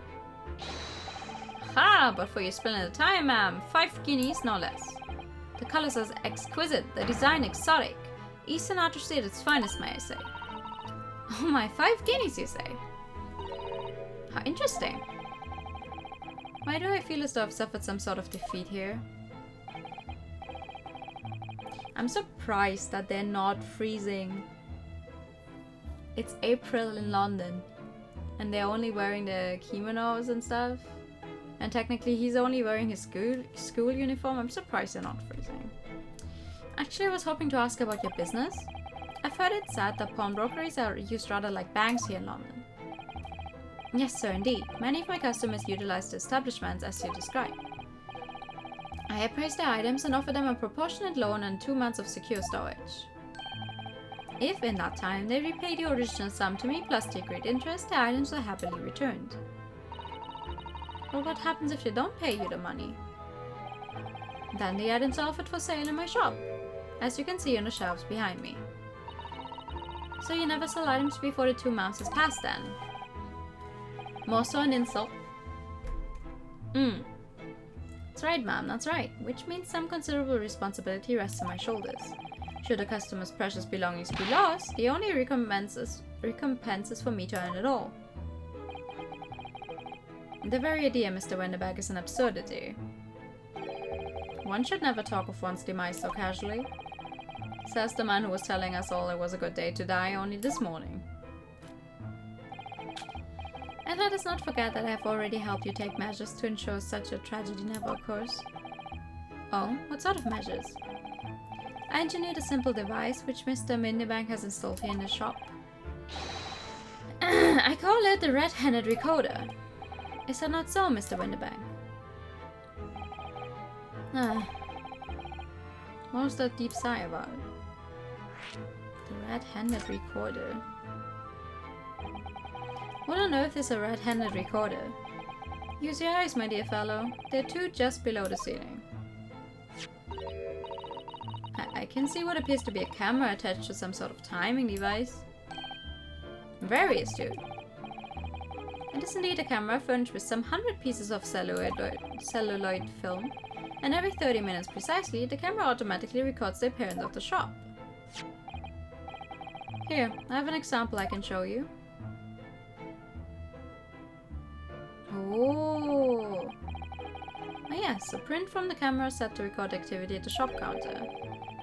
S1: Ha! But for your splendid time, ma'am. 5 guineas, no less. The colors are exquisite, the design exotic. Eastern artistry at its finest, may I say. Oh my, 5 guineas, you say? How interesting. Why do I feel as though I've suffered some sort of defeat here? I'm surprised that they're not freezing. It's April in London, and they're only wearing the kimonos and stuff. And technically he's only wearing his school uniform. I'm surprised they're not freezing. Actually, I was hoping to ask about your business. I've heard it said that pawnbrokeries are used rather like banks here in London. Yes, sir, indeed. Many of my customers utilize the establishments as you described. I appraise their items and offer them a proportionate loan and 2 months of secure storage. If in that time they repay the original sum to me plus the agreed interest, the items are happily returned. But what happens if they don't pay you the money? Then the items are offered for sale in my shop, as you can see on the shelves behind me. So you never sell items before the 2 months has passed then? More so an insult. That's right, ma'am, that's right. Which means some considerable responsibility rests on my shoulders. Should a customer's precious belongings be lost, the only recompense is for me to earn it all. The very idea, Mr. Wenderberg, is an absurdity. One should never talk of one's demise so casually. Says the man who was telling us all it was a good day to die only this morning. And let us not forget that I have already helped you take measures to ensure such a tragedy never occurs. Oh, what sort of measures? I engineered a simple device which Mr. Winderbank has installed here in the shop. I call it the red-handed recorder. Is that not so, Mr. Winderbank? What was that deep sigh about? The red-handed recorder. What on earth is a red-handed recorder? Use your eyes, my dear fellow. There are 2 just below the ceiling. I can see what appears to be a camera attached to some sort of timing device. Very astute. It is indeed a camera furnished with some 100 pieces of celluloid film, and every 30 minutes precisely, the camera automatically records the appearance of the shop. Here, I have an example I can show you. Oh! Ah yes, a print from the camera set to record activity at the shop counter.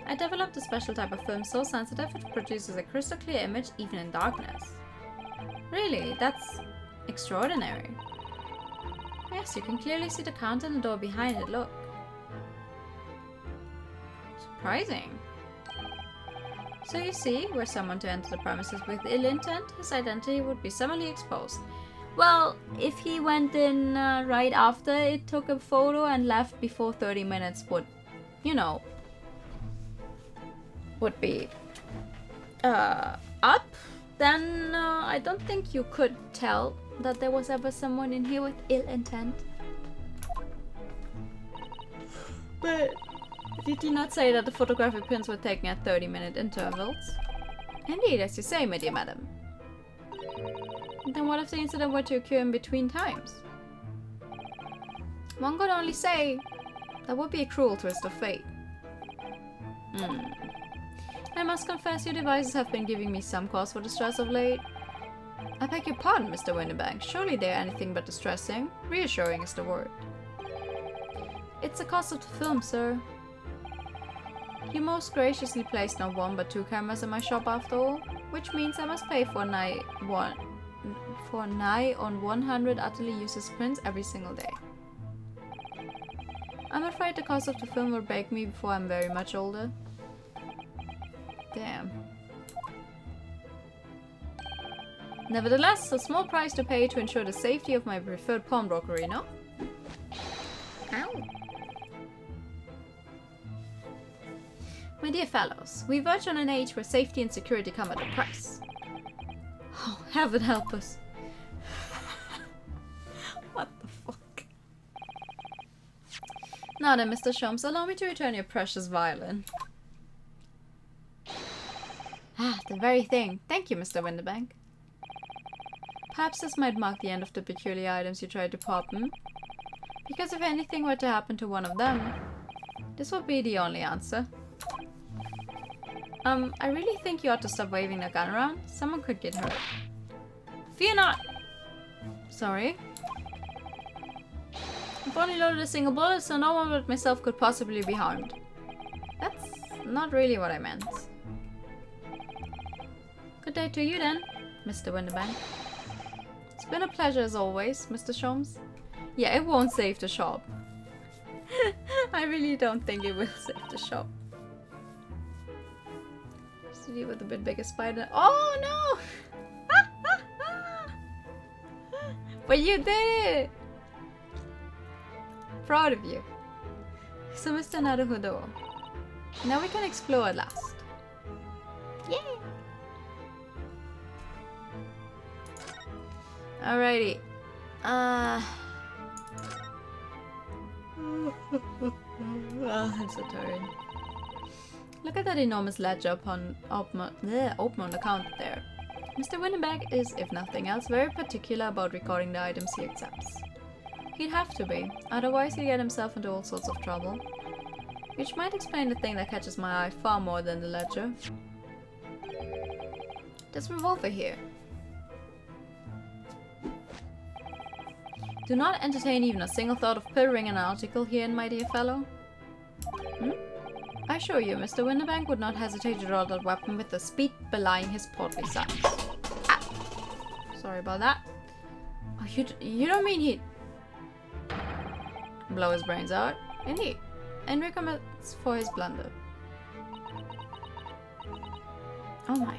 S1: I developed a special type of film so sensitive it produces a crystal clear image even in darkness. Really, that's extraordinary. Yes, you can clearly see the counter and the door behind it, look. Surprising. So you see, were someone to enter the premises with ill intent, his identity would be summarily exposed. Well, if he went in right after it took a photo and left before 30 minutes would, you know, would be up, then I don't think you could tell that there was ever someone in here with ill intent. But did he not say that the photographic prints were taken at 30-minute intervals? Indeed, as you say, my dear madam. Then what if the incident were to occur in between times? One could only say that would be a cruel twist of fate. I must confess your devices have been giving me some cause for distress of late. I beg your pardon, Mr. Winterbank. Surely they are anything but distressing. Reassuring is the word. It's the cost of the film, sir. You most graciously placed not one but 2 cameras in my shop after all, which means I must pay for nigh on 100 utterly useless prints every single day. I'm afraid the cost of the film will break me before I'm very much older. Damn. Nevertheless, a small price to pay to ensure the safety of my preferred pawnbroker, no? Ow. My dear fellows, we verge on an age where safety and security come at a price. Oh, heaven help us. What the fuck? Now then, Mr. Sholmes, allow me to return your precious violin. Ah, the very thing. Thank you, Mr. Winterbank. Perhaps this might mark the end of the peculiar items you tried to pop, Because if anything were to happen to one of them, this would be the only answer. I really think you ought to stop waving the gun around. Someone could get hurt. Fear not! Sorry. I've only loaded a single bullet, so no one but myself could possibly be harmed. That's not really what I meant. Good day to you then, Mr. Winterbank. It's been a pleasure as always, Mr. Sholmes. Yeah, it won't save the shop. I really don't think it will save the shop. Just to deal with a bit bigger spider. Oh no! But you did it! Proud of you. So, Mr. Naruhodo, now we can explore at last. Yay! Alrighty. I'm so tired. Look at that enormous ledger open on the counter there. Mr. Winterbank is, if nothing else, very particular about recording the items he accepts. He'd have to be, otherwise he'd get himself into all sorts of trouble. Which might explain the thing that catches my eye far more than the ledger. This revolver here. Do not entertain even a single thought of pilfering an article herein, my dear fellow. I assure you, Mr. Winterbank would not hesitate to draw that weapon with the speed belying his portly size. Ah! Sorry about that. Oh, you don't mean he'd blow his brains out? Indeed. And recommends for his blunder. Oh my.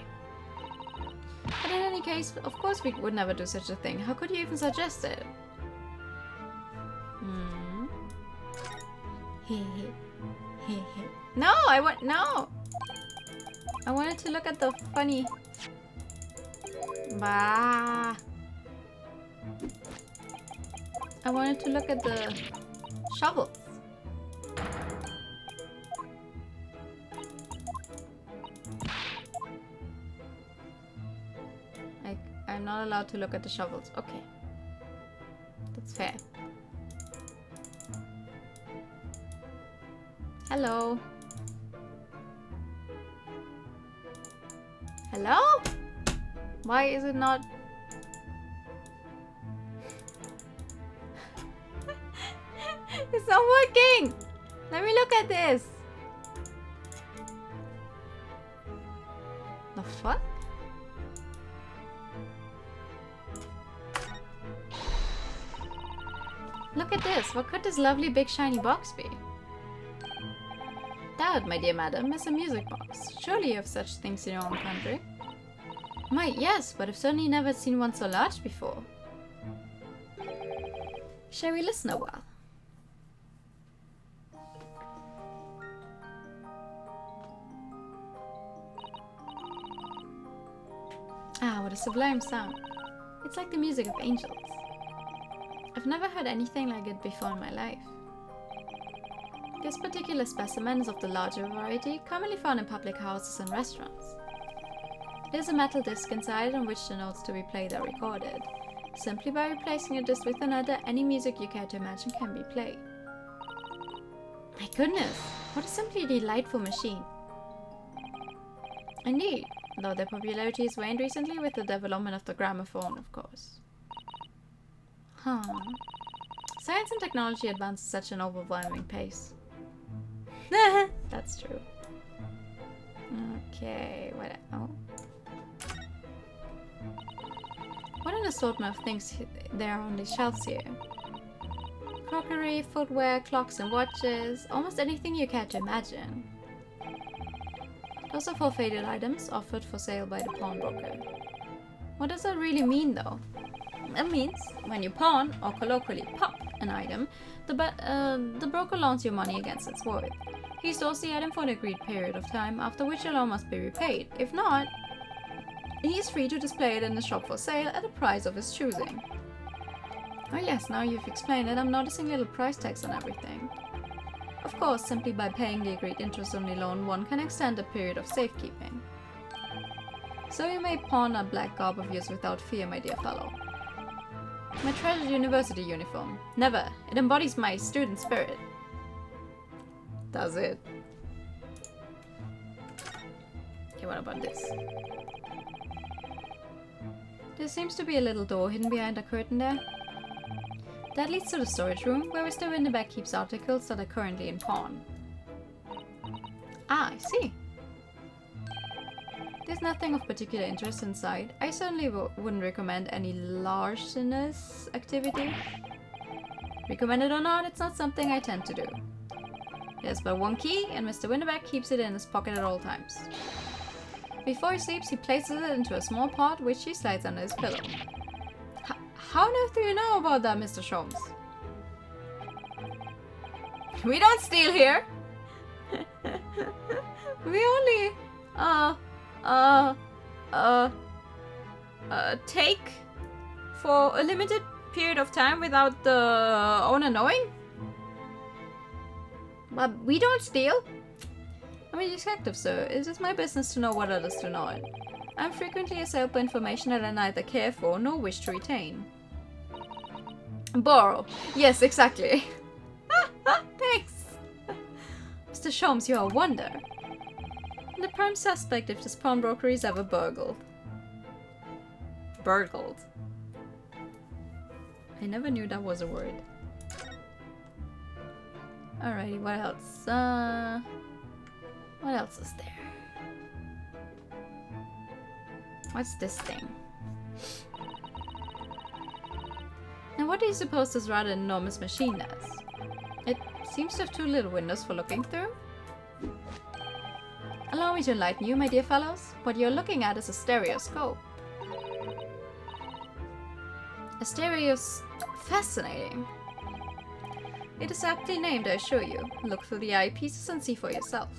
S1: But in any case, of course we would never do such a thing. How could you even suggest it? No, no! I wanted to look at the funny... Bah! I wanted to look at the shovels. I'm not allowed to look at the shovels. Okay. Fair. Hello. Hello? Why is it not? It's not working! Let me look at this. The fuck? Look at this. What could this lovely big shiny box be? That, my dear madam, is a music box. Surely you have such things in your own country. My, yes, but I've certainly never seen one so large before. Shall we listen a while? Ah, what a sublime sound. It's like the music of angels. I've never heard anything like it before in my life. This particular specimen is of the larger variety, commonly found in public houses and restaurants. There's a metal disc inside on which the notes to be played are recorded. Simply by replacing a disc with another, any music you care to imagine can be played. My goodness, what a simply delightful machine. Indeed, though their popularity has waned recently with the development of the gramophone, of course. Huh. Science and technology advance at such an overwhelming pace. That's true. Okay, what? Oh. What an assortment of things there are on these shelves here. Crockery, footwear, clocks and watches, almost anything you care to imagine. Those are for faded items offered for sale by the pawnbroker. What does that really mean though? It means when you pawn, or colloquially pop, an item, the broker loans you money against its worth. He stores the item for an agreed period of time, after which the loan must be repaid. If not, he is free to display it in the shop for sale at a price of his choosing. Oh yes, now you've explained it, I'm noticing little price tags on everything. Of course, simply by paying the agreed interest on the loan, one can extend the period of safekeeping. So you may pawn a black garb of yours without fear, my dear fellow. My treasured university uniform. Never. It embodies my student spirit. Does it? Okay, what about this? There seems to be a little door hidden behind a curtain there. That leads to the storage room, where Mr. Winterbeck keeps articles that are currently in pawn. Ah, I see. There's nothing of particular interest inside. I certainly wouldn't recommend any larcenous activity. Recommend it or not, it's not something I tend to do. There's but one key, and Mr. Winterbeck keeps it in his pocket at all times. Before he sleeps, he places it into a small pot, which he slides under his pillow. How on earth do you know about that, Mr. Sholmes? We don't steal here! We only, take for a limited period of time without the owner knowing? But we don't steal. I'm a detective, sir. It is my business to know what others do not. I'm frequently assailed by information that I neither care for nor wish to retain. Borrow. Yes, exactly. Thanks. Mr. Sholmes, you are a wonder. And the prime suspect if this pawnbroker is ever burgled. Burgled. I never knew that was a word. Alrighty, what else? What else is there? What's this thing? Now what do you suppose this rather enormous machine does? It seems to have two little windows for looking through. Allow me to enlighten you, my dear fellows. What you're looking at is a stereoscope. A fascinating. It is aptly named, I assure you. Look through the eyepieces and see for yourself.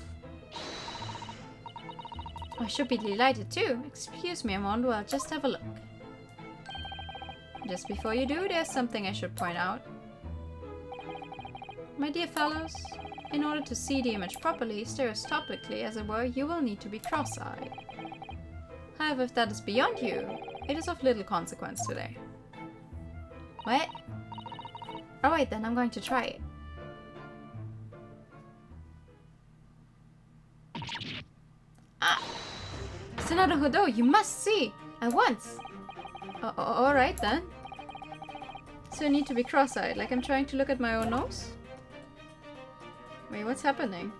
S1: I should be delighted too. Excuse me a moment while I'll just have a look. Just before you do, there's something I should point out. My dear fellows, in order to see the image properly, stereoscopically as it were, you will need to be cross-eyed. However, if that is beyond you, it is of little consequence today. What? Alright then, I'm going to try it. Ah! Senator Hodo, you must see! At once! Alright then. So I need to be cross-eyed, like I'm trying to look at my own nose? Wait, what's happening?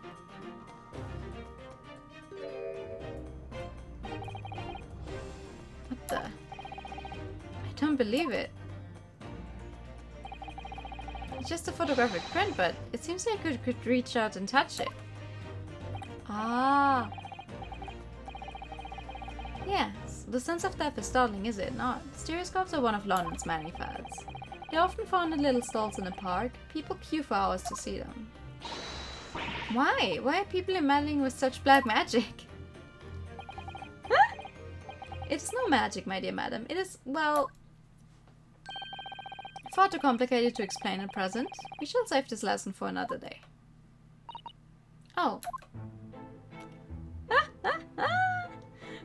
S1: What the? I don't believe it. It's just a photographic print, but it seems like I could reach out and touch it. Ah. Yes, the sense of depth is startling, is it not? Stereoscopes are one of London's many fads. They're often found in little stalls in the park. People queue for hours to see them. Why? Why are people meddling with such black magic? It is no magic, my dear madam. It is, well, far too complicated to explain at present. We shall save this lesson for another day. Oh.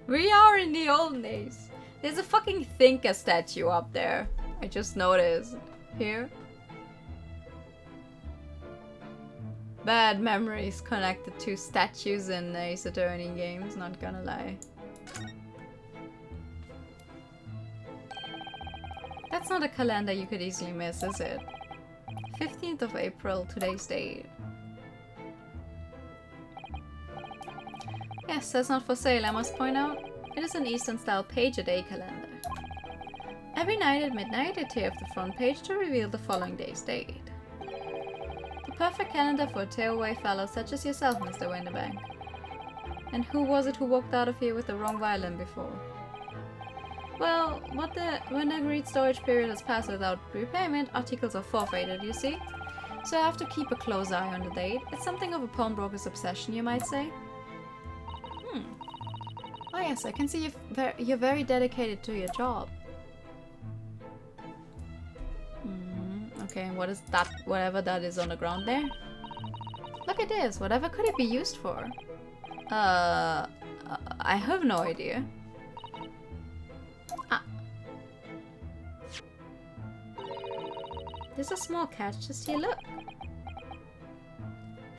S1: We are in the old days. There's a fucking thinker statue up there. I just noticed. Here. Bad memories connected to statues in Ace Attorney games, not gonna lie. That's not a calendar you could easily miss, is it? 15th of April, today's date. Yes, that's not for sale, I must point out. It is an Eastern-style page-a-day calendar. Every night at midnight, I tear off the front page to reveal the following day's date. The perfect calendar for a tearaway fellow such as yourself, Mr. Winterbank. And who was it who walked out of here with the wrong violin before? Well, when the agreed storage period has passed without repayment, articles are forfeited, you see? So I have to keep a close eye on the date. It's something of a pawnbroker's obsession, you might say. Oh yes, I can see you're very dedicated to your job. Okay, and what is that? Whatever that is on the ground there? Look at this. Whatever could it be used for? I have no idea. Ah. There's a small catch. Just here, look.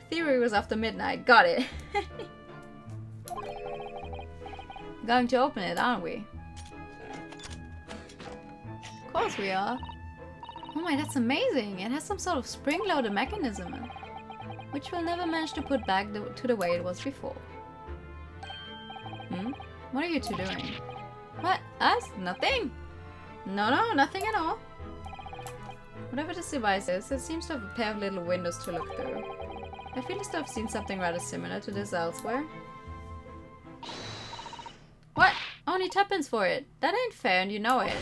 S1: Theory was after midnight. Got it. Going to open it, aren't we? Of course we are. Oh my, that's amazing! It has some sort of spring-loaded mechanism, which we'll never manage to put back to the way it was before. What are you two doing? What? Us? Nothing! No, nothing at all. Whatever this device is, it seems to have a pair of little windows to look through. I feel as though I've seen something rather similar to this elsewhere. What? Only tuppence for it? That ain't fair and you know it.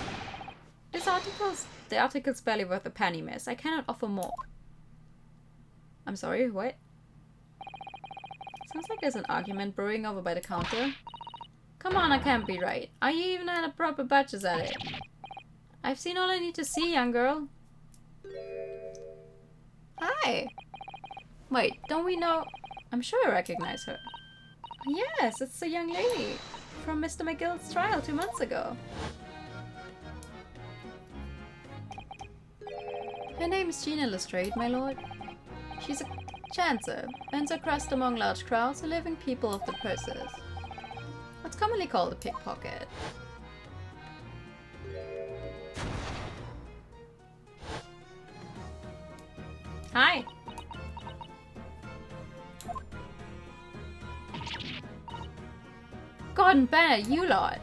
S1: The article's barely worth a penny, miss. I cannot offer more. I'm sorry, what? Sounds like there's an argument brewing over by the counter. Come on, I can't be right. Are you even at a proper butcher's at it? I've seen all I need to see, young girl. Hi. Wait, don't we know? I'm sure I recognize her. Yes, it's the young lady from Mr. McGill's trial 2 months ago. Her name is Gina Lestrade, my lord. She's a chancer, earns her crust among large crowds, a living people of the purses. What's commonly called a pickpocket. Hi! Gordon Bennett, you lot!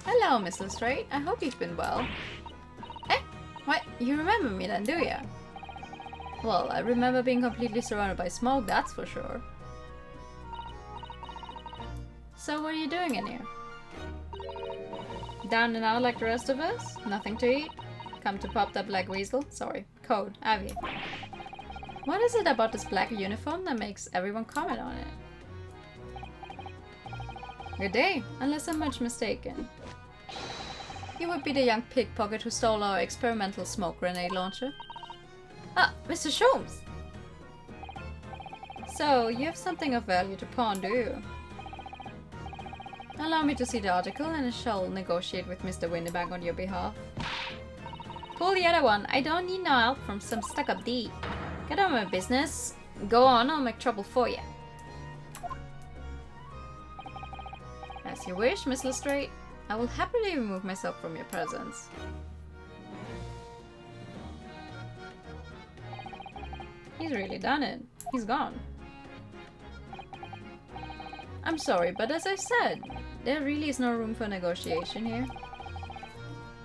S1: Hello, Miss Lestrade. I hope you've been well. Eh? What? You remember me then, do ya? Well, I remember being completely surrounded by smoke, that's for sure. So what are you doing in here? Down and out like the rest of us? Nothing to eat? Come to pop that black weasel? Sorry, code, Avi. What is it about this black uniform that makes everyone comment on it? Good day, unless I'm much mistaken. You would be the young pickpocket who stole our experimental smoke grenade launcher. Ah, Mr. Sholmes! So, you have something of value to pawn, do you? Allow me to see the article and I shall negotiate with Mr. Winterbank on your behalf. Pull the other one. I don't need no help from some stuck-up D. Get on my business. Go on, I'll make trouble for you. As you wish, Miss Lestrade. I will happily remove myself from your presence. He's really done it. He's gone. I'm sorry, but as I said, there really is no room for negotiation here.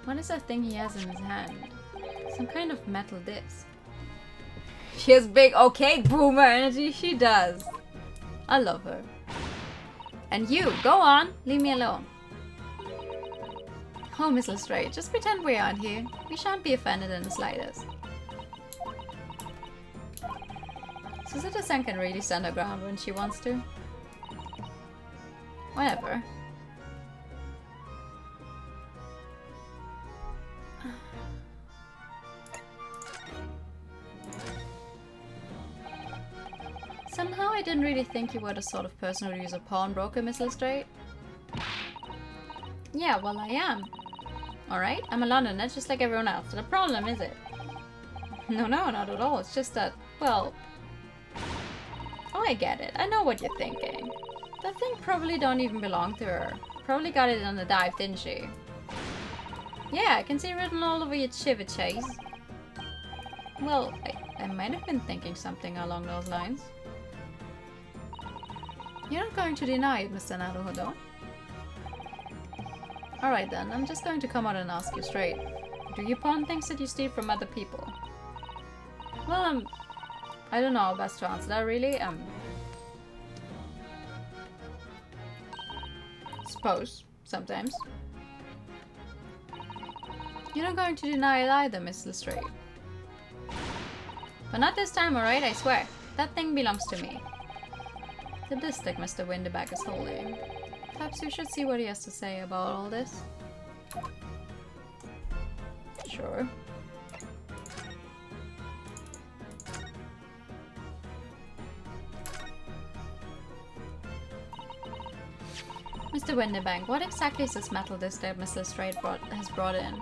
S1: What is that thing he has in his hand? Some kind of metal disc. She has big, okay, boomer energy. She does. I love her. And you, go on. Leave me alone. Oh, Miss Lestrade, just pretend we aren't here. We shan't be offended in the slightest. So Citizen can really stand her ground when she wants to. Whatever. Somehow I didn't really think you were the sort of person who would use a pawnbroker, Miss Lestrade. Yeah, well I am. Alright, I'm a Londoner just like everyone else. The problem, is it? No, not at all. It's just that, well... Oh, I get it. I know what you're thinking. That thing probably don't even belong to her. Probably got it on the dive, didn't she? Yeah, I can see it written all over your shiver chase. Well, I might have been thinking something along those lines. You're not going to deny it, Mr. Naruhodo. Alright then, I'm just going to come out and ask you straight. Do you pawn things that you steal from other people? Well, I don't know how best to answer that, really. Suppose, sometimes. You're not going to deny it either, Miss Lestrade. But not this time, alright, I swear. That thing belongs to me. The disc that Mr. Winterback is holding. Perhaps we should see what he has to say about all this. Sure. Mr. Winterbank, what exactly is this metal disc that Miss Lestrade has brought in?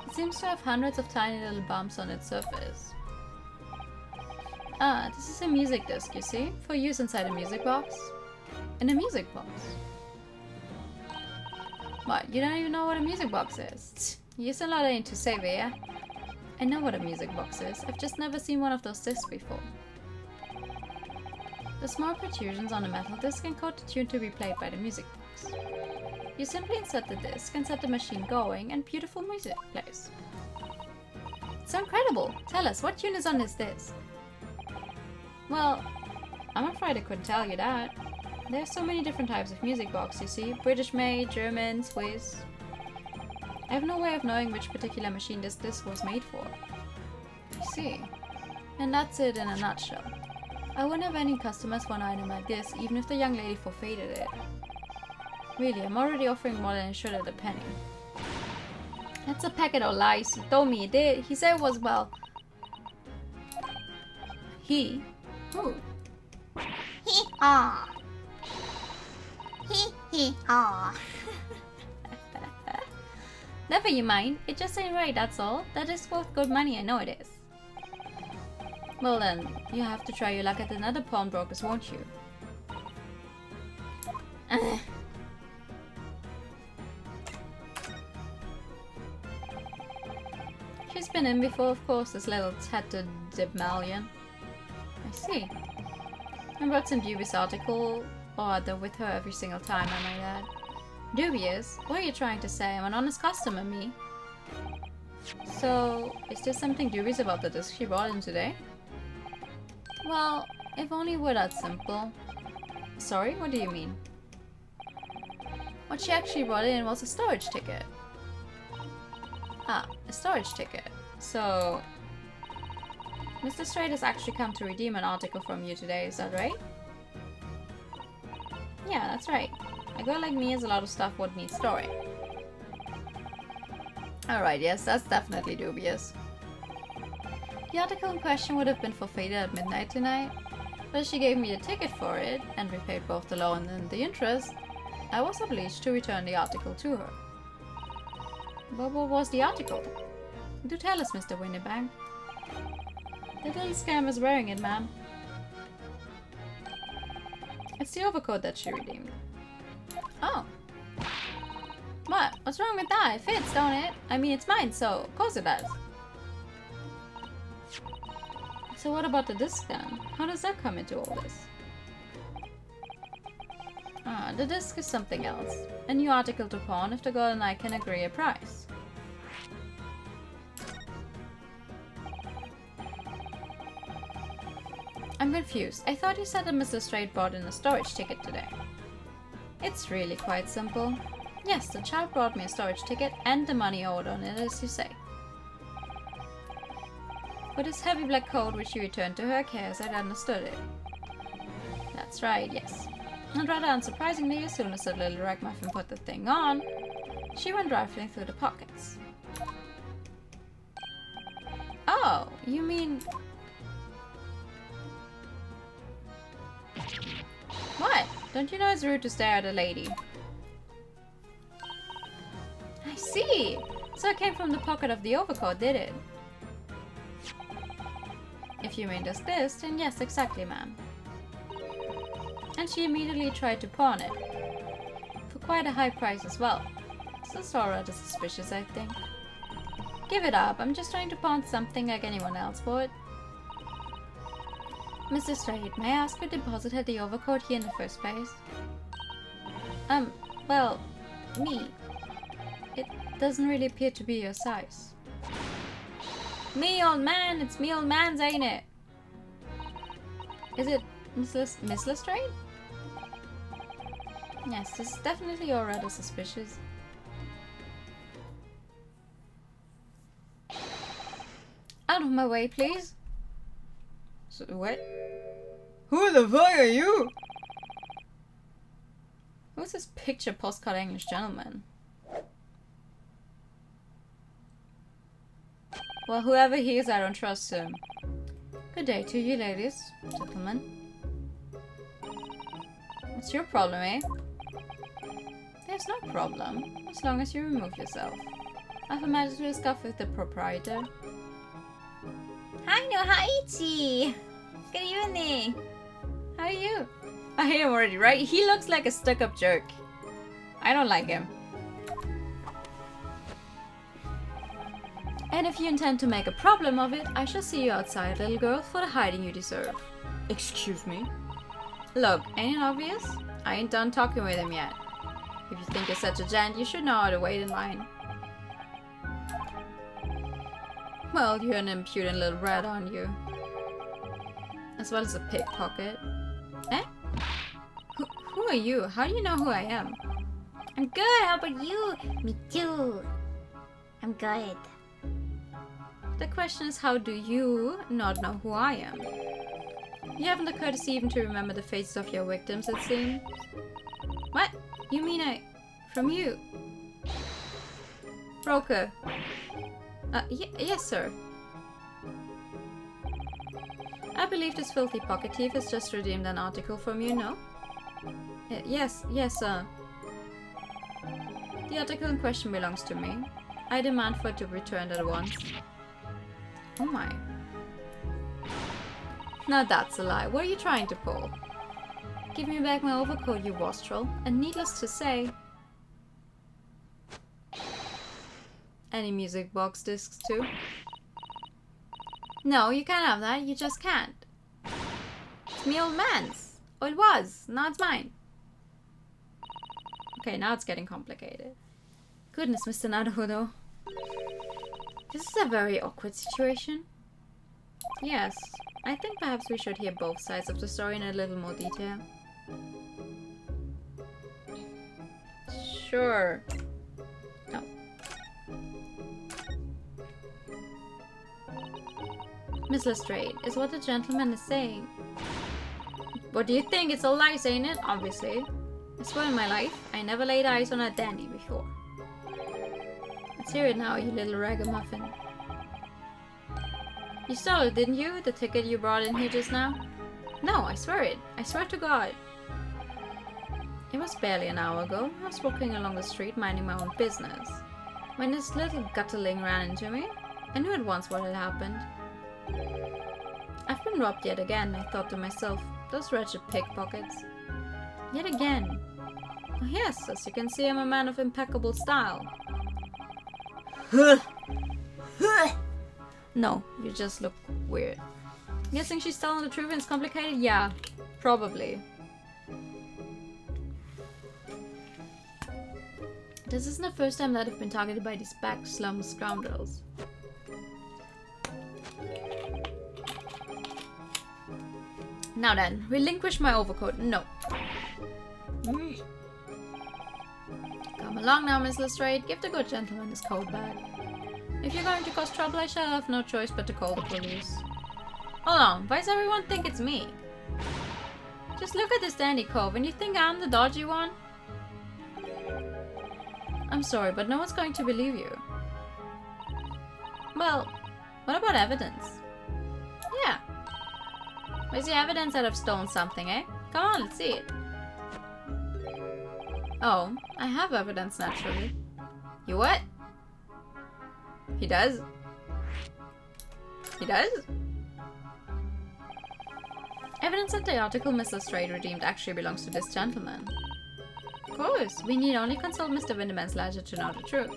S1: It seems to have hundreds of tiny little bumps on its surface. Ah, this is a music disc, you see? For use inside a music box. In a music box? What, you don't even know what a music box is? You're still not into Saber, yeah? I know what a music box is. I've just never seen one of those discs before. The small protrusions on a metal disc encode the tune to be played by the music box. You simply insert the disc and set the machine going, and beautiful music plays. It's so incredible! Tell us, what tune is on this disc? Well, I'm afraid I couldn't tell you that. There are so many different types of music box, you see. British made, German, Swiss. I have no way of knowing which particular machine this disc was made for. I see. And that's it in a nutshell. I wouldn't have any customers for an item like this, even if the young lady forfeited it. Really, I'm already offering more than I should at a penny. That's a packet of lies. He told me he did. He said it was, well... He? Who?
S2: Hee-haw. Hee-hee-haw.
S1: Never you mind. It just ain't right, that's all. That is worth good money, I know it is. Well then, you have to try your luck at another pawnbrokers, won't you? She's been in before, of course, this little tattered Dibmalion. I see. I brought some dubious article, or they're with her every single time, I might add. Dubious? What are you trying to say? I'm an honest customer, me. So, is there something dubious about the disc she brought in today? Well, if only it were that simple. Sorry, what do you mean? What she actually brought in was a storage ticket. Ah, a storage ticket. So, Mr. Straight has actually come to redeem an article from you today, is that right? Yeah, that's right. A girl like me has a lot of stuff what needs storing. Alright, yes, that's definitely dubious. The article in question would have been forfeited at midnight tonight, but as she gave me the ticket for it, and repaid both the loan and the interest, I was obliged to return the article to her. But what was the article? Do tell us, Mr. Winnibag. The little scam is wearing it, ma'am. It's the overcoat that she redeemed. Oh. What? What's wrong with that? It fits, don't it? I mean, it's mine, so of course it does. So what about the disc then? How does that come into all this? Ah, the disc is something else. A new article to pawn if the girl and I can agree a price. I'm confused. I thought you said that Mr. Straight brought in a storage ticket today. It's really quite simple. Yes, the child brought me a storage ticket and the money owed on it, as you say. But this heavy black coat which you returned to her care as I'd understood it. That's right, yes. And rather unsurprisingly, as soon as the little ragamuffin put the thing on, she went rifling through the pockets. Oh, you mean... What? Don't you know it's rude to stare at a lady? I see! So it came from the pocket of the overcoat, did it? If you mean just this, then yes, exactly, ma'am. And she immediately tried to pawn it. For quite a high price as well. So it's all rather suspicious, I think. Give it up, I'm just trying to pawn something like anyone else would. Mr. Straight, may I ask who deposited the overcoat here in the first place? Well, me. It doesn't really appear to be your size. Me, old man! It's me, old man's, ain't it? Is it Miss Lestrade? Yes, this is definitely all rather suspicious. Out of my way, please. So, what? Who the fuck are you? Who's this picture postcard English gentleman? Well, whoever he is, I don't trust him. Good day to you, ladies, gentlemen. What's your problem, eh? There's no problem, as long as you remove yourself. I've imagined a scuff with the proprietor.
S2: Hi, no haichi. Good evening.
S1: How are you? I hate him already, right? He looks like a stuck-up jerk. I don't like him. And if you intend to make a problem of it, I shall see you outside, little girl, for the hiding you deserve. Excuse me? Look, ain't it obvious? I ain't done talking with him yet. If you think you're such a gent, you should know how to wait in line. Well, you're an impudent little rat, aren't you? As well as a pickpocket. Eh? Who are you? How do you know who I am?
S2: I'm good, how about you? Me too. I'm good.
S1: The question is, how do you not know who I am? You haven't the courtesy even to remember the faces of your victims, it seems. What? You mean from you? Broker. Yes, sir. I believe this filthy pocket thief has just redeemed an article from you, no? Yes, sir. The article in question belongs to me. I demand for it to be returned at once. Oh my. Now that's a lie. What are you trying to pull? Give me back my overcoat, you wastrel. And needless to say... Any music box discs too? No, you can't have that. You just can't. It's me old man's. Oh, it was. Now it's mine. Okay, now it's getting complicated. Goodness, Mr. Naruhodo. This is a very awkward situation. Yes, I think perhaps we should hear both sides of the story in a little more detail. Sure. Oh. Miss Lestrade, is what the gentleman is saying. What do you think? It's all lies, ain't it? Obviously. I swear in my life, I never laid eyes on a dandy before. Let's hear it now, you little ragamuffin. You stole it, didn't you? The ticket you brought in here just now? No, I swear it. I swear to God. It was barely an hour ago. I was walking along the street minding my own business when this little gutterling ran into me. I knew at once what had happened. I've been robbed yet again, I thought to myself. Those wretched pickpockets. Yet again. Oh yes, as you can see, I'm a man of impeccable style. No, you just look weird. Guessing she's telling the truth and it's complicated? Yeah, probably. This isn't the first time that I've been targeted by these back slum scoundrels. Now then, relinquish my overcoat. No. Come along now, Miss Lestrade. Give the good gentleman his coat back. If you're going to cause trouble, I shall have no choice but to call the police. Hold on, why does everyone think it's me? Just look at this dandy cove and you think I'm the dodgy one? I'm sorry, but no one's going to believe you. Well, what about evidence? Yeah. Where's the evidence that I've stolen something, eh? Come on, let's see it. Oh, I have evidence, naturally. You what? He does? He does? Evidence that the article Miss Lestrade redeemed actually belongs to this gentleman. Of course, we need only consult Mr. Winderman's ledger to know the truth.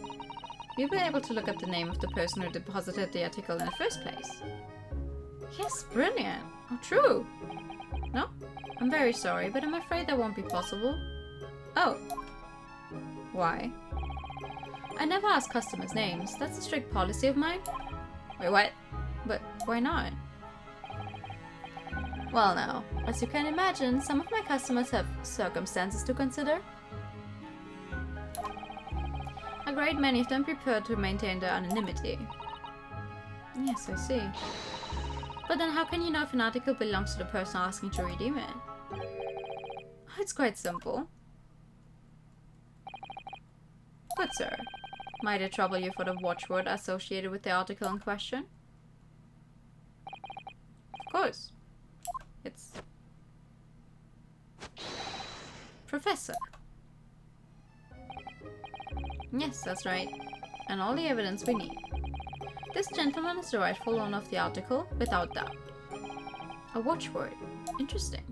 S1: We'll be able to look up the name of the person who deposited the article in the first place. Yes, brilliant. Oh, true. No? I'm very sorry, but I'm afraid that won't be possible. Oh. Why? I never ask customers' names. That's a strict policy of mine. Wait, what? But why not? Well now, as you can imagine, some of my customers have circumstances to consider. A great many of them prefer to maintain their anonymity. Yes, I see. But then how can you know if an article belongs to the person asking to redeem it? Oh, it's quite simple. Good sir, might it trouble you for the watchword associated with the article in question? Of course. It's... Professor. Yes, that's right. And all the evidence we need. This gentleman is the rightful owner of the article, without doubt. A watchword. Interesting.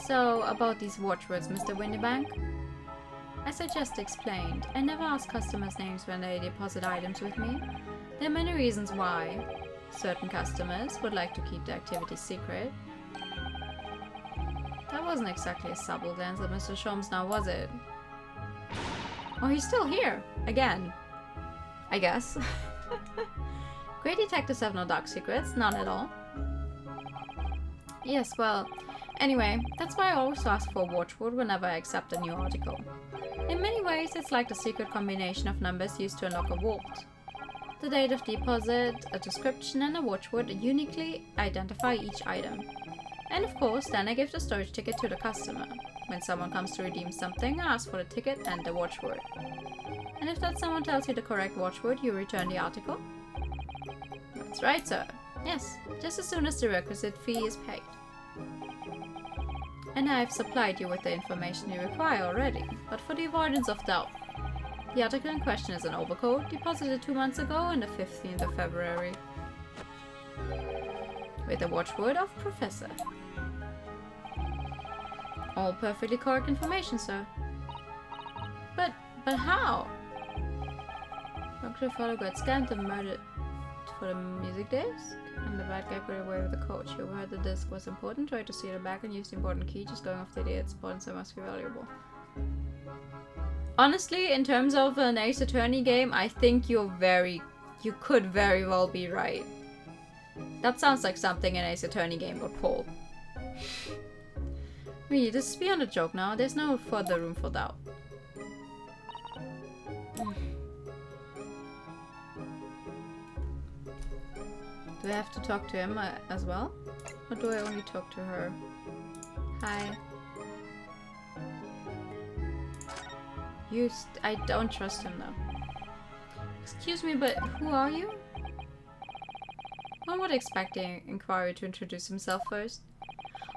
S1: So, about these watchwords, Mr. Windybank? As I just explained, I never ask customers' names when they deposit items with me. There are many reasons why. Certain customers would like to keep their activities secret. That wasn't exactly a subtle dance of Mr. Sholmes now, was it? Oh, he's still here! Again. I guess. Great detectives have no dark secrets, none at all. Yes, well, anyway, that's why I always ask for a watchword whenever I accept a new article. In many ways, it's like the secret combination of numbers used to unlock a vault. The date of deposit, a description, and a watchword uniquely identify each item. And of course, then I give the storage ticket to the customer. When someone comes to redeem something, I ask for the ticket and the watchword. And if that someone tells you the correct watchword, you return the article? That's right, sir. Yes, just as soon as the requisite fee is paid. And I've supplied you with the information you require already, but for the avoidance of doubt. The article in question is an overcoat, deposited 2 months ago on the 15th of February. With the watchword of Professor. All perfectly correct information, sir. But how? Dr. Father got scammed and murdered for the music disc, and the bad guy got away with the coach. He overheard the disc was important, tried to steal it back, and used the important key, just going off the idea its importance must be valuable. Honestly, in terms of an Ace Attorney game, I think you could very well be right. That sounds like something an Ace Attorney game would pull. Really, this is beyond a joke now. There's no further room for doubt. Do I have to talk to him as well? Or do I only talk to her? Hi. I don't trust him though. Excuse me, but who are you? One would expect the inquiry to introduce himself first.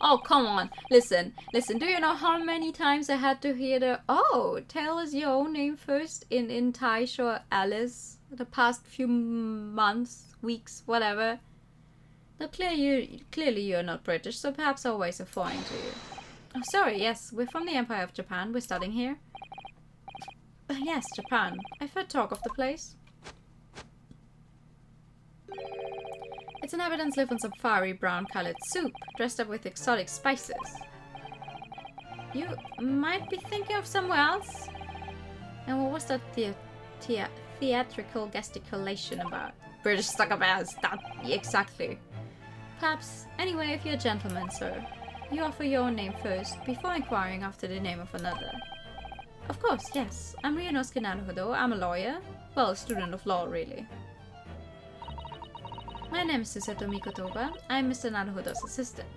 S1: Oh, come on. Listen. Do you know how many times I had to hear the, oh, tell us your own name first in Thai or Alice the past few months, weeks, whatever. Now, clearly you're not British, so perhaps our ways are foreign to you. Oh, sorry, yes, we're from the Empire of Japan. We're studying here. Yes, Japan. I've heard talk of the place. Its inhabitants live on some fiery brown-colored soup, dressed up with exotic spices. You might be thinking of somewhere else? And what was that theatrical gesticulation about? British suckerbears, that exactly. Perhaps, anyway, if you're a gentleman, sir, you offer your own name first, before inquiring after the name of another. Of course, yes. I'm Ryunosuke Naruhodo. I'm a lawyer. Well, a student of law, really. My name is Susato Mikotoba. I'm Mr. Naruhodo's assistant.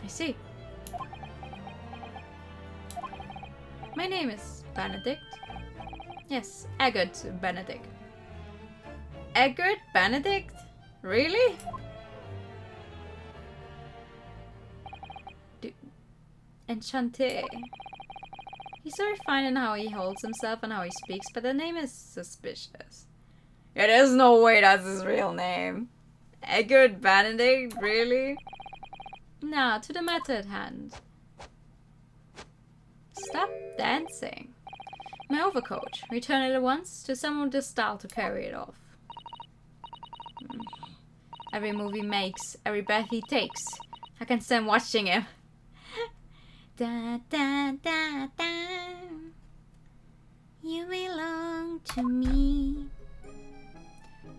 S1: I see. My name is Benedict. Yes, Eggert Benedict. Eggert Benedict? Really? Enchanté. He's very fine in how he holds himself and how he speaks, but the name is suspicious. Yeah, there's no way that's his real name. Eggert Benedict? Really? Now, to the matter at hand. Stop dancing. My overcoat. Return it at once to someone with the style to carry it off. Every move he makes, every breath he takes. I can stand watching him. Da da da da. You belong to me.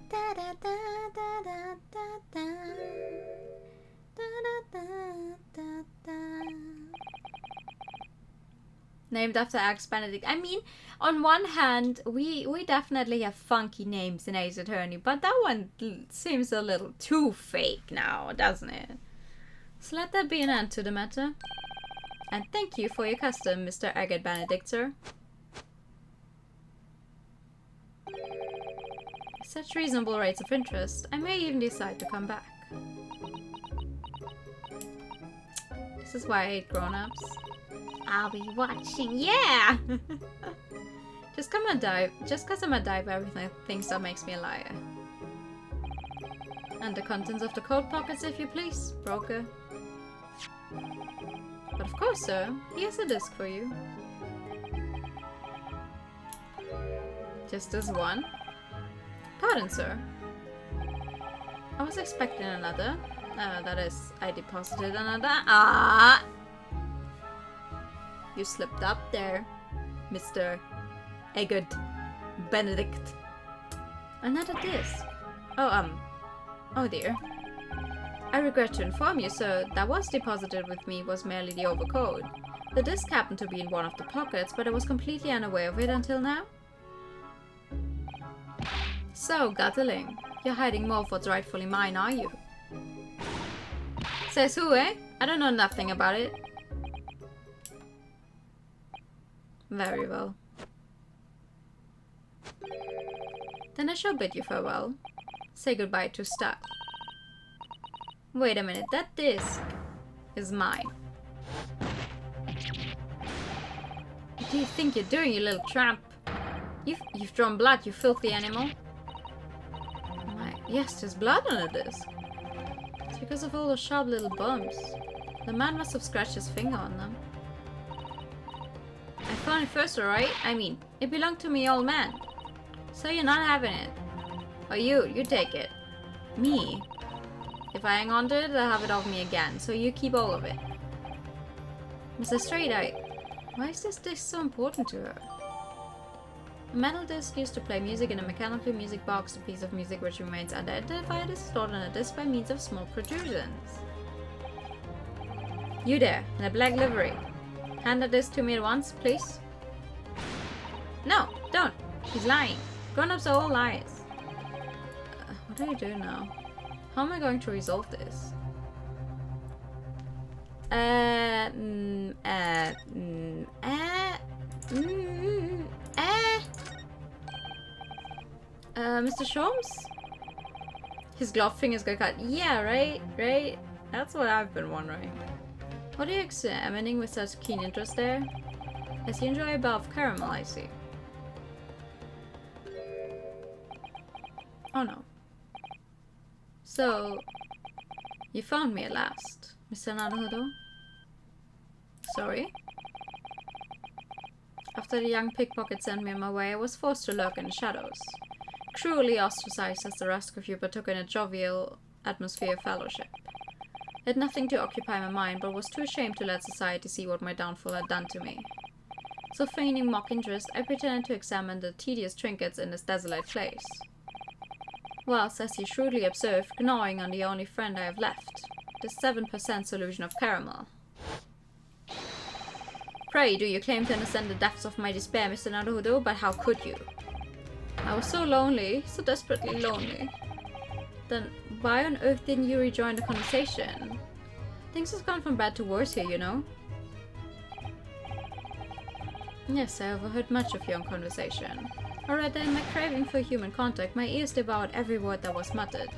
S1: Da da da da da da da. Da da da da da. Named after Axe Benedict. I mean, on one hand, we definitely have funky names in Ace Attorney, but that one seems a little too fake now, doesn't it? So let that be an end to the matter. And thank you for your custom, Mr. Eggert Benedict, sir. Such reasonable rates of interest, I may even decide to come back. This is why I hate grown-ups. I'll be watching, yeah! Just cause I'm a diver, everything thinks that makes me a liar. And the contents of the coat pockets, if you please, broker. But of course, sir, here's a disc for you. Just this one? Pardon, sir. I was expecting another. That is, I deposited another. Ah! You slipped up there, Mr. Eggert Benedict. Another disc. Oh dear. I regret to inform you, sir, that what's deposited with me was merely the overcoat. The disc happened to be in one of the pockets, but I was completely unaware of it until now. So, Gutterling, you're hiding more of what's rightfully mine, are you? Says who, eh? I don't know nothing about it. Very well. Then I shall bid you farewell. Say goodbye to style. Wait a minute, that disc is mine. What do you think you're doing, you little tramp? You've drawn blood, you filthy animal. My, yes, there's blood on the disc. It's because of all those sharp little bumps. The man must have scratched his finger on them. I found it first, alright? I mean, it belonged to me, old man. So you're not having it. Or you take it. Me? If I hang on to it, they'll have it off me again, so you keep all of it. Mr. Straight Eye, why is this disc so important to her? A metal disc used to play music in a mechanical music box, a piece of music which remains unidentified is stored on a disc by means of small protrusions. You there, in a black livery. Hand the disc to me at once, please. No, don't. He's lying. Grown-ups are all liars. What do I do now? How am I going to resolve this? Mr. Sholmes? His glove fingers got cut. Yeah, right? That's what I've been wondering. What are you examining with such keen interest there? As you enjoy a bowl of caramel, I see. Oh no. So, you found me at last, Mr. Naruhodo? Sorry? After the young pickpocket sent me on my way, I was forced to lurk in the shadows. Cruelly ostracized as the rest of you, but took in a jovial atmosphere of fellowship. I had nothing to occupy my mind, but was too ashamed to let society see what my downfall had done to me. So feigning mock interest, I pretended to examine the tedious trinkets in this desolate place. Whilst, as you shrewdly observed, gnawing on the only friend I have left, the 7% solution of caramel. Pray, do you claim to understand the depths of my despair, Mr. Naruhodo, but how could you? I was so lonely, so desperately lonely. Then why on earth didn't you rejoin the conversation? Things have gone from bad to worse here, you know. Yes, I overheard much of your conversation. Or rather, in my craving for human contact, my ears devoured every word that was muttered.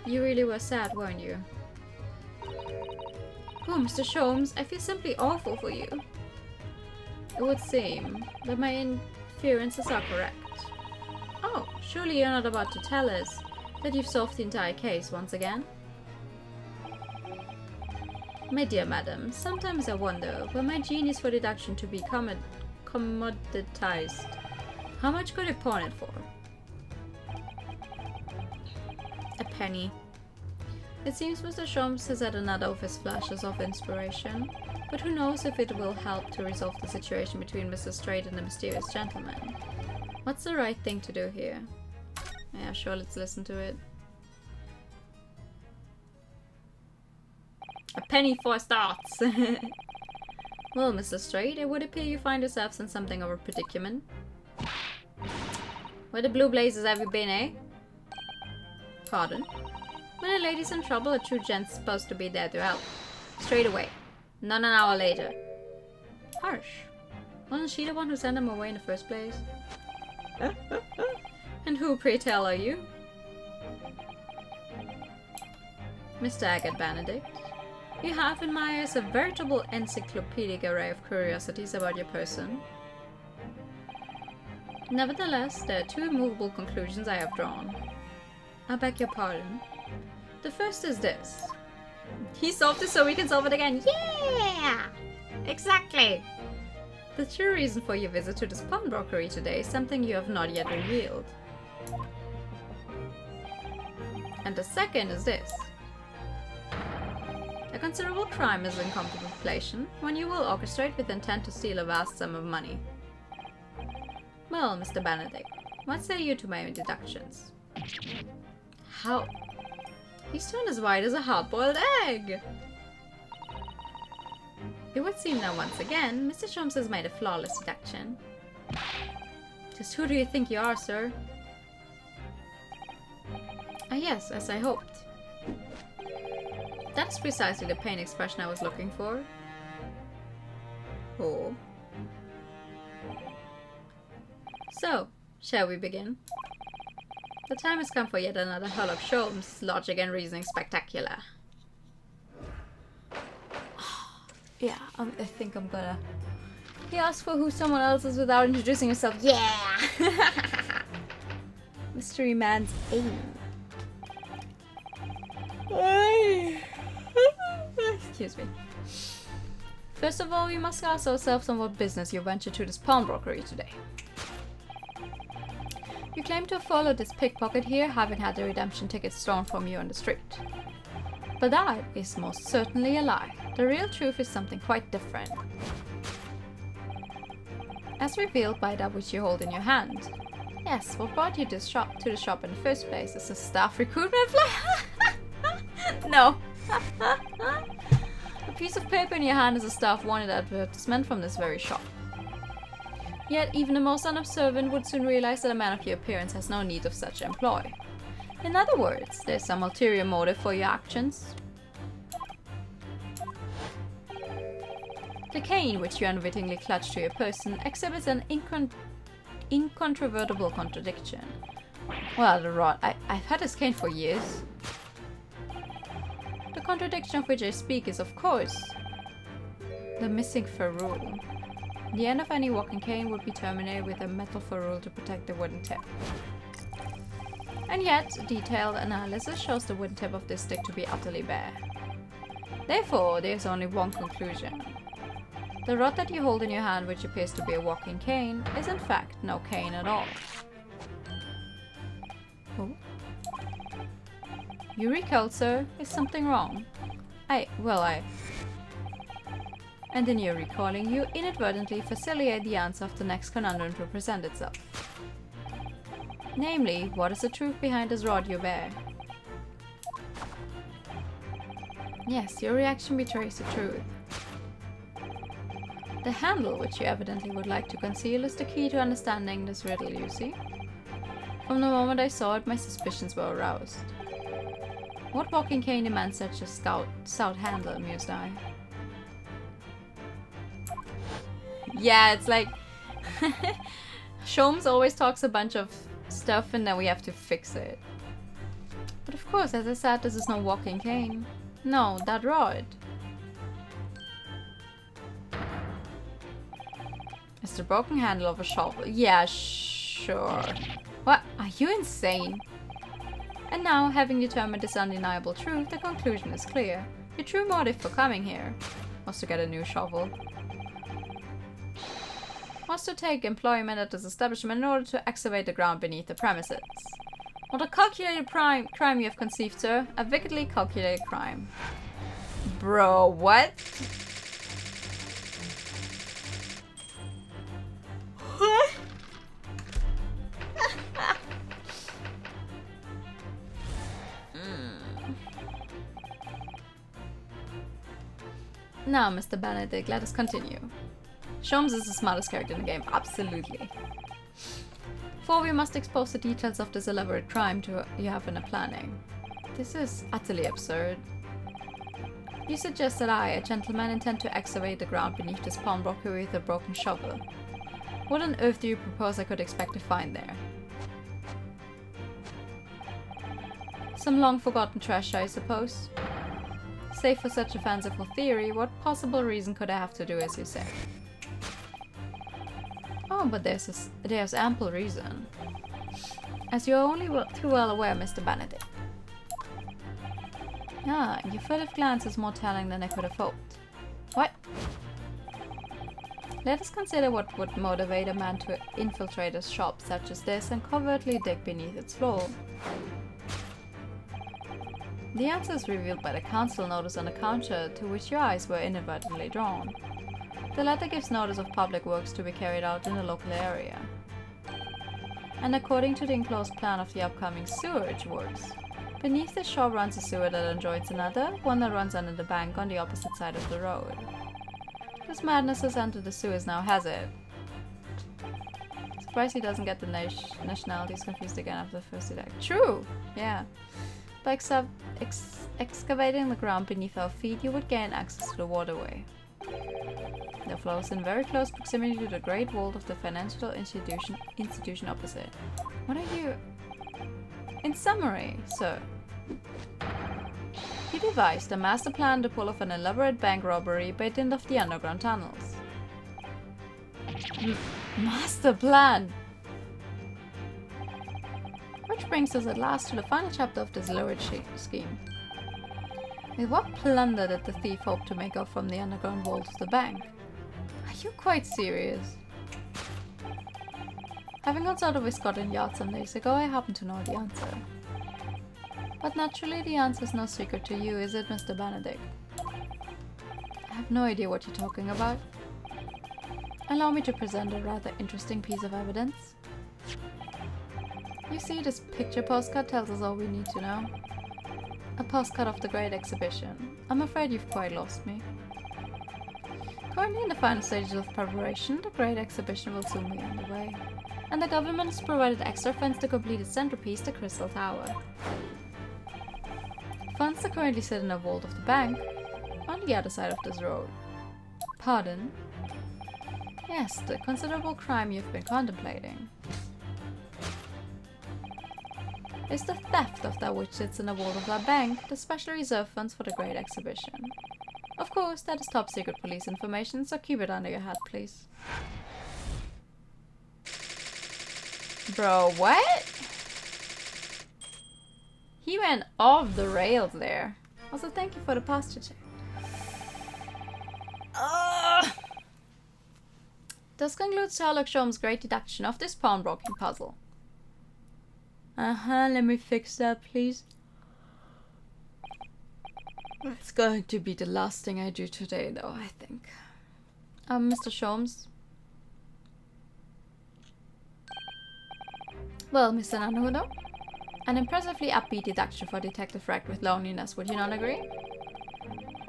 S1: You really were sad, weren't you? Oh, Mr. Sholmes, I feel simply awful for you. It would seem that my inferences are correct. Oh, surely you're not about to tell us that you've solved the entire case once again? My dear madam, sometimes I wonder, were my genius for deduction to be commoditized, how much could I pawn it for? A penny. It seems Mr. Sholmes has had another of his flashes of inspiration, but who knows if it will help to resolve the situation between Mr. Straight and the mysterious gentleman. What's the right thing to do here? Yeah, sure, let's listen to it. A penny for starts! Well, Mr. Straight, it would appear you find yourselves in something of a predicament. Where the blue blazes have you been, eh? Pardon? When a lady's in trouble, a true gent's supposed to be there to help. Straight away. Not an hour later. Harsh. Wasn't she the one who sent him away in the first place? And who, pray tell, are you? Mr. Agate Benedict. You have in my eyes a veritable encyclopedic array of curiosities about your person. Nevertheless, there are two immovable conclusions I have drawn. I beg your pardon. The first is this. He solved it so we can solve it again. Yeah! Exactly! The true reason for your visit to this pawnbrokery today is something you have not yet revealed. And the second is this. A considerable crime is in contemplation when you will orchestrate with intent to steal a vast sum of money. Well, Mr. Benedict, what say you to my deductions? How? He's turned as white as a hard-boiled egg! It would seem that once again, Mr. Sholmes has made a flawless deduction. Just who do you think you are, sir? Ah yes, as I hoped. That's precisely the pain expression I was looking for. Oh. So, shall we begin? The time has come for yet another Sherlock Sholmes' logic and reasoning spectacular. Yeah, I think I'm gonna... He asked for who someone else is without introducing himself. Yeah! Mystery Man's aim. Excuse me. First of all, we must ask ourselves on what business you ventured to this pawnbrokery today. You claim to have followed this pickpocket here, having had the redemption tickets stolen from you on the street. But that is most certainly a lie. The real truth is something quite different. As revealed by that which you hold in your hand. Yes, what brought you to the shop in the first place is a staff recruitment flyer. No. A piece of paper in your hand is a staff wanted advertisement from this very shop. Yet even the most unobservant would soon realize that a man of your appearance has no need of such employ. In other words, there's some ulterior motive for your actions. The cane which you unwittingly clutch to your person exhibits an incontrovertible contradiction. Well, the rot. I've had this cane for years. The contradiction of which I speak is, of course, the missing ferrule. The end of any walking cane would be terminated with a metal ferrule to protect the wooden tip. And yet, detailed analysis shows the wooden tip of this stick to be utterly bare. Therefore, there is only one conclusion. The rod that you hold in your hand, which appears to be a walking cane, is in fact no cane at all. Oh. You recall, sir? Is something wrong? And in your recalling, you inadvertently facilitate the answer of the next conundrum to present itself. Namely, what is the truth behind this rod you bear? Yes, your reaction betrays the truth. The handle, which you evidently would like to conceal, is the key to understanding this riddle, you see. From the moment I saw it, my suspicions were aroused. What walking cane demands such a stout handle, mused I. Yeah, it's like... Sholmes always talks a bunch of stuff and then we have to fix it. But of course, as I said, this is no walking cane. No, that rod. It's the broken handle of a shovel. Yeah, sure. What? Are you insane? And now, having determined this undeniable truth, the conclusion is clear. Your true motive for coming here was to get a new shovel. Was to take employment at this establishment in order to excavate the ground beneath the premises. What a calculated crime you have conceived, sir. A wickedly calculated crime. Bro, what? What? Now, Mr. Benedict, let us continue. Sholmes is the smartest character in the game, absolutely. For we must expose the details of this elaborate crime to you have in the planning. This is utterly absurd. You suggest that I, a gentleman, intend to excavate the ground beneath this pawnbroker with a broken shovel. What on earth do you propose I could expect to find there? Some long-forgotten treasure, I suppose. Save for such a fanciful theory, what possible reason could I have to do as you say? Oh, but there's ample reason. As you are only too well aware, Mr. Benedict. Ah, your furtive glance is more telling than I could have hoped. What? Let us consider what would motivate a man to infiltrate a shop such as this and covertly dig beneath its floor. The answer is revealed by the council notice on the counter to which your eyes were inadvertently drawn. The letter gives notice of public works to be carried out in the local area. And according to the enclosed plan of the upcoming sewerage works, beneath the shore runs a sewer that adjoins another, one that runs under the bank on the opposite side of the road. This madness has entered the sewers now, has it? Surprised he doesn't get the nationalities confused again after the first attack. True! Yeah. By excavating the ground beneath our feet, you would gain access to the waterway. The flow is in very close proximity to the Great Vault of the financial institution opposite. What are you... In summary, sir, you devised a master plan to pull off an elaborate bank robbery by dint of the underground tunnels. Master plan! Which brings us at last to the final chapter of this lurid scheme. With what plunder did the thief hope to make off from the underground vault of the bank? Are you quite serious? Having consulted with Scotland Yard some days ago, I happen to know the answer. But naturally the answer is no secret to you, is it, Mr. Benedict? I have no idea what you're talking about. Allow me to present a rather interesting piece of evidence. You see, this picture postcard tells us all we need to know. A postcard of the Great Exhibition. I'm afraid you've quite lost me. Currently in the final stages of preparation, the Great Exhibition will soon be underway. And the government has provided extra funds to complete its centerpiece, the Crystal Tower. Funds that currently sit in the vault of the bank, on the other side of this road. Pardon? Yes, the considerable crime you've been contemplating. is the theft of that which sits in the vault of that bank, the special reserve funds for the Great Exhibition. Of course, that is top secret police information, so keep it under your hat, please. Bro, what? He went off the rails there. Also, thank you for the posture check. This concludes Sherlock Holmes' great deduction of this pawnbroking puzzle. Let me fix that, please. It's going to be the last thing I do today, though, I think. Mr. Sholmes. Well, Mr. Nanudo, an impressively upbeat deduction for Detective Rack with loneliness, would you not agree?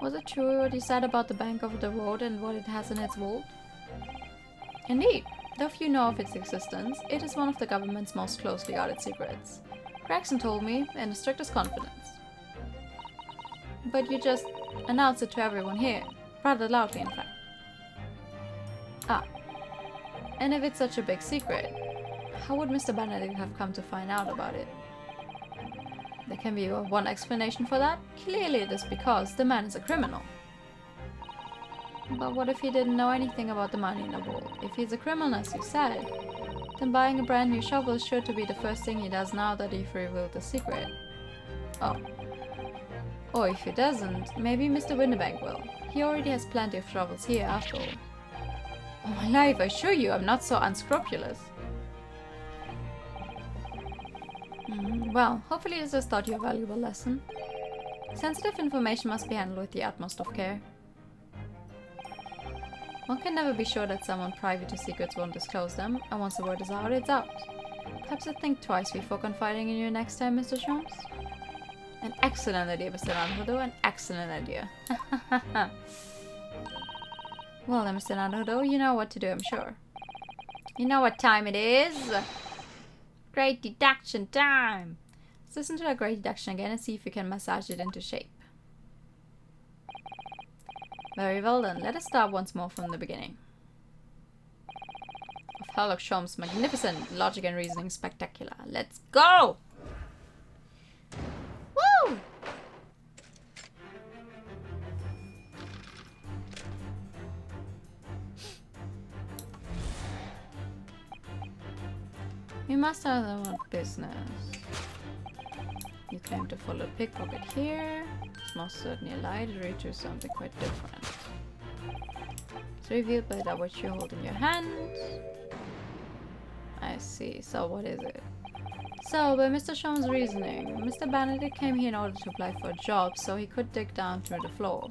S1: Was it true what you said about the bank over the road and what it has in its vault? Indeed, though few know of its existence, it is one of the government's most closely guarded secrets. Gregson told me in the strictest confidence. But you just announced it to everyone here, rather loudly in fact. Ah, and if it's such a big secret, how would Mr. Benedict have come to find out about it? There can be one explanation for that. Clearly it is because the man is a criminal. But what if he didn't know anything about the money in the vault? If he's a criminal, as you said, then buying a brand new shovel is sure to be the first thing he does now that he's revealed the secret. Oh. Or if he doesn't, maybe Mr. Winterbank will. He already has plenty of shovels here, after all. Oh my life, I assure you, I'm not so unscrupulous. Well, hopefully this has taught you a valuable lesson. Sensitive information must be handled with the utmost of care. One can never be sure that someone privy to secrets won't disclose them, and once the word is out, it's out. Perhaps you'd think twice before confiding in you next time, Mr. Sholmes? An excellent idea, Mr. Naruto, an excellent idea. Well then, Mr. Naruto, you know what to do, I'm sure. You know what time it is? Great deduction time! Let's listen to that great deduction again and see if we can massage it into shape. Very well then, let us start once more from the beginning. Of Sherlock Holmes' magnificent logic and reasoning spectacular. Let's go! Woo! We must have our business. You claim to follow a pickpocket here. It's most certainly a lie to read to something quite different. It's revealed by that which you hold in your hand. I see. So what is it? So, by Mr. Sholmes' reasoning, Mr. Benedict came here in order to apply for a job so he could dig down through the floor.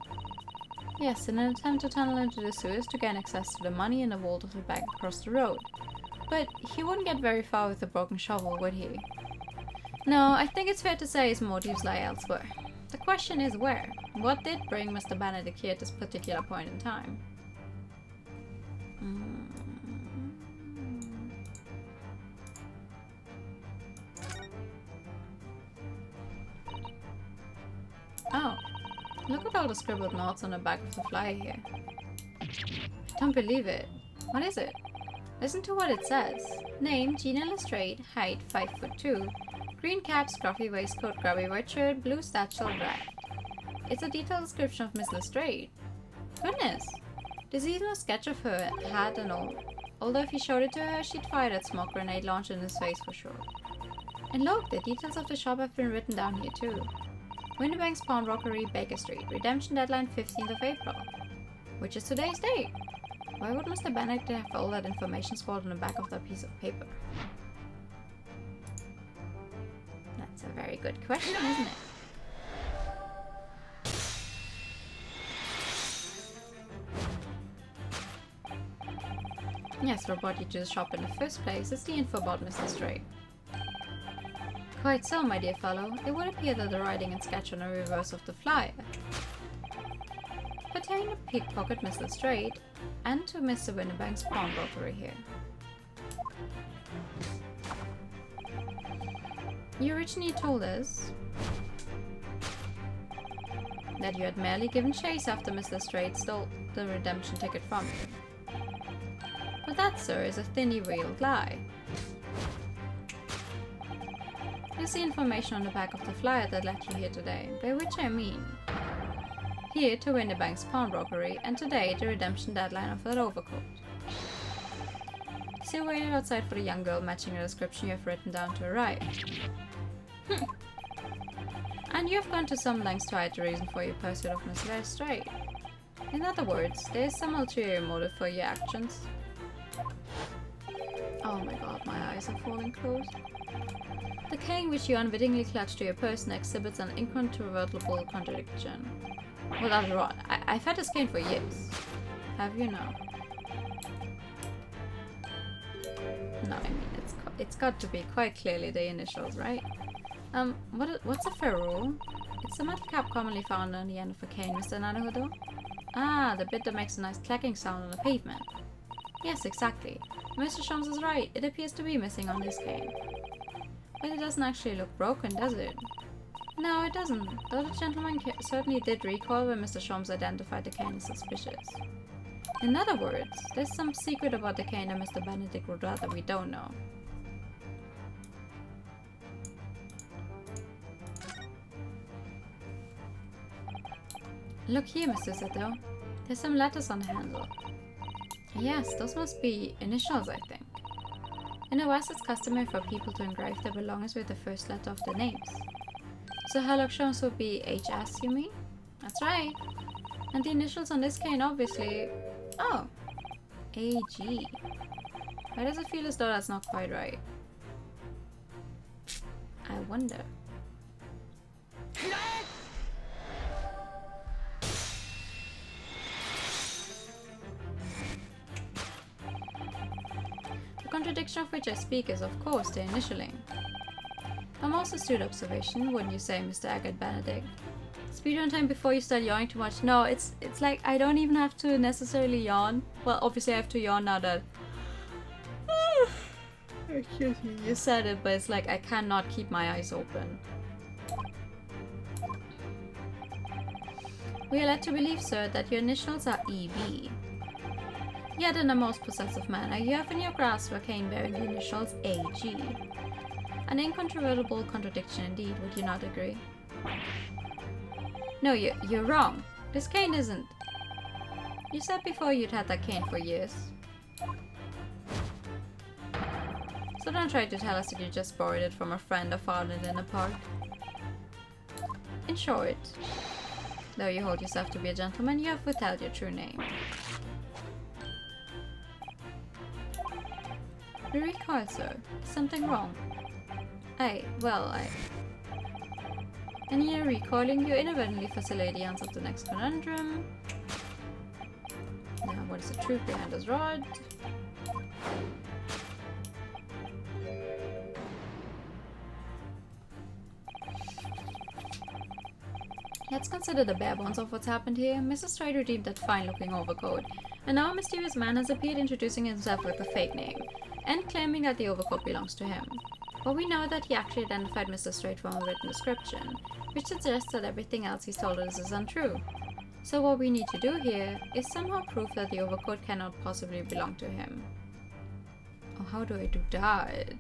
S1: Yes, in an attempt to tunnel into the sewers to gain access to the money in the vault of the bank across the road. But he wouldn't get very far with a broken shovel, would he? No, I think it's fair to say his motives lie elsewhere. The question is where? What did bring Mr. Benedict here at this particular point in time? Oh, look at all the scribbled notes on the back of the flyer here. I don't believe it. What is it? Listen to what it says. Name, Gina Lestrade, height 5'2", green cap, scruffy waistcoat, grubby white shirt, blue satchel, red. It's a detailed description of Miss Lestrade. Goodness! There's even a sketch of her hat and all. Although if you showed it to her, she'd fire that smoke grenade launched in his face for sure. And look, the details of the shop have been written down here too. Winterbank's Pawnbrokery, Baker Street. Redemption deadline 15th of April. Which is today's date. Why would Mr. Benedict have all that information scrawled on the back of that piece of paper? That's a very good question, isn't it? Yes, what brought you to the shop in the first place is the info about Mr. Lestrade. Quite so, my dear fellow. It would appear that the writing and sketch on the reverse of the flyer pertain to pickpocket Miss Lestrade and to Mr. Winterbank's pawnbrokery here. You originally told us that you had merely given chase after Miss Lestrade stole the redemption ticket from you. But that, sir, is a thinly veiled lie. Here's the information on the back of the flyer that led you here today, by which I mean here to win the bank's pawn robbery, and today the redemption deadline of that overcoat. So waited outside for the young girl matching the description you have written down to arrive. And you have gone to some lengths to hide the reason for your pursuit of Miss Lestrade. In other words, there is some ulterior motive for your actions. Oh my god, my eyes are falling close. The cane which you unwittingly clutched to your person exhibits an incontrovertible contradiction. Well, that's right. I've had this cane for years. Have you now? No, I mean, it's got to be quite clearly the initials, right? What's a ferrule? It's a metal cap commonly found on the end of a cane, Mr. Naruhodo. Ah, the bit that makes a nice clacking sound on the pavement. Yes, exactly. Mr. Shams is right. It appears to be missing on this cane. But it doesn't actually look broken, does it? No, it doesn't. Though the gentleman certainly did recall when Mr. Shams identified the cane as suspicious. In other words, there's some secret about the cane that Mr. Benedict would rather we don't know. Look here, Mr. Zeto. There's some letters on the handle. Yes, those must be initials, I think. In the West, it's customary for people to engrave their belongings with the first letter of their names. So Herlock Sholmes would be HS, you mean? That's right. And the initials on this cane, obviously... Oh! AG. Why does it feel as though that's not quite right? I wonder. The contradiction of which I speak is, of course, the initialing. A most astute observation, wouldn't you say, Mr. Agate Benedict? Speedrun time before you start yawning too much. No, it's like I don't even have to necessarily yawn. Well, obviously I have to yawn now that... Excuse me, you said it, but it's like I cannot keep my eyes open. We are led to believe, sir, that your initials are EB. Yet in a most possessive manner, you have in your grasp a cane bearing the initials AG. An incontrovertible contradiction indeed, would you not agree? No, you're wrong. This cane isn't. You said before you'd had that cane for years. So don't try to tell us that you just borrowed it from a friend or found it in a park. In short, though you hold yourself to be a gentleman, you have withheld your true name. We recoil, sir. Is something wrong? In your recoiling, you inadvertently facilitate the answer to the next conundrum. Now, what is the truth behind this rod? Let's consider the bare bones of what's happened here. Mrs. Stride redeemed that fine-looking overcoat, and now a mysterious man has appeared introducing himself with a fake name, and claiming that the overcoat belongs to him. But we know that he actually identified Mr. Straight from a written description, which suggests that everything else he's told us is untrue. So what we need to do here is somehow prove that the overcoat cannot possibly belong to him. Oh, how do I do that?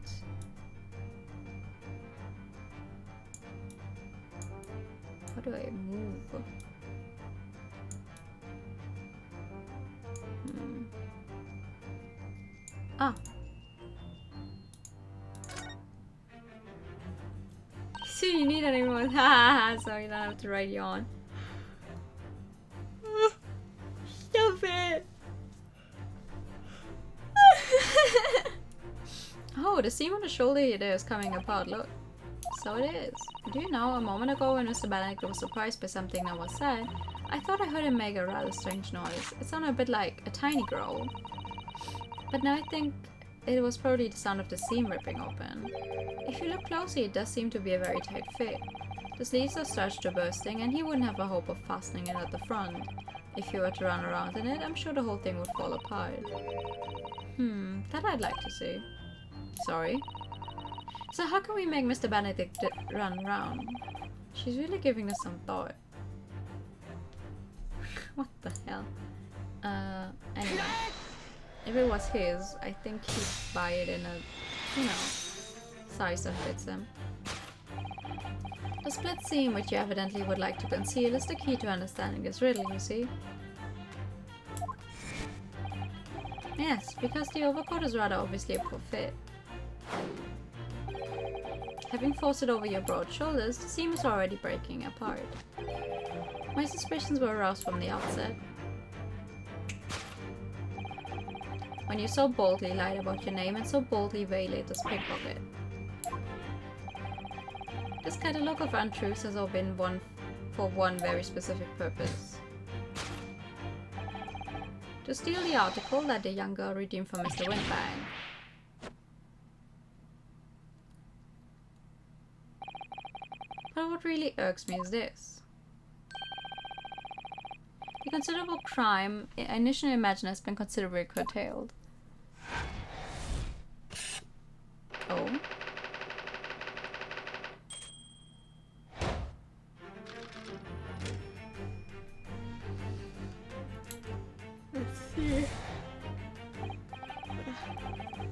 S1: How do I move? Ah. So you need anyone? Haha, so you don't have to write yawn. Stop it! Oh, the seam on the shoulder here there is coming apart, look. So it is. Do you know, a moment ago when Mr. Benedict was surprised by something that was said, I thought I heard him make a rather strange noise. It sounded a bit like a tiny growl. But now I think it was probably the sound of the seam ripping open. If you look closely, it does seem to be a very tight fit. The sleeves are stretched to bursting, and he wouldn't have a hope of fastening it at the front. If you were to run around in it, I'm sure the whole thing would fall apart. That I'd like to see. Sorry. So how can we make Mr. Benedict run around? She's really giving us some thought. What the hell? Anyway. If it was his, I think he'd buy it in a, size that fits him. The split seam, which you evidently would like to conceal, is the key to understanding this riddle, you see. Yes, because the overcoat is rather obviously a poor fit. Having forced it over your broad shoulders, the seam is already breaking apart. My suspicions were aroused from the outset. When you so boldly lied about your name and so boldly waylaid this pickpocket. This catalogue of untruths has all been for one very specific purpose. To steal the article that the young girl redeemed from Mr. Windbag. But what really irks me is this. The considerable crime I initially imagined has been considerably curtailed. Oh? Let's see.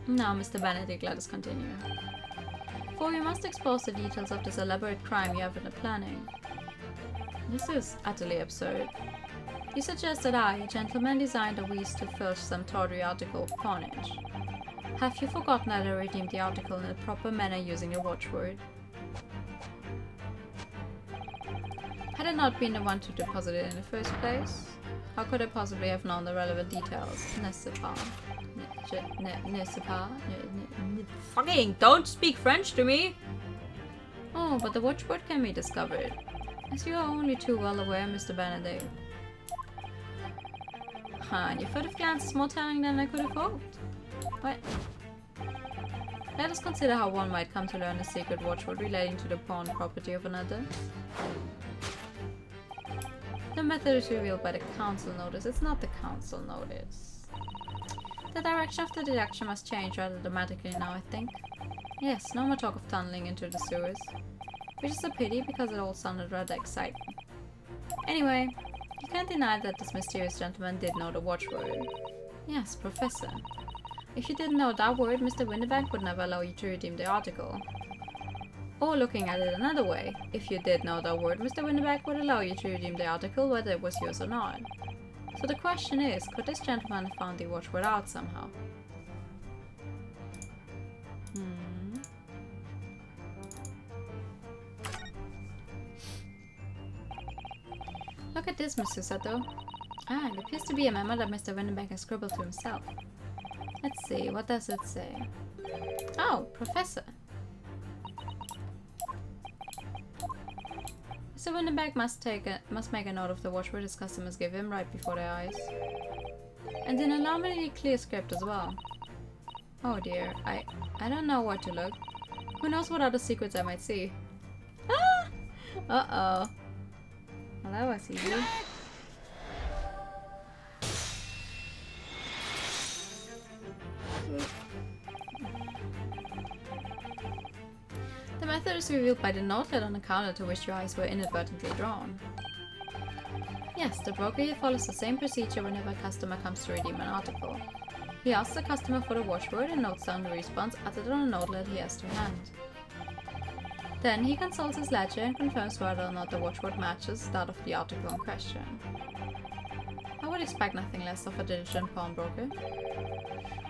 S1: Now, Mr. Benedict, let us continue. For we must expose the details of this elaborate crime you have been planning. This is utterly absurd. You suggest that I, a gentleman, designed a wheeze to filch some tawdry article of pawnage. Have you forgotten that I redeemed the article in a proper manner using the watchword? Had I not been the one to deposit it in the first place? How could I possibly have known the relevant details? Fucking don't speak French to me! Oh, but the watchword can be discovered. As you are only too well aware, Mr. Benedict. And your furtive glance is more telling than I could have hoped. What? Let us consider how one might come to learn a secret watchword relating to the pawn property of another. The method is revealed by the council notice. It's not the council notice. The direction of the deduction must change rather dramatically now, I think. Yes, no more talk of tunneling into the sewers. Which is a pity because it all sounded rather exciting. Anyway, you can't deny that this mysterious gentleman did know the watchword. Yes, Professor. If you didn't know that word, Mr. Winterbank would never allow you to redeem the article. Or looking at it another way, if you did know that word, Mr. Winterbank would allow you to redeem the article whether it was yours or not. So the question is, could this gentleman have found the watchword out somehow? Look at this, Mr. Sato. Ah, it appears to be a memo that Mr. Winterbank has scribbled to himself. Let's see, what does it say? Oh, Professor. Mr. Winterbank must make a note of the watchword his customers give him right before their eyes. And in a nominally clear script as well. Oh dear, I don't know where to look. Who knows what other secrets I might see? Ah! Uh-oh. Well, that was easy. The method is revealed by the notelet on the counter to which your eyes were inadvertently drawn. Yes, the broker here follows the same procedure whenever a customer comes to redeem an article. He asks the customer for the watchword and notes down the response uttered on a notelet he has to hand. Then he consults his ledger and confirms whether or not the watchword matches that of the article in question. I would expect nothing less of a diligent pawnbroker.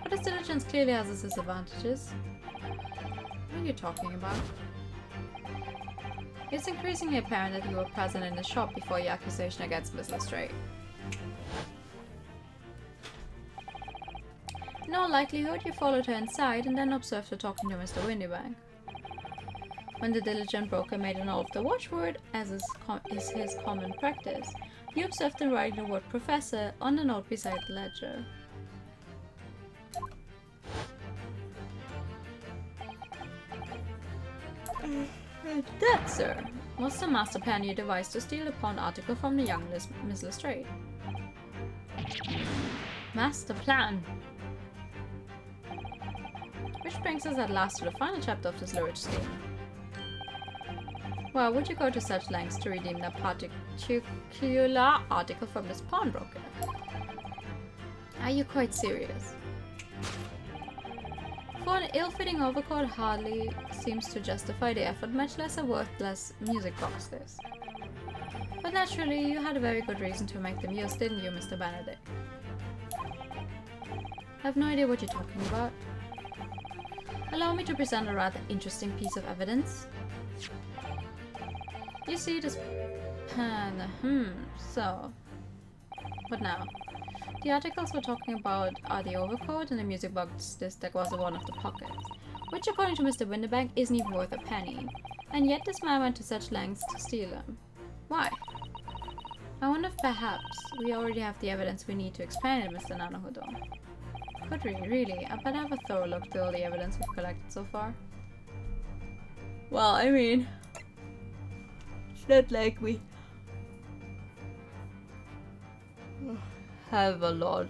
S1: But his diligence clearly has its disadvantages. What are you talking about? It's increasingly apparent that you were present in the shop before your accusation against Miss Lestrade. In all likelihood, you followed her inside and then observed her talking to Mr. Windybank. When the diligent broker made a note of the watchword, as is his common practice, you observed him writing the word Professor on the note beside the ledger. That, sir, was the master plan you devised to steal the pawned article from the young Miss Lestrade. Master plan! Which brings us at last to the final chapter of this lurid scheme. Why would you go to such lengths to redeem that particular article from this pawnbroker? Are you quite serious? For an ill-fitting overcoat hardly seems to justify the effort, much less a worthless music box this. But naturally, you had a very good reason to make them yours, didn't you, Mr. Benedict? I have no idea what you're talking about. Allow me to present a rather interesting piece of evidence. You see this pen, so... What now? The articles we're talking about are the overcoat and the music box disc that was in one of the pockets, which according to Mr. Winterberg isn't even worth a penny. And yet this man went to such lengths to steal them. Why? I wonder if perhaps we already have the evidence we need to explain it, Mr. Nanahudo. Could we, really? I better have a thorough look through all the evidence we've collected so far. Well, I mean... It's not like we... have a lot.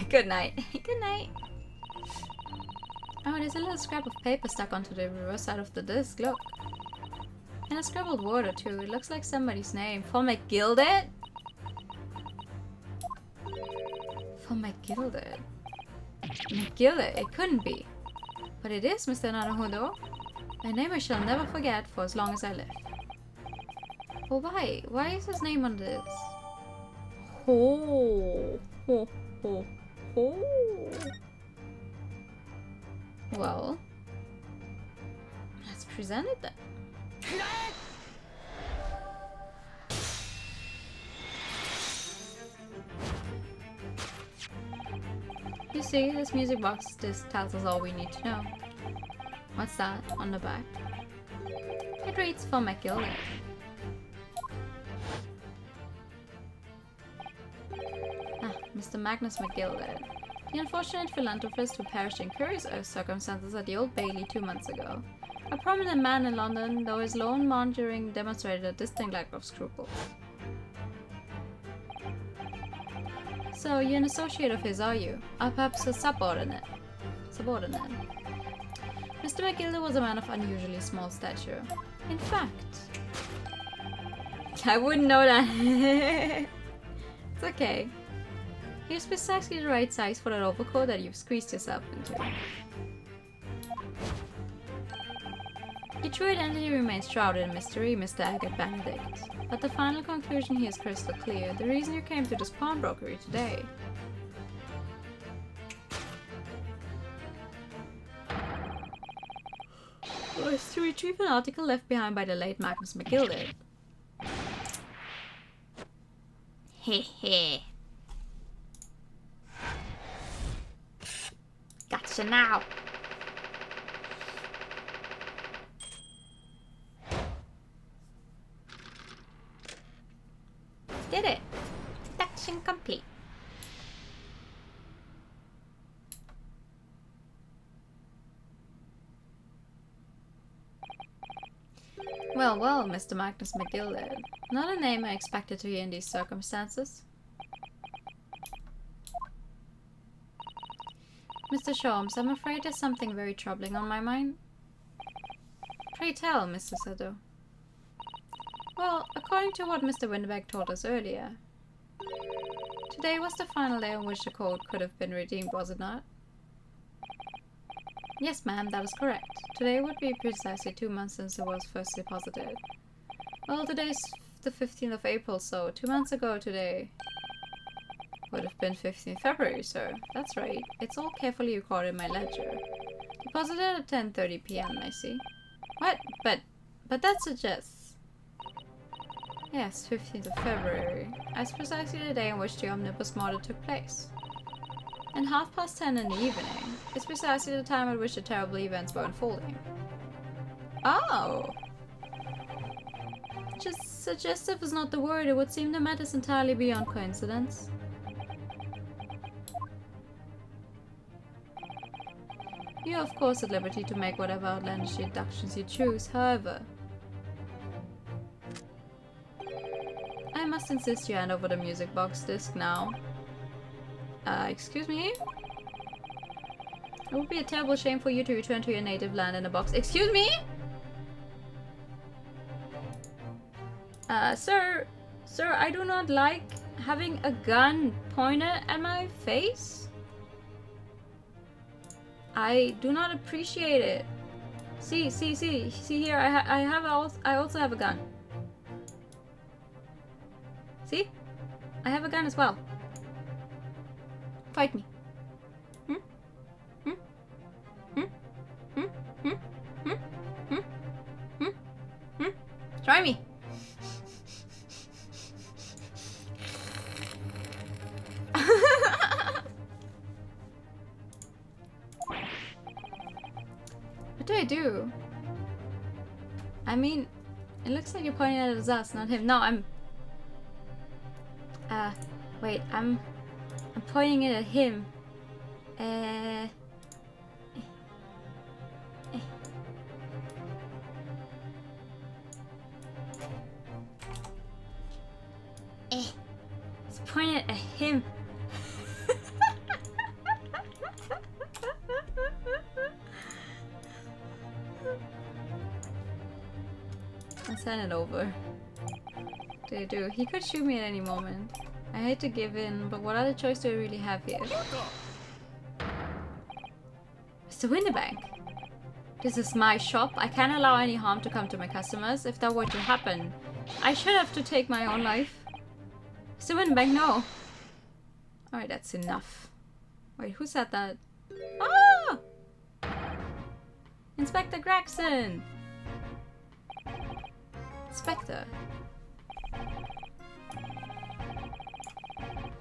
S1: Good night. Good night. Oh, there's a little scrap of paper stuck onto the reverse side of the disc, look. And a scribbled word or two. It looks like somebody's name. For McGilded? For McGilded. McGilded? It couldn't be. But it is, Mr. Naruhodo. A name I shall never forget for as long as I live. Oh, why? Why is his name on this? Ho. Ho. Ho. Ho. Well, let's present it then. You see, this music box just tells us all we need to know. What's that on the back? It reads for McGilded. Ah, Mr. Magnus McGilded. The unfortunate philanthropist who perished in curious circumstances at the Old Bailey 2 months ago. A prominent man in London, though his lone maundering demonstrated a distinct lack of scruples. So, you're an associate of his, are you? Or perhaps a subordinate? Mr. McGilded was a man of unusually small stature. In fact... I wouldn't know that. It's okay. He was precisely the right size for that overcoat that you've squeezed yourself into. Your true identity remains shrouded in mystery, Mr. Agate Benedict. But the final conclusion here is crystal clear. The reason you came to this pawnbrokery today was to retrieve an article left behind by the late Magnus McGilded.
S2: Hehe. Gotcha now.
S1: Did it!
S2: Deduction complete.
S1: Well, well, Mr. Magnus McGilded. Not a name I expected to hear in these circumstances. Mr. Sholmes, I'm afraid there's something very troubling on my mind. Pray tell, Mr. Sado. Well, according to what Mr. Winterberg told us earlier, today was the final day on which the code could have been redeemed, was it not? Yes, ma'am, that is correct. Today would be precisely 2 months since it was first deposited. Well, today's the 15th of April, so 2 months ago today would have been 15th February, sir. That's right. It's all carefully recorded in my ledger. Deposited at 10:30 p.m., I see. What? But that suggests... Yes, 15th of February. As precisely the day on which the omnibus murder took place. And 10:30 in the evening is precisely the time at which the terrible events were unfolding. Oh! Just suggestive is not the word. It would seem the matter's entirely beyond coincidence. You are of course at liberty to make whatever outlandish deductions you choose, however. I must insist you hand over the music box disc now. Excuse me? It would be a terrible shame for you to return to your native land in a box. Excuse me? Sir, I do not like having a gun pointed at my face? I do not appreciate it. See here. I also have a gun. See? I have a gun as well. Fight me. Try me. What do I do? I mean, it looks like you're pointing at us, not him. No, I'm... wait, I'm pointing it at him. It's pointed at him. I'll send it over. Do. He could shoot me at any moment. I hate to give in, but what other choice do I really have here? Mr. Winterbank! This is my shop. I can't allow any harm to come to my customers. If that were to happen, I should have to take my own life. Mr. Winterbank, no! Alright, that's enough. Wait, who said that? Ah! Inspector Gregson! Inspector.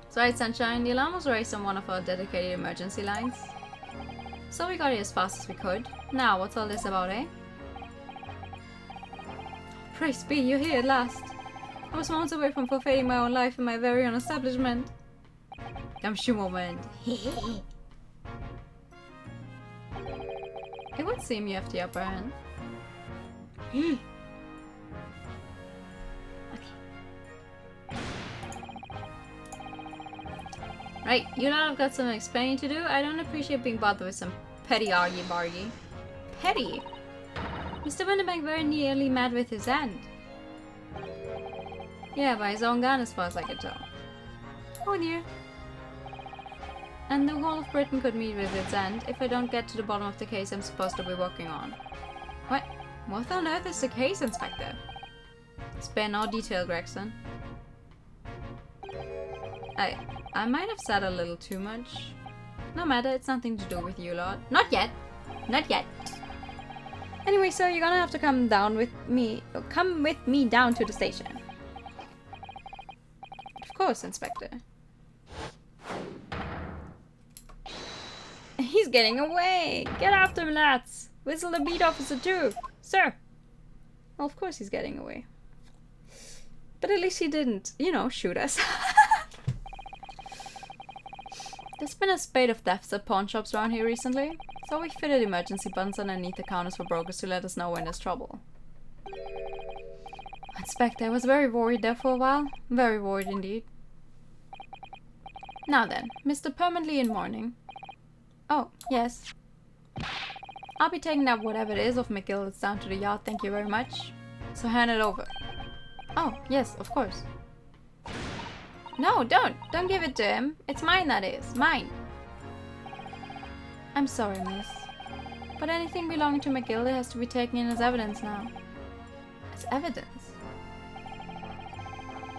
S1: It's right, Sunshine. The alarm was raised on one of our dedicated emergency lines. So we got here as fast as we could. Now, what's all this about, eh? Praise be, you're here at last. I was months away from forfeiting my own life in my very own establishment. Gumshoe moment. It would seem you have the upper hand. Right, you lot have got some explaining to do. I don't appreciate being bothered with some petty argy-bargy. Petty? Mr. Winterbank very nearly mad with his end. Yeah, by his own gun as far as I can tell. Oh dear. And the whole of Britain could meet with its end if I don't get to the bottom of the case I'm supposed to be working on. What? What on earth is the case, Inspector? Spare no detail, Gregson. I might have said a little too much. No matter, it's nothing to do with you lot. Not yet! Not yet! Anyway, so you're gonna have to come with me down to the station. Of course, Inspector. He's getting away! Get after him, lads! Whistle the beat officer too! Sir! Well, of course he's getting away. But at least he didn't, you know, shoot us. There's been a spate of thefts at pawn shops around here recently, so we fitted emergency buttons underneath the counters for brokers to let us know when there's trouble. Inspector, I was very worried there for a while. Very worried indeed. Now then, Mr. Permanently in mourning. Oh, yes. I'll be taking up whatever it is of McGillis down to the yard, thank you very much. So hand it over. Oh, yes, of course. No, don't! Don't give it to him. It's mine, that is. Mine. I'm sorry, miss. But anything belonging to McGillis has to be taken in as evidence now. As evidence?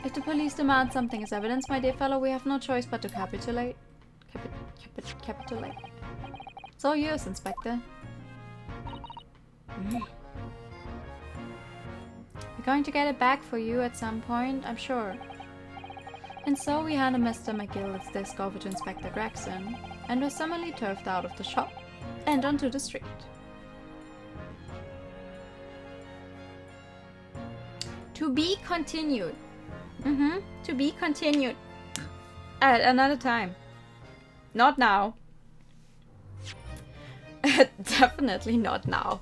S1: If the police demand something as evidence, my dear fellow, we have no choice but to capitulate. Capitulate. It's all yours, Inspector. We're going to get it back for you at some point, I'm sure. And so we handed Mr. McGillis' desk over to Inspector Gregson, and were summarily turfed out of the shop and onto the street. To be continued. To be continued. At another time. Not now. Definitely not now.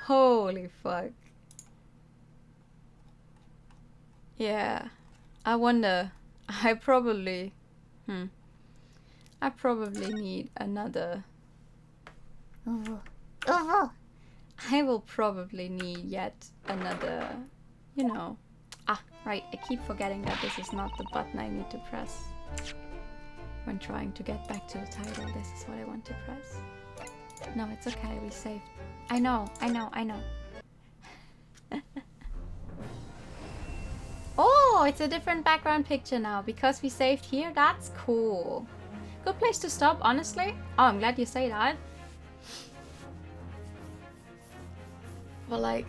S1: Holy fuck. Yeah, I wonder. I probably need another. I will probably need yet another, you know, Ah, right, I keep forgetting that this is not the button I need to press. When trying to get back to the title, this is what I want to press. No, it's okay, we saved. I know. Oh, it's a different background picture now because we saved here. That's cool. Good place to stop, honestly. Oh, I'm glad you say that. But like,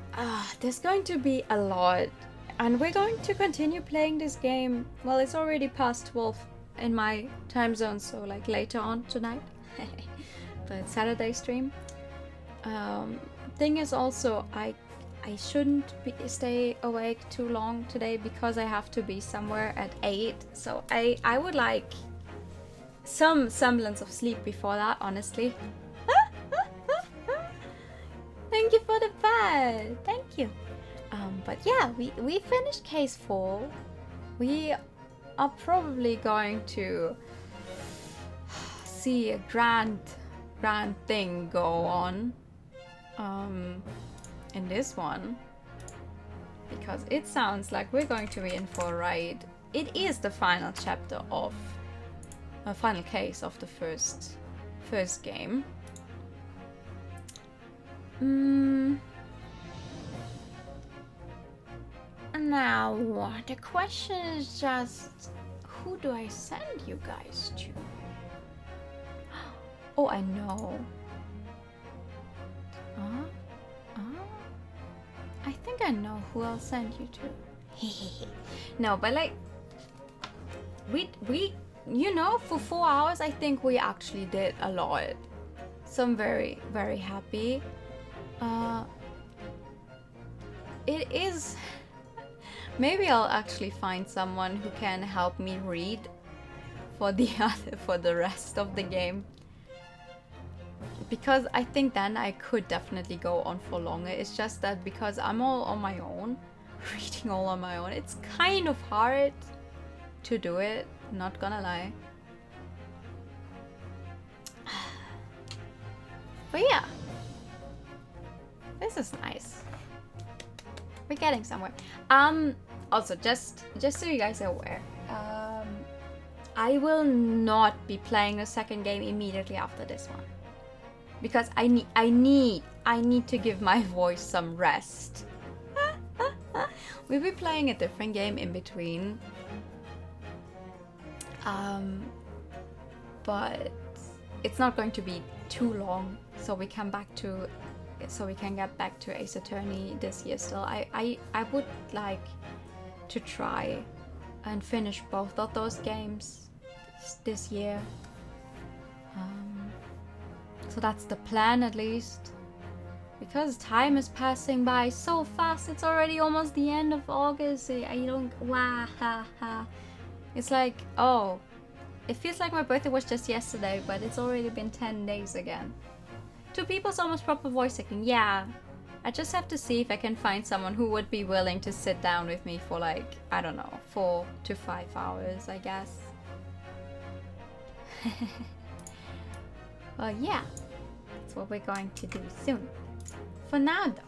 S1: there's going to be a lot. And we're going to continue playing this game. Well, it's already past 12 in my time zone, so like later on tonight. But Saturday stream. Thing is also, I shouldn't stay awake too long today because I have to be somewhere at 8. So I would like some semblance of sleep before that, honestly. Thank you for the bed. Thank you. But yeah, we finished case 4. We are probably going to see a grand thing go on in this one, because it sounds like we're going to be in for a ride. It is the final chapter of a final case of the first game. Now, the question is just, who do I send you guys to? Oh, I know. I think I know who I'll send you to. No, but like, we you know, for 4 hours, I think we actually did a lot. So I'm very, very happy. It is... Maybe I'll actually find someone who can help me read for the rest of the game. Because I think then I could definitely go on for longer. It's just that because I'm all on my own, reading all on my own, it's kind of hard to do it, not gonna lie. But yeah, this is nice. We're getting somewhere. Also, just so you guys are aware, I will not be playing a second game immediately after this one. Because I need to give my voice some rest. We'll be playing a different game in between. But it's not going to be too long, so we can get back to Ace Attorney this year still. I would like to try and finish both of those games this year. So that's the plan, at least. Because time is passing by so fast. It's already almost the end of August. It's like, oh, it feels like my birthday was just yesterday, but it's already been 10 days again. 2 people's almost proper voice acting. Yeah, I just have to see if I can find someone who would be willing to sit down with me for like, I don't know, 4 to 5 hours, I guess. Well, yeah, that's what we're going to do soon. For now, though,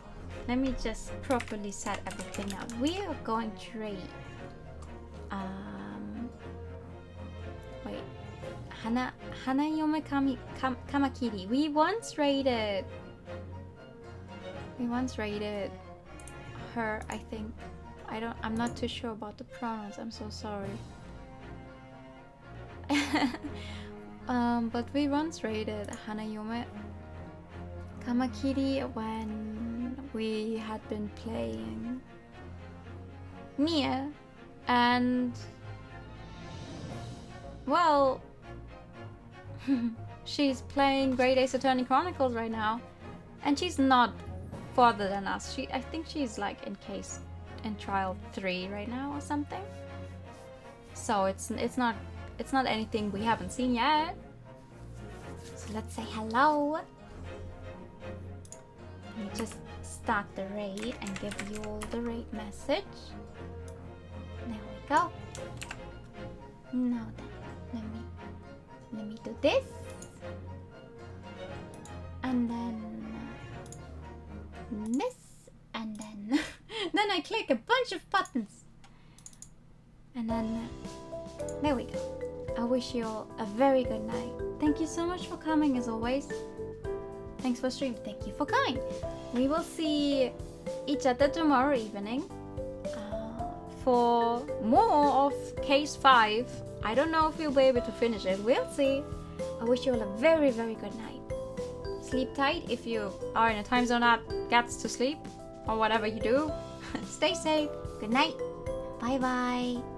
S1: let me just properly set everything up. We are going to raid. Wait, Hanayome Kamakiri. We once raided her, I think. I'm not too sure about the pronouns. I'm so sorry. But we once raided Hanayome Kamakiri when we had been playing Nier, and well, she's playing Great Ace Attorney Chronicles right now, and she's not farther than us. I think she's like in trial 3 right now or something. So it's not anything we haven't seen yet. So let's say hello. Let me just start the raid and give you all the raid message. There we go. Now then, let me do this. And then this, and then then I click a bunch of buttons. And then, there we go. I wish you all a very good night. Thank you so much for coming as always. Thanks for streaming. Thank you for coming. We will see each other tomorrow evening for more of Case 5. I don't know if we'll be able to finish it. We'll see. I wish you all a very, very good night. Sleep tight if you are in a time zone that gets to sleep or whatever you do. Stay safe. Good night.
S2: Bye bye.